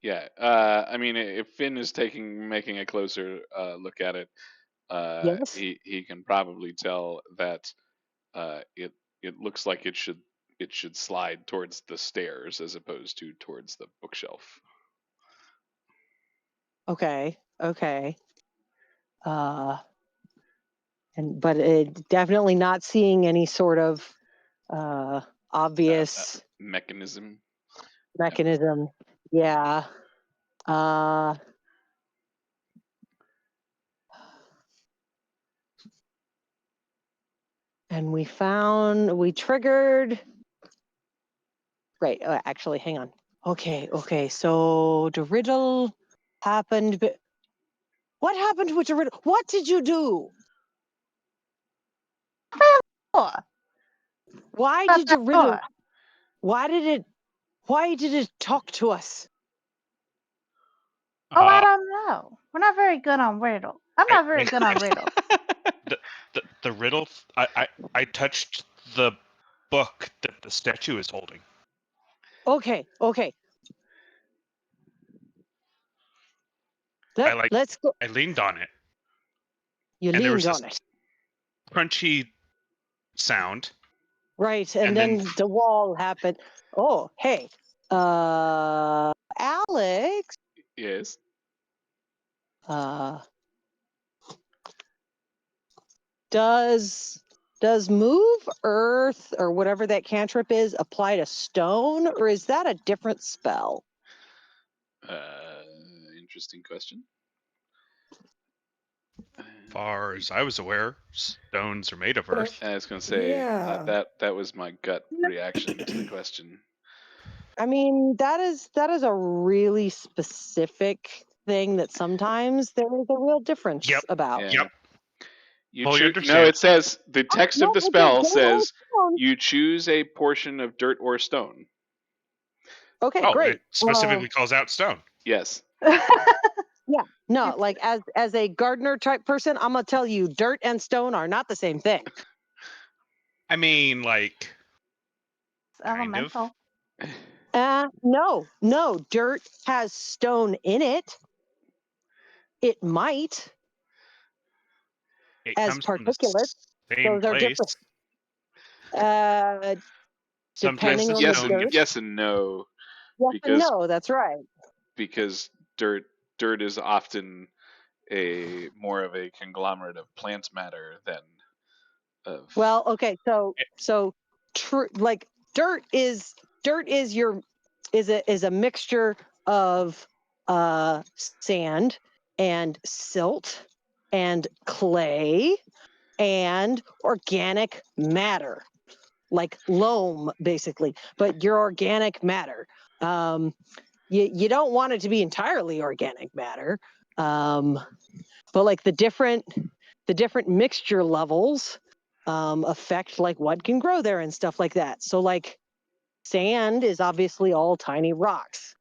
Yeah. I mean, if Fynn is making a closer look at it, Yes. he can probably tell that it looks like it should slide towards the stairs as opposed to towards the bookshelf. Okay. But it definitely not seeing any sort of obvious mechanism. Yeah. And we triggered. Right. Actually, hang on. Okay. So the riddle happened. But what happened with the riddle? What did you do? Why did the riddle? Why did it talk to us? Oh, I don't know. We're not very good on riddle. I'm not very good on riddle. The riddle. I touched the book that the statue is holding. Okay. Let's go. I leaned on it. You leaned on it. Crunchy sound. Right, and then the wall happened. Oh, hey, Alex. Yes. Does move earth or whatever that cantrip is apply to stone, or is that a different spell? Interesting question. Far as I was aware, stones are made of earth. I was going to say that was my gut reaction to the question. I mean, that is a really specific thing that sometimes there is a real difference about. Yeah. Yep. No, it says the text of the spell says you choose a portion of dirt or stone. Okay, great. It specifically calls out stone. Yes. Yeah. No, like as a gardener type person, I'm gonna tell you, dirt and stone are not the same thing. I mean, like, it's elemental. No. Dirt has stone in it. It might. It as comes from particulate. the same Those are place. different. Depending on the dirt. Yes and no. Yes and no. That's right. Because dirt is often more of a conglomerate of plant matter than of. Well, okay, so like dirt is a mixture of sand and silt and clay and organic matter, like loam, basically. But your organic matter. You don't want it to be entirely organic matter, but like the different mixture levels affect like what can grow there and stuff like that. So like sand is obviously all tiny rocks.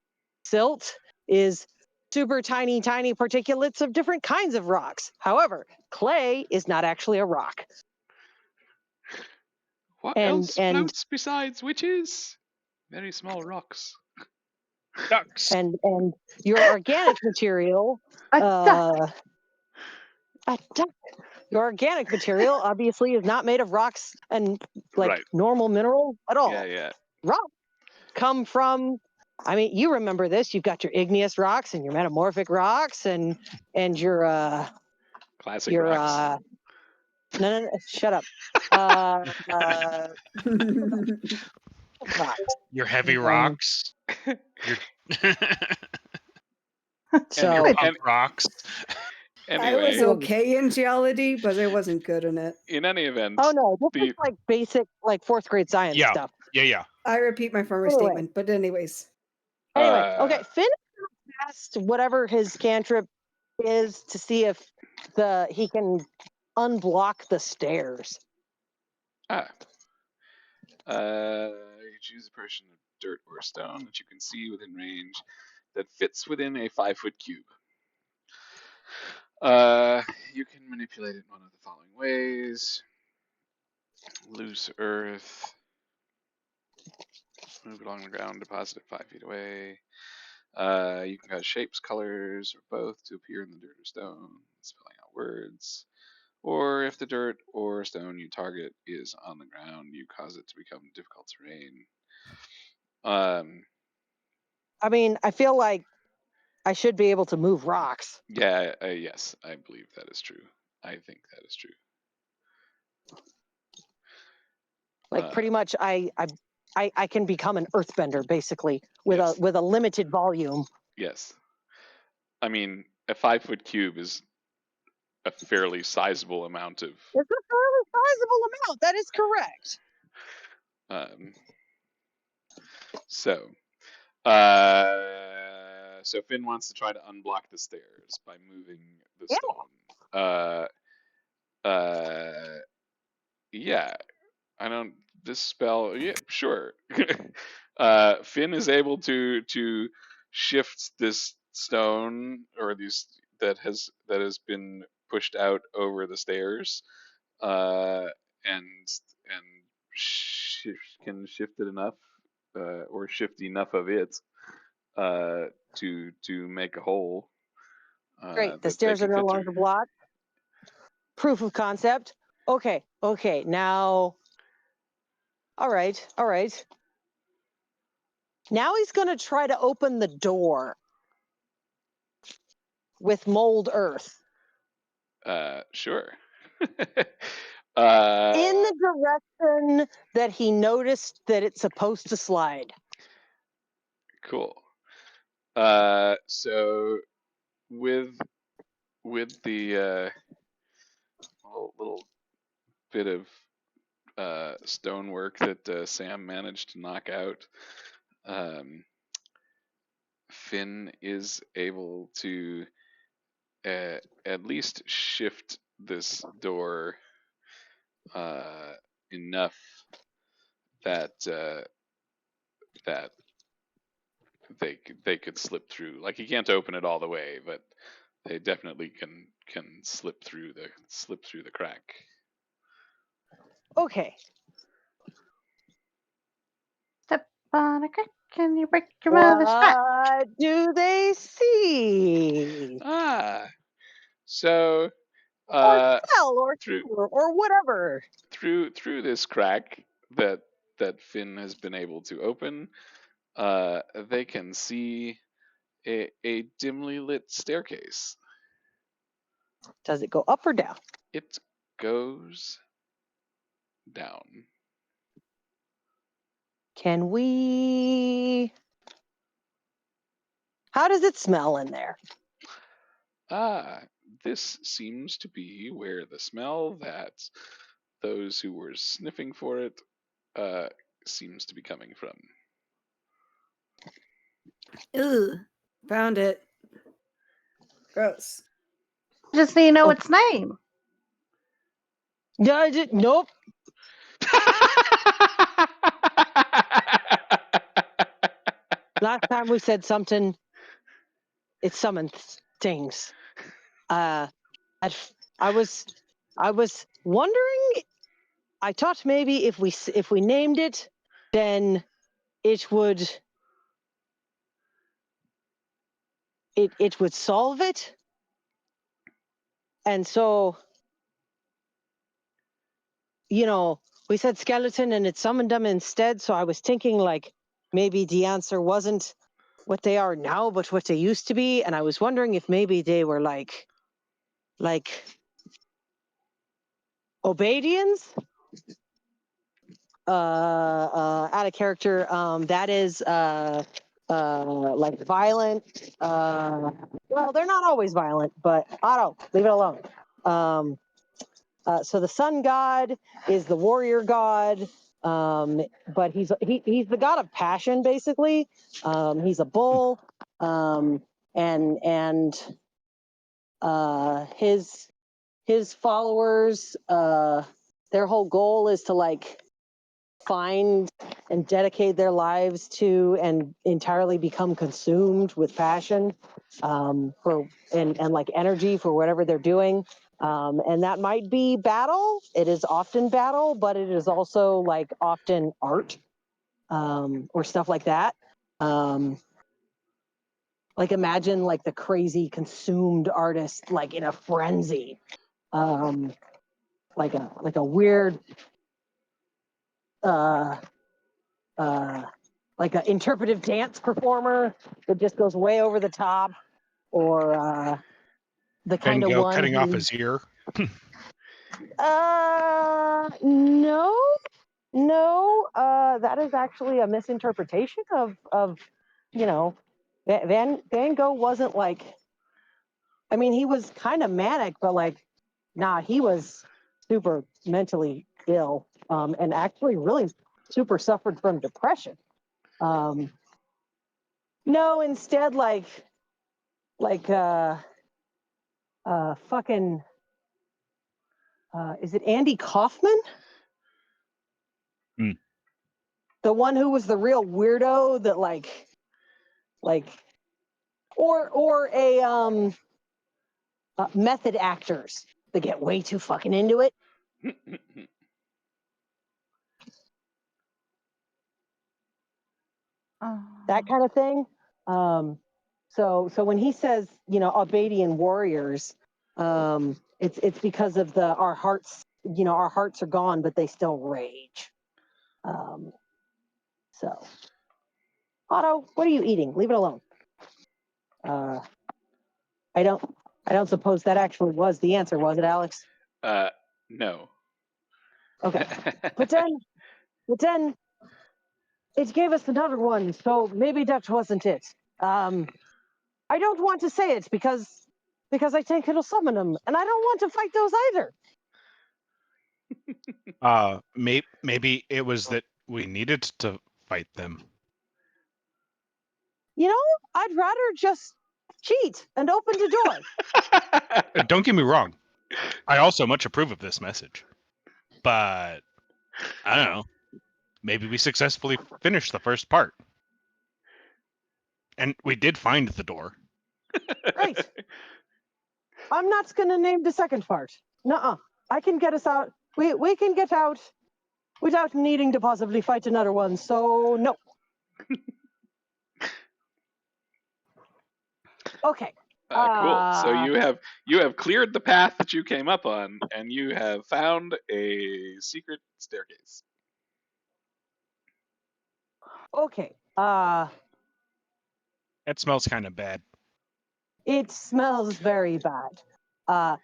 Silt is super tiny particulates of different kinds of rocks. However, clay is not actually a rock. What else floats besides witches? Very small rocks. Ducks. And your organic material. A duck. A duck. Your organic material obviously is not made of rocks and like normal minerals at all. Yeah. Rocks come from I mean, you remember this. You've got your igneous rocks and your metamorphic rocks and your Classic your rocks. no, shut up. Rocks. Your heavy rocks. Your So your punk rocks. I was Anyway, okay in geology, but I wasn't good in it. in any event, oh no, this is like basic, like fourth grade science Yeah. stuff. Yeah. I repeat my former Anyway. statement, but anyways. Anyway, okay, Fynn cast whatever his cantrip is to see if he can unblock the stairs. You choose a portion of dirt or stone that you can see within range that fits within a 5-foot cube. You can manipulate it in one of the following ways. Loose earth. Move it along the ground, deposit it 5 feet away. You can cause shapes, colors, or both to appear in the dirt or stone, spelling out words. Or if the dirt or stone you target is on the ground, you cause it to become difficult terrain. I mean, I feel like I should be able to move rocks. Yeah, yes, I believe that is true. I think that is true. Like pretty much, I can become an earthbender basically with a limited volume. Yes, I mean a 5-foot cube is a fairly sizable amount of. It's a fairly sizable amount. That is correct. So Fynn wants to try to unblock the stairs by moving the stone. Yeah. I don't. This spell. Yeah, sure. Fynn is able to shift this stone or these that has been pushed out over the stairs, and can shift it enough, or shift enough of it, to make a hole. Great. The stairs are no longer blocked. Proof of concept. Okay. Now. All right. Now he's going to try to open the door with mold earth. Sure. In the direction that he noticed that it's supposed to slide. Cool. So with the little bit of stonework that Sam managed to knock out, Fynn is able to at least shift this door enough that they could slip through. Like he can't open it all the way, but they definitely can slip through the crack. Okay. Step on a crack and you break your mother's back. What do they see? So or smell, or whatever. Through this crack that Fynn has been able to open, they can see a dimly lit staircase. Does it go up or down? It goes down. Can we... How does it smell in there? This seems to be where the smell that those who were sniffing for it seems to be coming from. Ugh, found it. Gross. Just so you know its name. Nope. Last time we said something, it summoned things. I was wondering. I thought maybe if we named it, then it would solve it. And so, we said skeleton and it summoned them instead. So I was thinking like maybe the answer wasn't what they are now, but what they used to be, and I was wondering if maybe they were like Obadians. Out of character. That is like violent. Well, they're not always violent, but Otto, leave it alone. So the sun god is the warrior god, but he's the god of passion, basically. He's a bull, and his followers, their whole goal is to like find and dedicate their lives to and entirely become consumed with passion, for and like energy for whatever they're doing. And that might be battle. It is often battle, but it is also like often art, or stuff like that. Like imagine like the crazy consumed artist like in a frenzy, like a weird like an interpretive dance performer that just goes way over the top, or the kind of one cutting off his ear. No, that is actually a misinterpretation of Van Gogh wasn't like, I mean, he was kind of manic, but like, nah, he was super mentally ill, and actually really super suffered from depression. No, instead, like fucking, is it Andy Kaufman? Hmm. The one who was the real weirdo that like, or a method actors that get way too fucking into it. That kind of thing. So when he says, Obadian warriors, it's because of our hearts, our hearts are gone, but they still rage. So, Otto, what are you eating? Leave it alone. I don't suppose that actually was the answer, was it, Alex? No. Okay. But then it gave us another one, so maybe that wasn't it. I don't want to say it because I think it'll summon them, and I don't want to fight those either. Maybe it was that we needed to fight them. I'd rather just cheat and open the door. Don't get me wrong. I also much approve of this message. But I don't know. Maybe we successfully finished the first part. And we did find the door. Right. I'm not going to name the second part. Nuh-uh. I can get us out. We can get out without needing to possibly fight another one, so no. Okay. Cool. So you have cleared the path that you came up on, and you have found a secret staircase. Okay. It smells kind of bad. It smells very bad. L.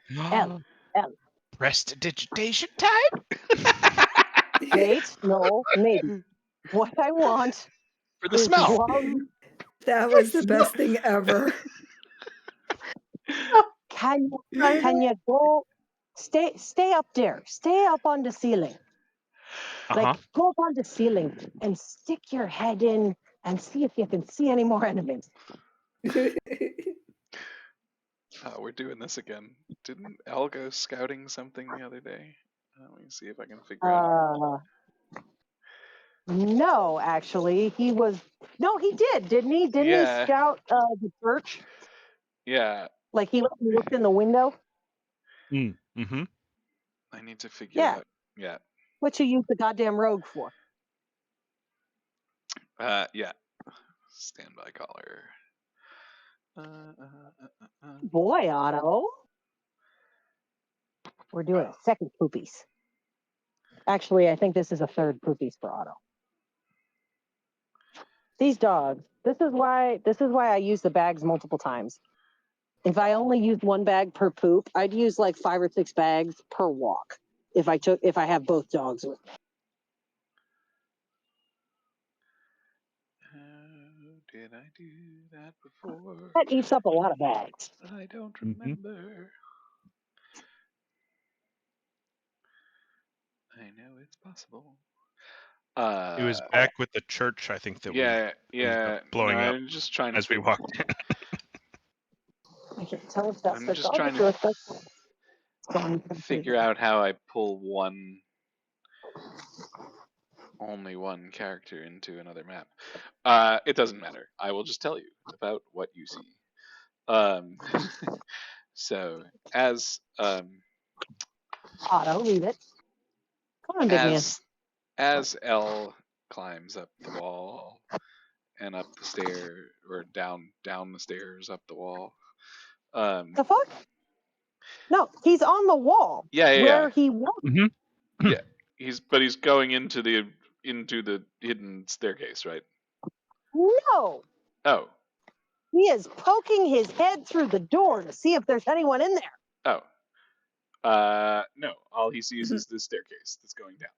Prestidigitation time? Wait, no, maybe. What I want for the smell. That was the best thing ever. Can you go stay up there? Stay up on the ceiling. Like go up on the ceiling and stick your head in and see if you can see any more enemies. We're doing this again. Didn't Al go scouting something the other day? Let me see if I can figure out. No, actually, he did, didn't he? Didn't he scout the church? Yeah. Like he looked in the window? Mm-hmm. I need to figure out. Yeah. What you use the goddamn rogue for? Yeah. Standby caller. Boy, Otto. We're doing a second poopies. Actually, I think this is a third poopies for Otto. These dogs, why I use the bags multiple times. If I only used one bag per poop, I'd use like 5 or 6 bags per walk. If I have both dogs with me. Did I do that before? That eats up a lot of bags. I don't remember. I know it's possible. It was back with the church, I think, that we ended up blowing up I'm just trying to as we walked in. I can't tell if that's I'm the just dog trying to figure out how I pull only one character into another map. It doesn't matter. I will just tell you about what you see. So as Otto, leave it. Come on, big man. as L climbs up the wall and up the stair, or down the stairs, up the wall. The fuck? No, he's on the wall. Yeah. He was. Yeah, he's going into the hidden staircase, right? No. Oh. He is poking his head through the door to see if there's anyone in there. Oh. No. All he sees is this staircase that's going down.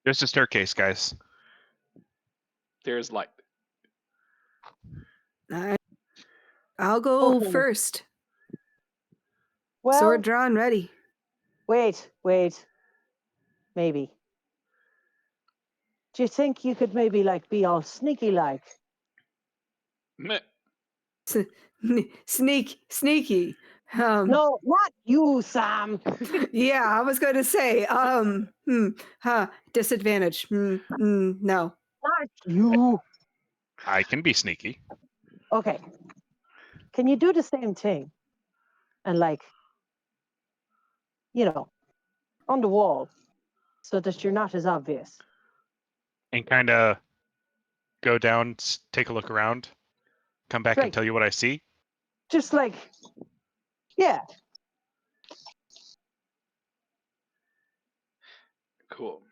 There's a staircase, guys. There's light. I'll go first. Well, sword drawn, ready. Wait. Maybe. Do you think you could maybe be all sneaky like? Meh. Sneaky. No, not you, Sam. Yeah, I was going to say, disadvantage. No. Not you. I can be sneaky. Okay. Can you do the same thing? And on the wall, so that you're not as obvious. And kind of go down, take a look around, come back and tell you what I see. Just yeah. Cool.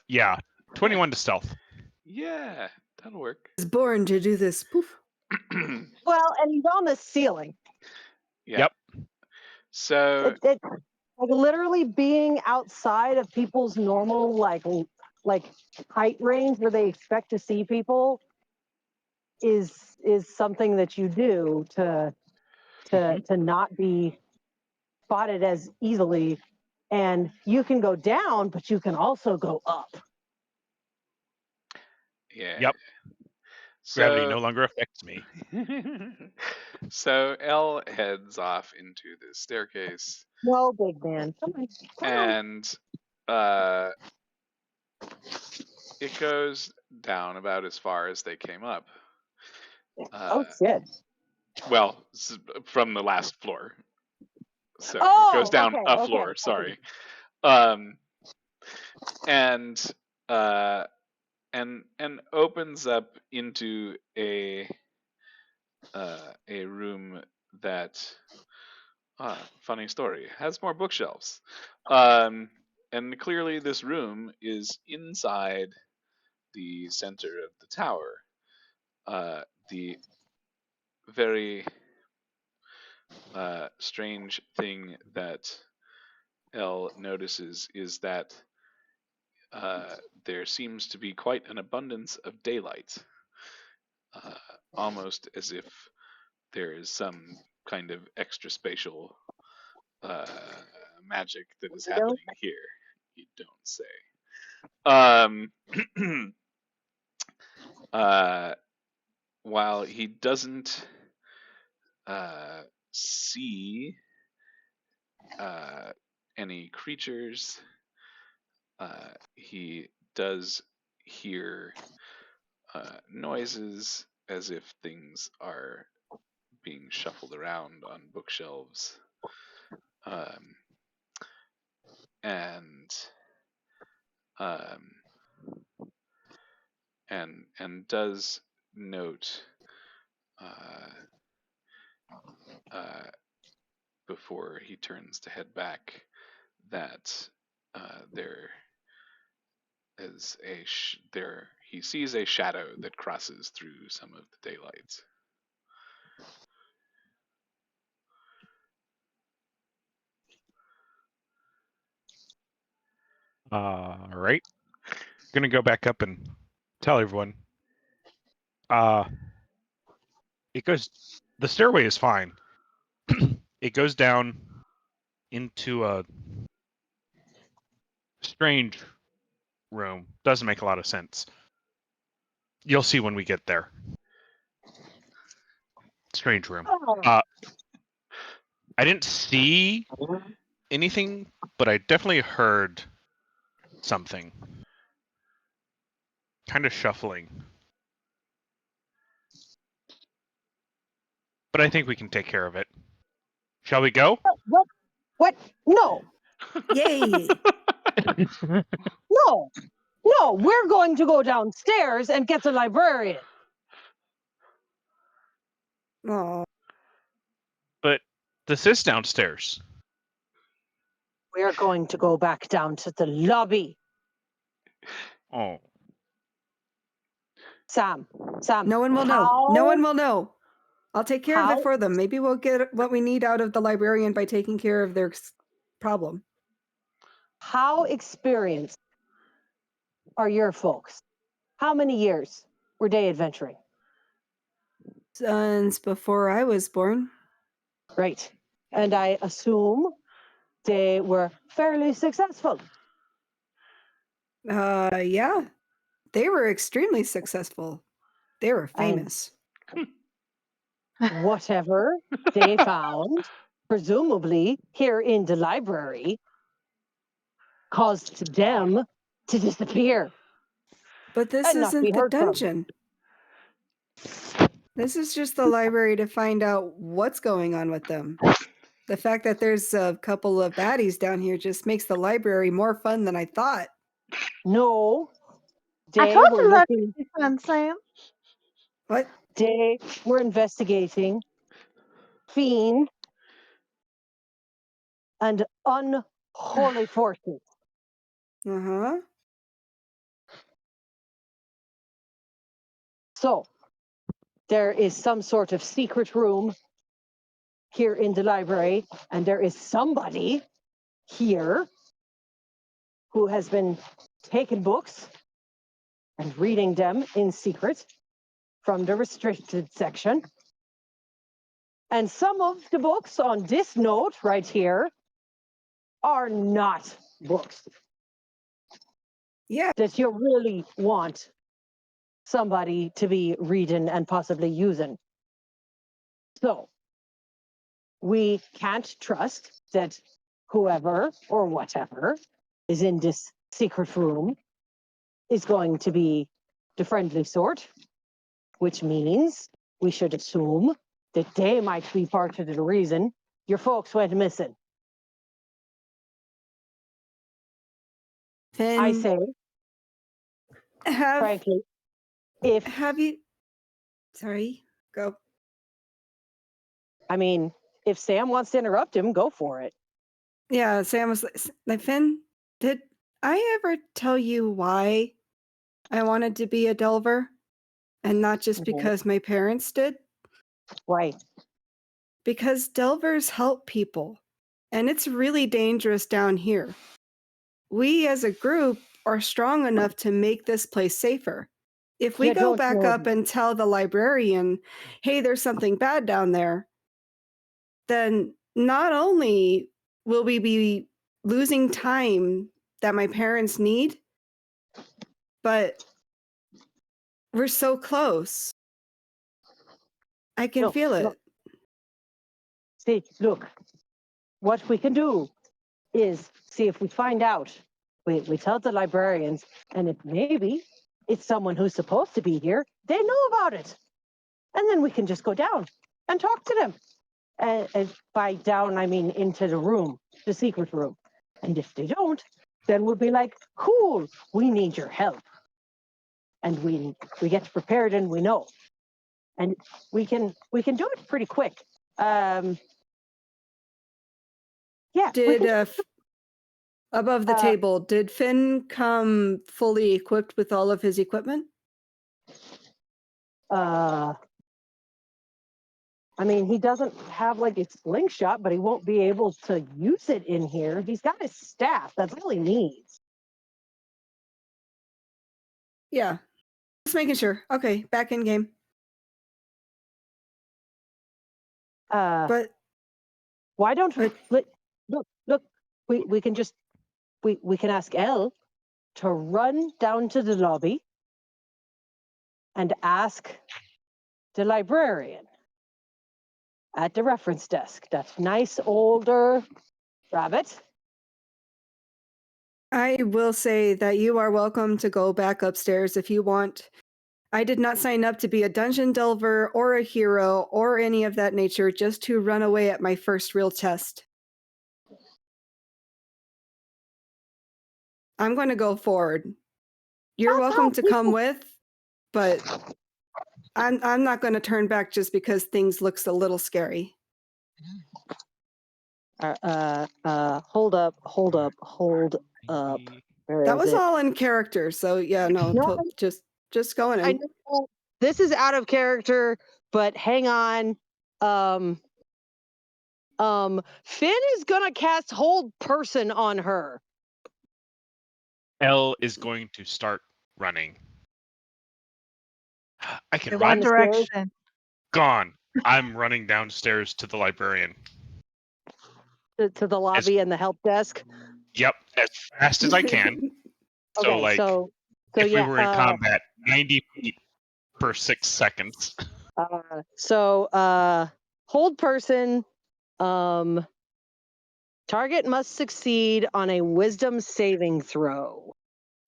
Yeah. 21 to stealth. Yeah, that'll work. I was born to do this. Poof. Well, and he's on the ceiling. Yeah. Yep. So literally being outside of people's normal height range where they expect to see people is something that you do to not be spotted as easily. And you can go down, but you can also go up. Yeah. Yep. Gravity no longer affects me. So L heads off into the staircase. No, big man. Come on. And it goes down about as far as they came up. Oh, shit. Well, from the last floor. So it goes down a floor, sorry. And opens up into a room that, funny story, has more bookshelves. And clearly this room is inside the center of the tower. The very strange thing that Elle notices is that there seems to be quite an abundance of daylight, almost as if there is some kind of extra spatial magic that is happening here. You don't say. While he doesn't see any creatures, he does hear noises as if things are being shuffled around on bookshelves, and does note before he turns to head back that there is he sees a shadow that crosses through some of the daylights. All right. Gonna go back up and tell everyone. It goes. The stairway is fine. It goes down into a strange room. Doesn't make a lot of sense. You'll see when we get there. Strange room. I didn't see anything, but I definitely heard something. Kind of shuffling. But I think we can take care of it. Shall we go? What? No. Yay! No. No, we're going to go downstairs and get the librarian. Oh, But this is downstairs. We're going to go back down to the lobby. Oh. Sam. no one will know. No one will know. I'll take care of it for them. Maybe we'll get what we need out of the librarian by taking care of their problem. How experienced are your folks? How many years were they adventuring? Since before I was born. Right. And I assume they were fairly successful. Yeah. They were extremely successful. They were famous. Whatever they found, presumably here in the library, caused them to disappear. But this isn't the dungeon. This is just the library to find out what's going on with them. The fact that there's a couple of baddies down here just makes the library more fun than I thought. No. I told you that would be fun, Sam. What? They were investigating Fynn and unholy forces. Uh-huh. So, there is some sort of secret room here in the library, and there is somebody here who has been taking books and reading them in secret from the restricted section. And some of the books on this note right here are not books. Yeah. That you really want somebody to be reading and possibly using. So, we can't trust that whoever or whatever is in this secret room is going to be the friendly sort, which means we should assume that they might be part of the reason your folks went missing. Fynn, I say, frankly, have you... Sorry, go. I mean, if Sam wants to interrupt him, go for it. Yeah, Sam was like, Fynn, did I ever tell you why I wanted to be a Delver? And not just because my parents did? Right. Because Delvers help people. And it's really dangerous down here. We as a group are strong enough to make this place safer. If we go back up and tell the librarian, hey, there's something bad down there, then not only will we be losing time that my parents need, but we're so close. I can feel it. See, look, what we can do is see if we find out. We tell the librarians, and if maybe it's someone who's supposed to be here, they know about it. And then we can just go down and talk to them. And by down, I mean into the room, the secret room. And if they don't, then we'll be like, cool, we need your help. And we get prepared and we know. And we can do it pretty quick. Yeah. Did above the table, did Fynn come fully equipped with all of his equipment? I mean, he doesn't have like a slingshot, but he won't be able to use it in here. He's got his staff. That's all he needs. Yeah. Just making sure. Okay, back in game. But why don't we look? We can just we can ask Elle to run down to the lobby and ask the librarian at the reference desk. That nice older rabbit. I will say that you are welcome to go back upstairs if you want. I did not sign up to be a dungeon delver or a hero or any of that nature just to run away at my first real test. I'm going to go forward. You're welcome to come with, but I'm not going to turn back just because things looks a little scary. Hold up. That was all in character, so yeah, no. Just going in. I know this is out of character, but hang on. Fynn is gonna cast Hold Person on her. Elle is going to start running. I can In run. what direction? Gone. I'm running downstairs to the librarian. To the lobby and the help desk. Yep, as fast as I can. Okay, so if we were in combat, 90 feet per 6 seconds. Hold Person. Target must succeed on a Wisdom saving throw.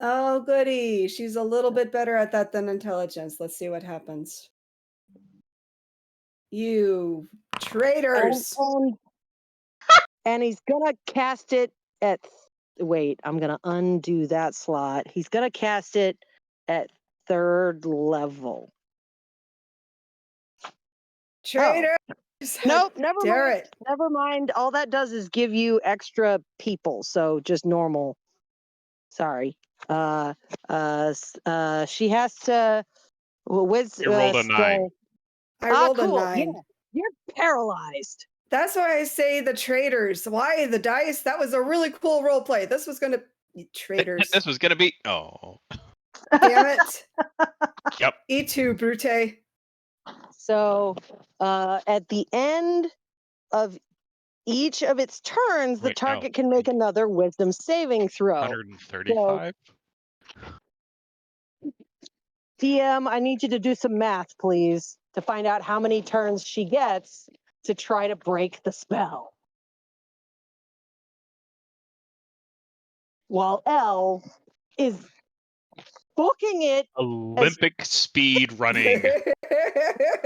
Oh, goody. She's a little bit better at that than intelligence. Let's see what happens. You traitors. And he's gonna cast it at... Wait, I'm gonna undo that slot. He's gonna cast it at 3rd level. Traitors! Nope, never mind. Never mind. All that does is give you extra people, so just normal. Sorry. She has to... You rolled a 9. I rolled a 9. Yeah. You're paralyzed. That's why I say the traitors. Why the dice? That was a really cool role play. This was gonna traitors. This was gonna be damn it. Yep. E2, Brute. So at the end of each of its turns, the target can make another Wisdom saving throw. 135. DM, I need you to do some math, please, to find out how many turns she gets to try to break the spell. While Elle is booking it Olympic speed running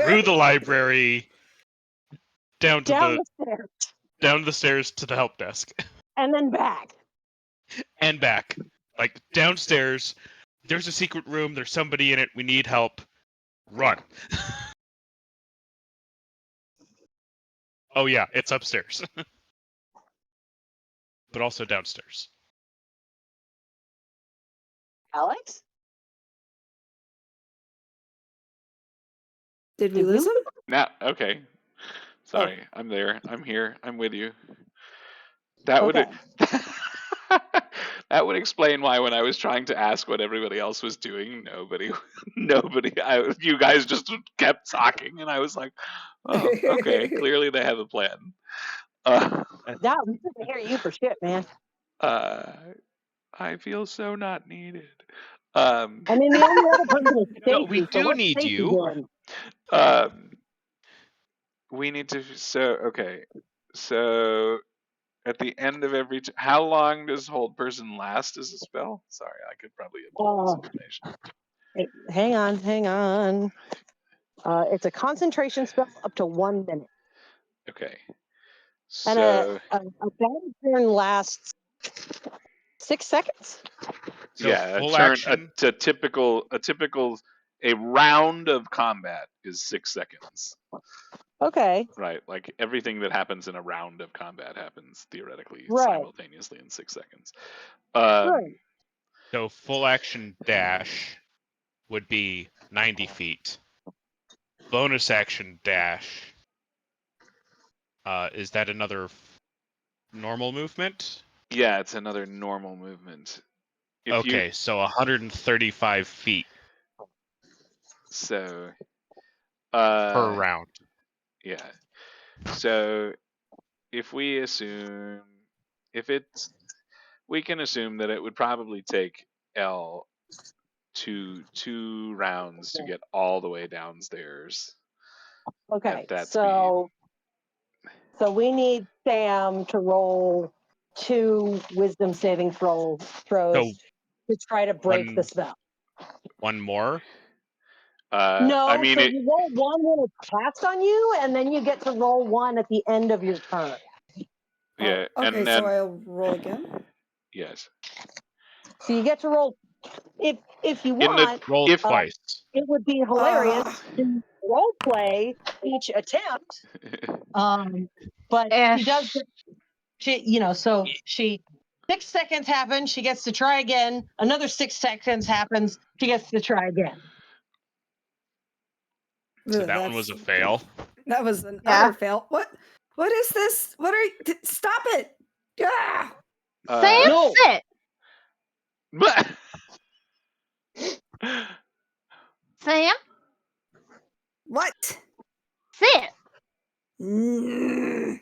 through the library down the stairs to the help desk. And then back. And back. Like downstairs, there's a secret room, there's somebody in it, we need help. Run. Oh yeah, it's upstairs. But also downstairs. Alex? Did we lose him? No, okay. Sorry, I'm there. I'm here. I'm with you. That would that would explain why when I was trying to ask what everybody else was doing, nobody, you guys just kept talking, and I was like, oh, okay, clearly they have a plan. No, we couldn't hear you for shit, man. I feel so not needed. I mean, the only other person is Stacey. No, we do need you. We need to. So at the end of every, how long does Hold Person last as a spell? Sorry, I could probably absorb this information. Hang on. It's a concentration spell up to 1 minute. Okay. So and a battle turn lasts 6 seconds. So yeah, a round of combat is 6 seconds. Okay. Right, like everything that happens in a round of combat happens theoretically simultaneously in 6 seconds. So full action dash would be 90 feet. Bonus action dash. Is that another normal movement? Yeah, it's another normal movement. So 135 feet. So. Per round. Yeah. So if we assume, we can assume that it would probably take L two rounds to get all the way downstairs. Okay, at so we need Sam to roll 2 wisdom saving throws to try to break the spell. One more? No, I mean, you roll 1 when it's cast on you, and then you get to roll 1 at the end of your turn. Yeah. Oh, okay, and then, so I'll roll again. Yes. So you get to roll if you want. Roll twice. It would be hilarious to role play each attempt. But she does. So 6 seconds happen. She gets to try again. Another 6 seconds happens. She gets to try again. So that one was a fail. That was an utter fail. What is this? What are you? Stop it! Yeah. Sam, sit. Sam, what? Sit. Don't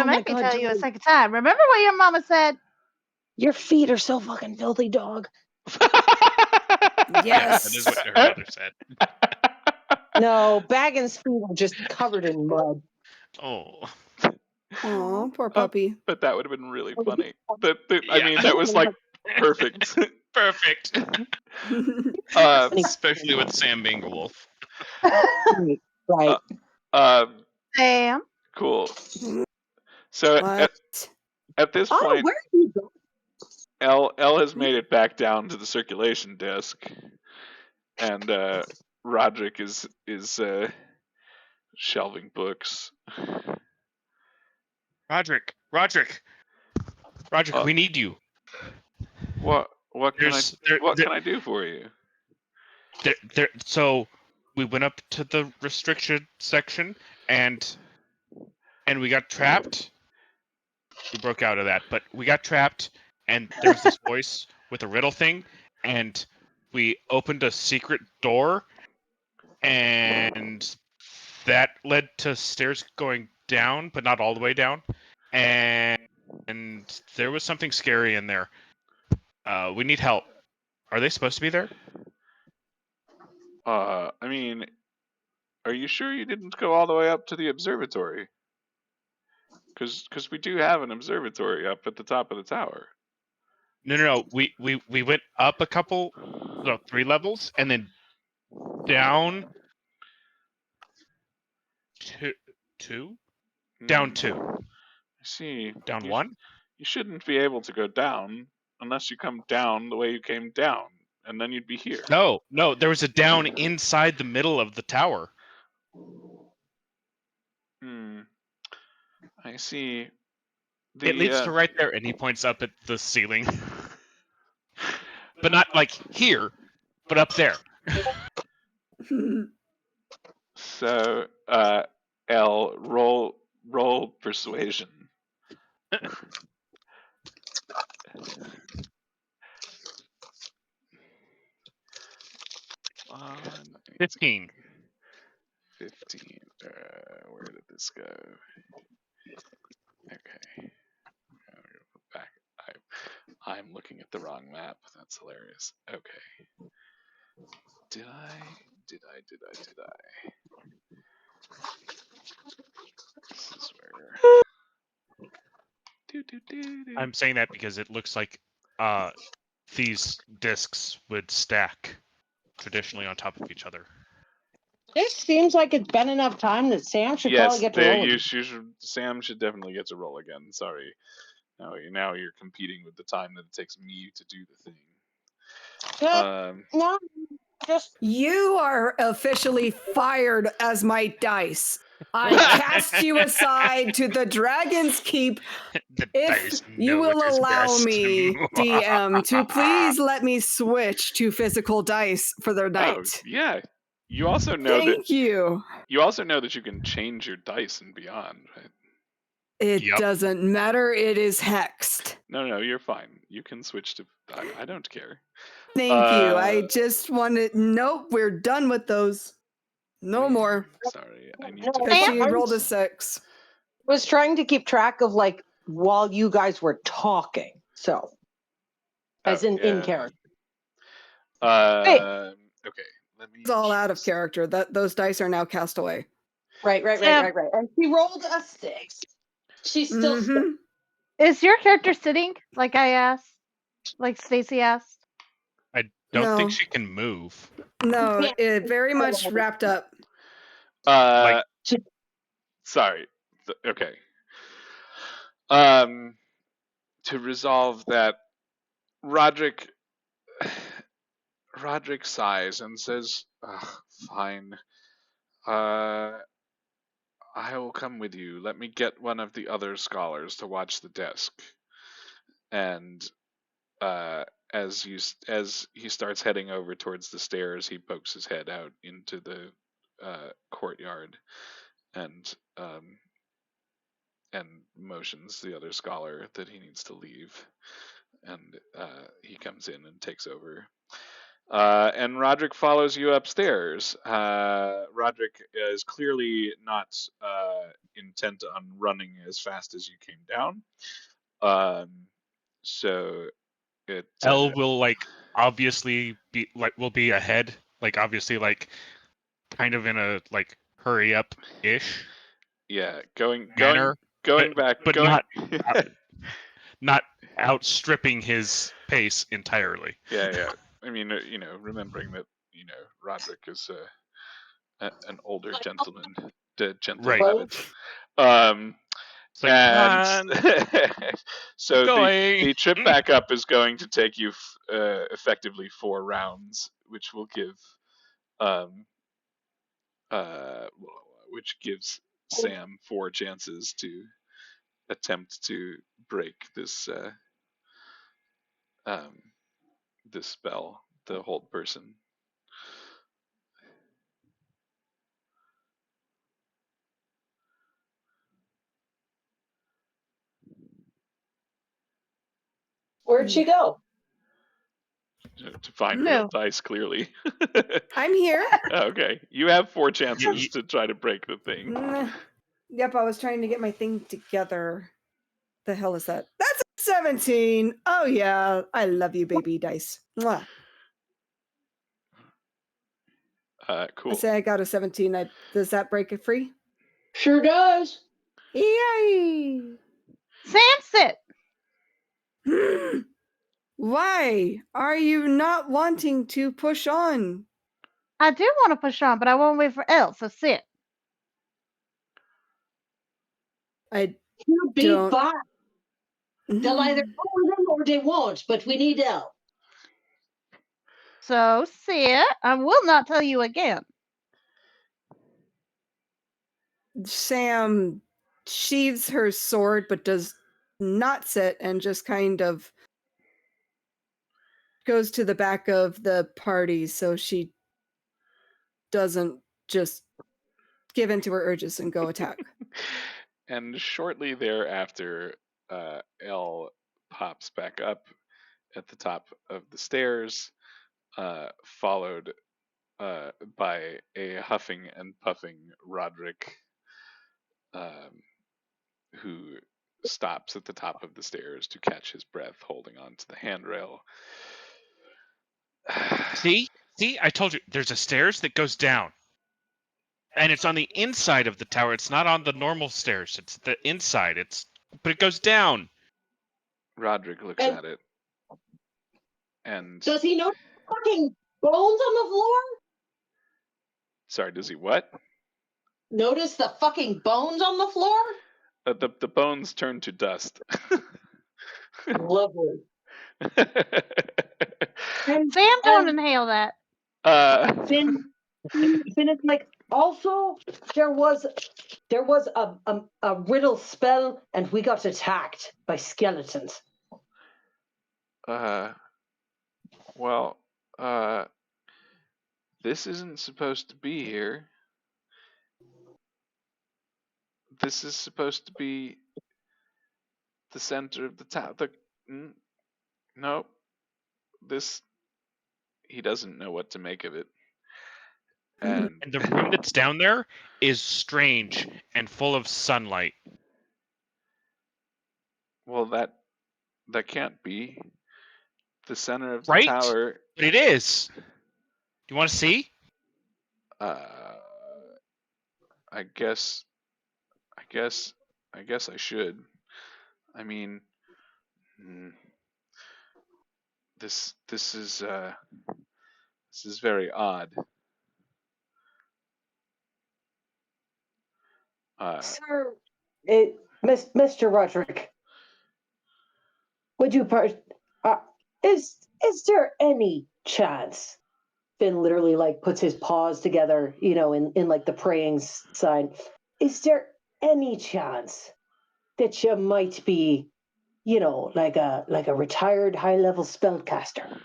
make me tell you a second time. Remember what your mama said? Your feet are so fucking filthy, dog. Yes. That is what her mother said. No, Baggins' feet are just covered in mud. Oh, poor puppy. But that would have been really funny. I mean, that was like perfect. Perfect. Especially with Sam being a wolf. Right. Sam. Cool. So at this point, where are you going? L has made it back down to the circulation desk, and Roderick is shelving books. Roderick, we need you. What can I do for you? So we went up to the restriction section and we got trapped. We broke out of that, but we got trapped, and there's this voice with a riddle thing, and we opened a secret door, and that led to stairs going down, but not all the way down, and there was something scary in there. We need help. Are they supposed to be there? I mean, are you sure you didn't go all the way up to the observatory? Because we do have an observatory up at the top of the tower. No. We went up a couple, 3 levels, and then down two? Down 2. I see. Down 1? You shouldn't be able to go down unless you come down the way you came down, and then you'd be here. No, there was a down inside the middle of the tower. I see. It leads to right there, and he points up at the ceiling. But not like here, but up there. So, L, roll persuasion. 15. 15. Where did this go? Okay. Back. I'm looking at the wrong map. That's hilarious. Okay. Did I? This is where. I'm saying that because it looks like these discs would stack traditionally on top of each other. This seems like it's been enough time that Sam should probably get to roll. Sam should definitely get to roll again. Sorry. Now you're competing with the time that it takes me to do the thing. No, just you are officially fired as my dice. I cast you aside to the Dragon's Keep. The If dice you know will which is allow best. me, DM, to please let me switch to physical dice for the night. Oh, yeah. You also know Thank you. You also know that you can change your dice and beyond, right? It Yep. doesn't matter. It is hexed. No, you're fine. You can switch to. I don't care. Thank you. I just wanted. Nope, we're done with those. No more. Sorry, I need No, to. Because she I rolled a 6. was trying to keep track of like while you guys were talking. So, as in character. Okay, let me. It's all out of character. Those dice are now cast away. Right. And she rolled a 6. She's still. Mhm. Is your character sitting like I asked? Like Stacy asked? I don't No. think she can move. No, Yeah. it very much wrapped up. Like- Sorry. Okay. To resolve that, Roderick sighs and says, "Fine. I will come with you. Let me get one of the other scholars to watch the desk." And as he starts heading over towards the stairs, he pokes his head out into the courtyard and motions the other scholar that he needs to leave. And he comes in and takes over. And Roderick follows you upstairs. Roderick is clearly not intent on running as fast as you came down. So it. Elle will like obviously be like will be ahead, like obviously like kind of in a like hurry up ish. Yeah, going back, but going... not outstripping his pace entirely. Yeah. I mean, remembering that Roderick is an older gentleman, Right. And so going. the trip back up is going to take you effectively 4 rounds, which will give which gives Sam 4 chances to attempt to break this this spell, the hold person. Where'd she go? To find real dice, clearly. I'm here. Okay, you have 4 chances to try to break the thing. Yep, I was trying to get my thing together. The hell is that? That's a 17. Oh yeah, I love you, baby dice. Mwah. Cool. I say I got a 17. Does that break it free? Sure does. Yay! Sam, sit. Why are you not wanting to push on? I do want to push on, but I won't wait for Elle, so sit. You be fine. They'll either go with them or they won't, but we need Elle. So sit. I will not tell you again. Sam sheathes her sword but does not sit and just kind of goes to the back of the party so she doesn't just give in to her urges and go attack. And shortly thereafter, Elle pops back up at the top of the stairs, followed by a huffing and puffing Roderick, who stops at the top of the stairs to catch his breath, holding on to the handrail. See, I told you. There's a stairs that goes down, and it's on the inside of the tower. It's not on the normal stairs. It's the inside. But it goes down. Roderick looks at it, and does he notice fucking bones on the floor? Sorry, does he what? Notice the fucking bones on the floor? The bones turn to dust. Lovely. And Sam, don't inhale that. Fynn is like, also, there was There was a riddle spell, and we got attacked by skeletons. Well, this isn't supposed to be here. This is supposed to be the center of the town. Nope. This. He doesn't know what to make of it. And the room that's down there is strange and full of sunlight. Well, that can't be the center of the Right? tower. But it is. Do you want to see? I guess I should. I mean, this is very odd. Sir, Mr. Roderick, would you is there any chance? Fynn literally like puts his paws together, in like the praying sign. Is there any chance that you might be, like a retired high-level spellcaster?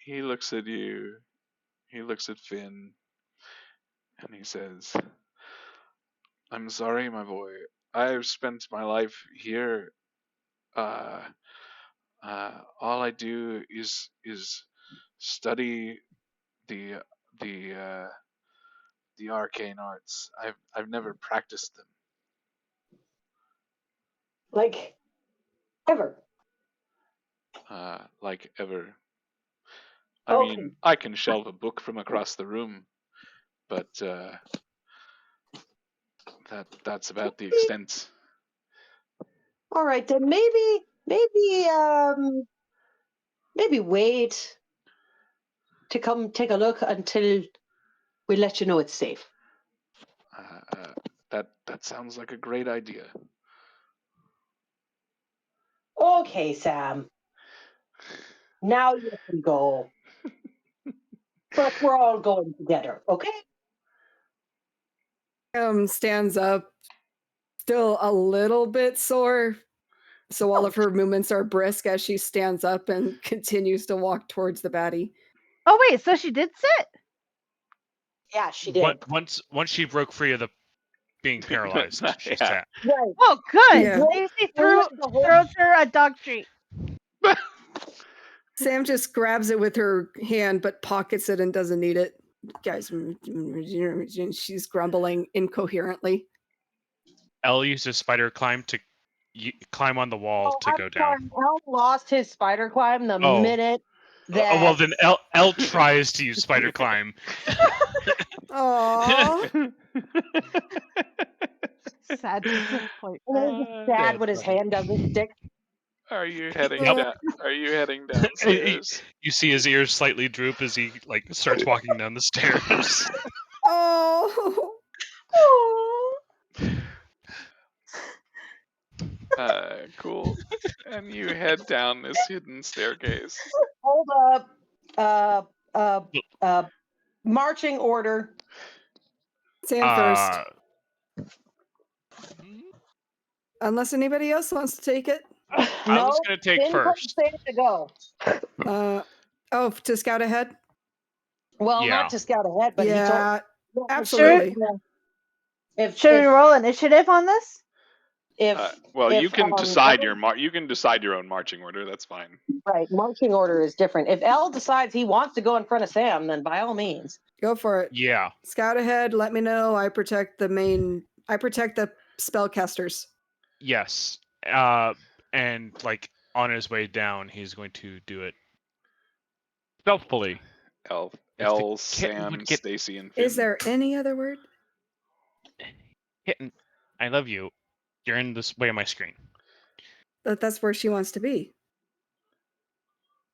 He looks at you. He looks at Fynn, and he says, "I'm sorry, my boy. I've spent my life here. All I do is study the arcane arts. I've never practiced them. Like ever? Like ever. I Okay. mean, I can shelve a book from across the room, but that's about the extent." All right, then maybe wait to come take a look until we let you know it's safe. That sounds like a great idea. Okay, Sam. Now you can go. But we're all going together, okay? Stands up, still a little bit sore. So all of her movements are brisk as she stands up and continues to walk towards the baddie. Oh wait, so she did sit? Yeah, she did. Once she broke free of the being paralyzed, she sat. Right. Oh, good. Yeah. Stacy throws her a dog treat. Sam just grabs it with her hand, but pockets it and doesn't need it. Guys, she's grumbling incoherently. Elle uses spider climb to climb on the wall to go down. Elle lost his spider climb the minute that. Well, then Elle tries to use spider climb. Aww. Sad disappointment. Sad when his hand doesn't stick. Are you heading down? Are you heading downstairs? You see his ears slightly droop as he starts walking down the stairs. Oh. Cool. And you head down this hidden staircase. Hold up. Marching order. Sam first. Unless anybody else wants to take it. I was going to take first. To go. To scout ahead? Well, not to scout ahead, but yeah, absolutely. Should we roll initiative on this? You can decide you can decide your own marching order. That's fine. Right, marching order is different. If Elle decides he wants to go in front of Sam, then by all means, go for it. Yeah. Scout ahead. Let me know. I protect the spellcasters. Yes. And on his way down, he's going to do it stealthily. Elle, Sam, Stacy, and Fynn. Is there any other word? Kitten, I love you. You're in this way of my screen. That's where she wants to be.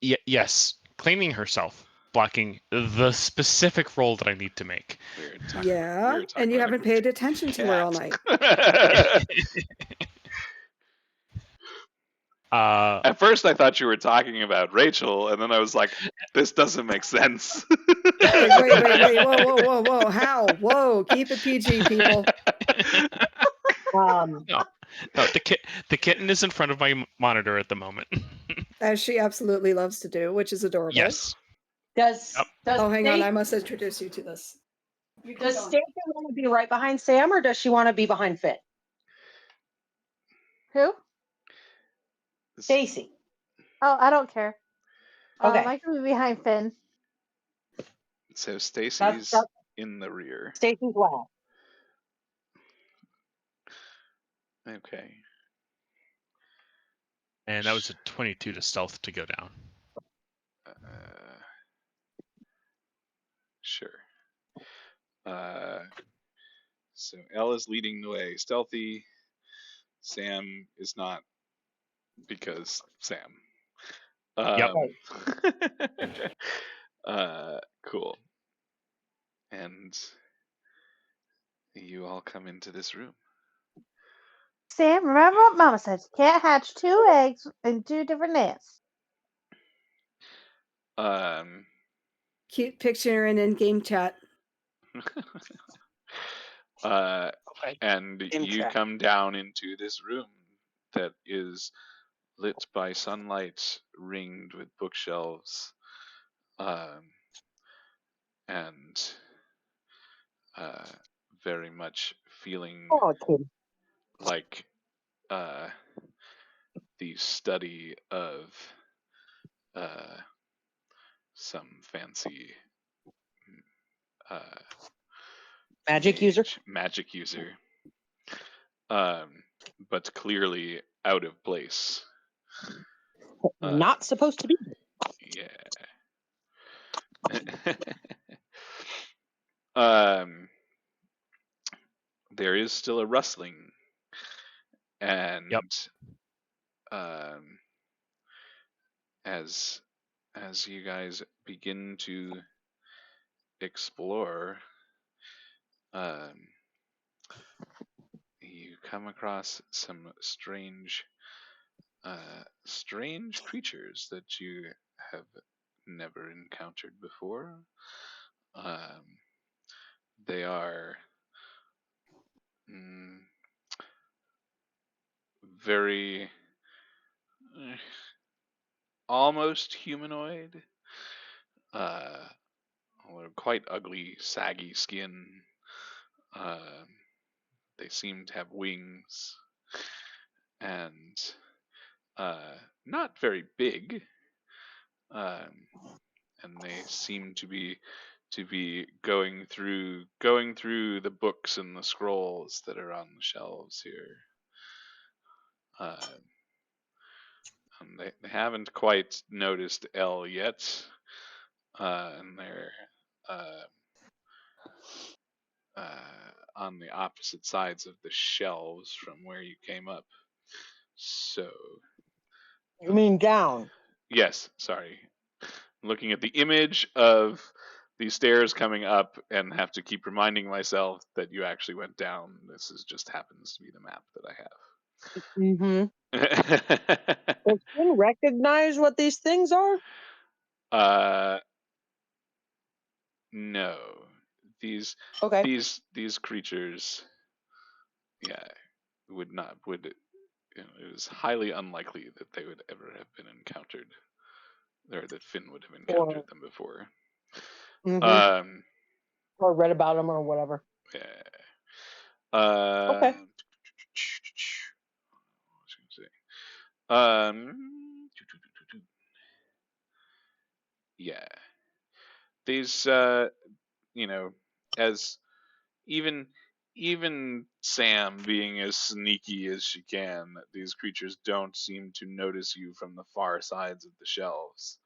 Yes. Claiming herself. Blocking the specific role that I need to make. And you haven't paid attention to her all night. At first I thought you were talking about Rachel, and then I was like, this doesn't make sense. Wait, whoa, how? Whoa, keep it PG, people. No, the kitten is in front of my monitor at the moment. As she absolutely loves to do, which is adorable. Yes. Does hang on, I must introduce you to this. Does Stacy want to be right behind Sam, or does she want to be behind Fynn? Who? Stacy. Oh, I don't care. Okay. I can be behind Fynn. So Stacy's in the rear. Stacy's last. Okay. And that was a 22 to stealth to go down. Sure. So Elle is leading the way. Stealthy. Sam is not, because Sam. Yep. Cool. And you all come into this room. Sam, remember what Mama said? You can't hatch 2 eggs in 2 different nests. Cute picture in game chat. And you come down into this room that is lit by sunlight, ringed with bookshelves, and very much feeling like the study of some fancy magic user, but clearly out of place. Not supposed to be. Yeah. There is still a rustling, and as you guys begin to explore, you come across some strange creatures that you have never encountered before. They are very almost humanoid, quite ugly, saggy skin. They seem to have wings, and not very big, and they seem to be going through the books and the scrolls that are on the shelves here. And they haven't quite noticed Elle yet, and they're on the opposite sides of the shelves from where you came up. So you mean down? Yes, sorry. Looking at the image of the stairs coming up and have to keep reminding myself that you actually went down. This just happens to be the map that I have. Does Fynn recognize what these things are? No. These creatures, would it was highly unlikely that they would ever have been encountered, or that Fynn would have encountered them before. Or read about them or whatever. Yeah. Okay. Yeah. These, as even Sam being as sneaky as she can, these creatures don't seem to notice you from the far sides of the shelves.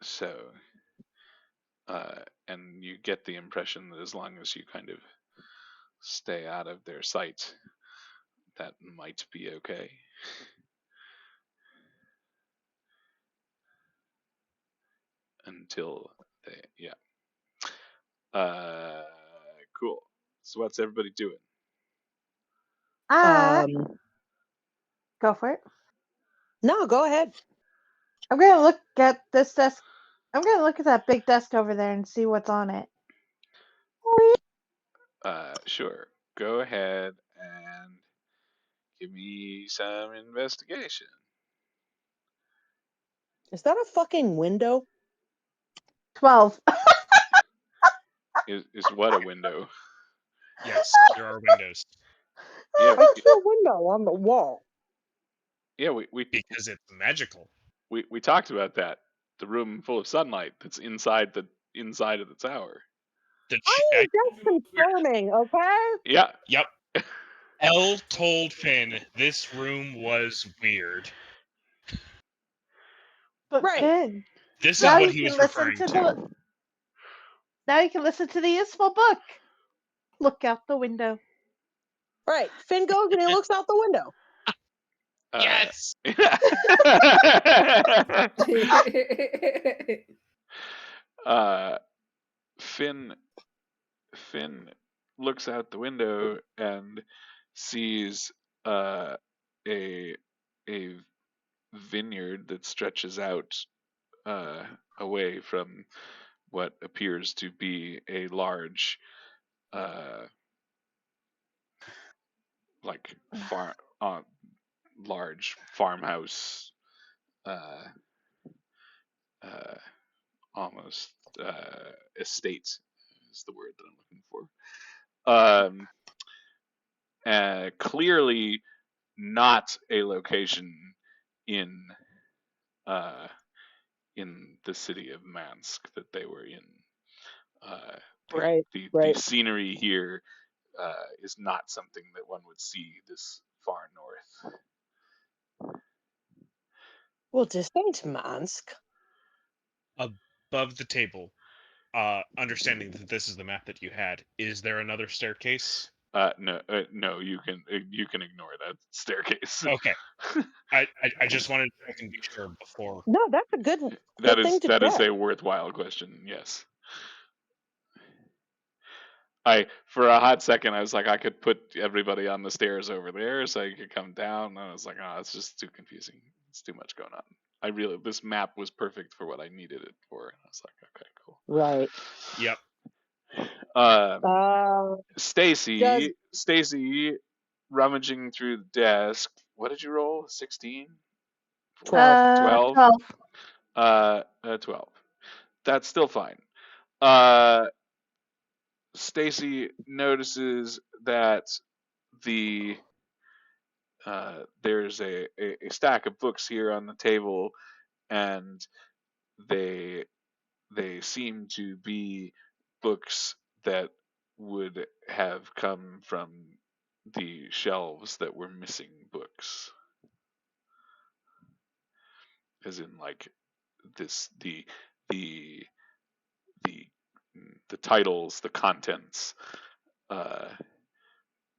So, and you get the impression that as long as you kind of stay out of their sight, that might be okay. Until they, cool. So what's everybody doing? Go for it. No, go ahead. I'm gonna look at this desk. I'm gonna look at that big desk over there and see what's on it. Sure. Go ahead and give me some investigation. Is that a fucking window? 12. Is what a window? Yes, there are windows. Yeah, I see a window on the wall. yeah. Because it's magical. We talked about that. The room full of sunlight that's inside of the tower. I'm just confirming, okay? Yeah. Yep. Elle told Fynn this room was weird. But Right. Fynn, This is now what you he can was listen referring to to. the. Now you can listen to the useful book. Look out the window. Right. Finn goes and he looks out the window. Yes. Finn looks out the window and sees a vineyard that stretches out away from what appears to be a large like large farmhouse, almost estate is the word that I'm looking for. Clearly not a location in the city of Mansk that they were in. Right. The scenery here is not something that one would see this far north. Well, this ain't Mansk. Above the table, understanding that this is the map that you had, is there another staircase? No, you can ignore that staircase. Okay. I just wanted to check and be sure before. No, that's a good thing to that check. is a worthwhile question. Yes. For a hot second I was like I could put everybody on the stairs over there so you could come down. And I was like, oh, it's just too confusing. It's too much going on. This map was perfect for what I needed it for. And I was like, okay, cool. Right. Yep. Stacy rummaging through the desk. What did you roll? 16? 12. 12. 12. That's still fine. Stacy notices that there's a stack of books here on the table, and they seem to be books that would have come from the shelves that were missing books, as in like this the titles, the contents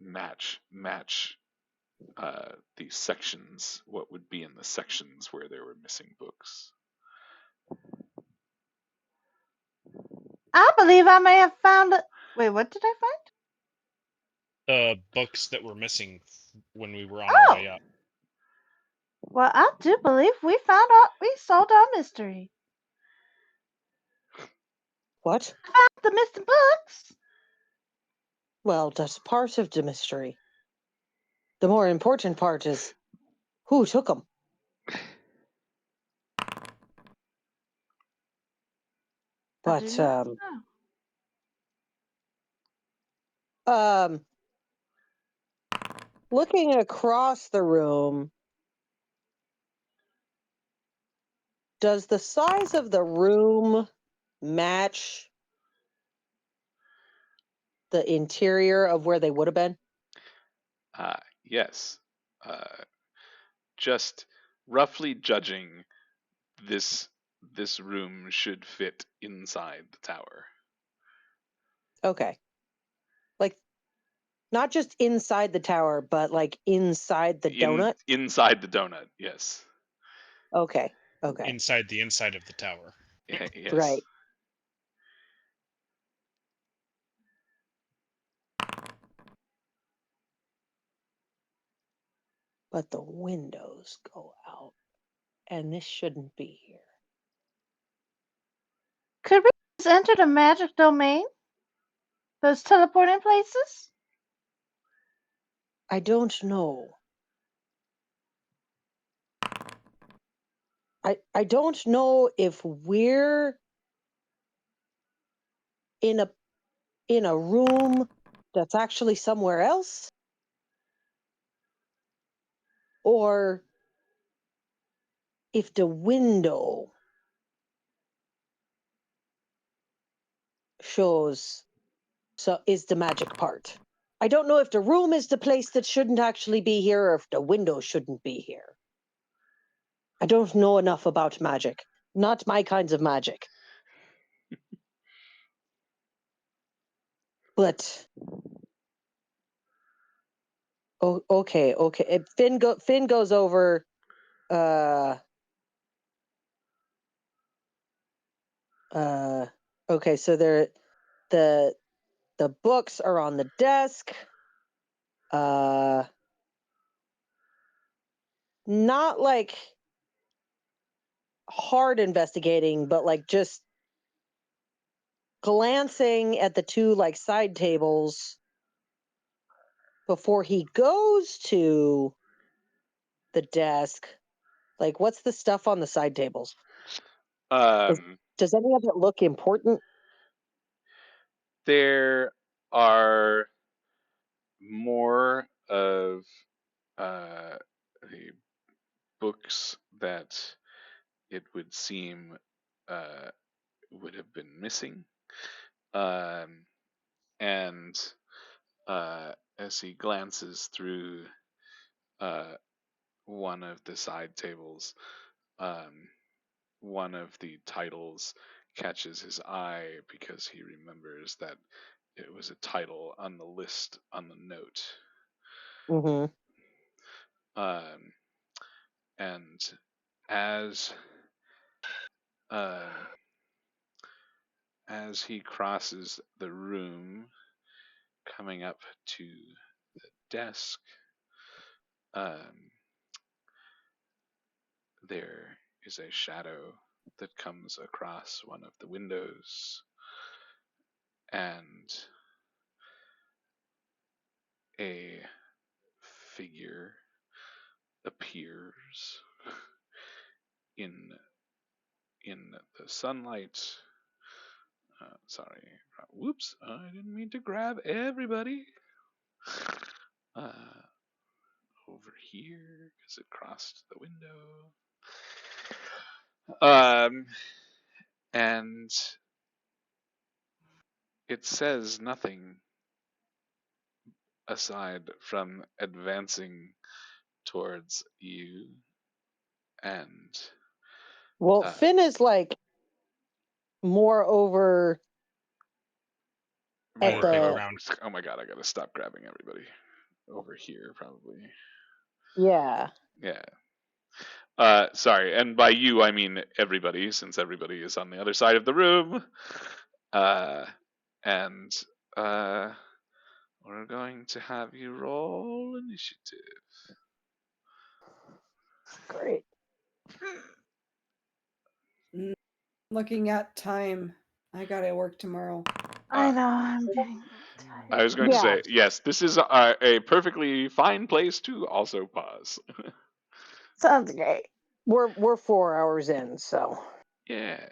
match the sections, what would be in the sections where there were missing books. I believe I may have found it. Wait, what did I find? The books that were missing when we were on our way up. Well, I do believe we solved our mystery. What? Found the missing books. Well, that's part of the mystery. The more important part is who took them. But looking across the room, does the size of the room match the interior of where they would have been? Yes. Just roughly judging, this room should fit inside the tower. Okay. Like, not just inside the tower, but like inside the donut? Inside the donut, yes. Okay. Inside the inside of the tower. Yes. Right. but the windows go out, and this shouldn't be here. Could we just enter the magic domain? Those teleporting places? I don't know. I don't know if we're in a room that's actually somewhere else, or if the window shows is the magic part. I don't know if the room is the place that shouldn't actually be here, or if the window shouldn't be here. I don't know enough about magic. Not my kinds of magic. But okay. Fynn goes over. Okay, so the books are on the desk. Not like hard investigating, but like just glancing at the two like side tables before he goes to the desk. Like, what's the stuff on the side tables? Does any of it look important? There are more of the books that it would seem would have been missing. And as he glances through one of the side tables, one of the titles catches his eye because he remembers that it was a title on the list on the note. Mm-hmm. And as he crosses the room, coming up to the desk, there is a shadow that comes across one of the windows, and a figure appears in the sunlight. Sorry. Whoops. I didn't mean to grab everybody. Over here, because it crossed the window. And it says nothing aside from advancing towards you. And well, Fynn is like more over at the around. Oh my god, I gotta stop grabbing everybody. Over here, probably. Yeah. Sorry, and by you I mean everybody, since everybody is on the other side of the room. And we're going to have you roll initiative. Great. Looking at time. I gotta work tomorrow. I know, I'm getting I was going to say, yes, this is a perfectly fine place to also pause. Sounds great. We're 4 hours in, so Yeah.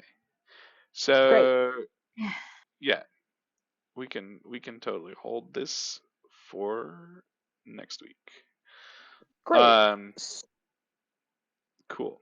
So yeah, we can totally hold this for next week. great. Cool.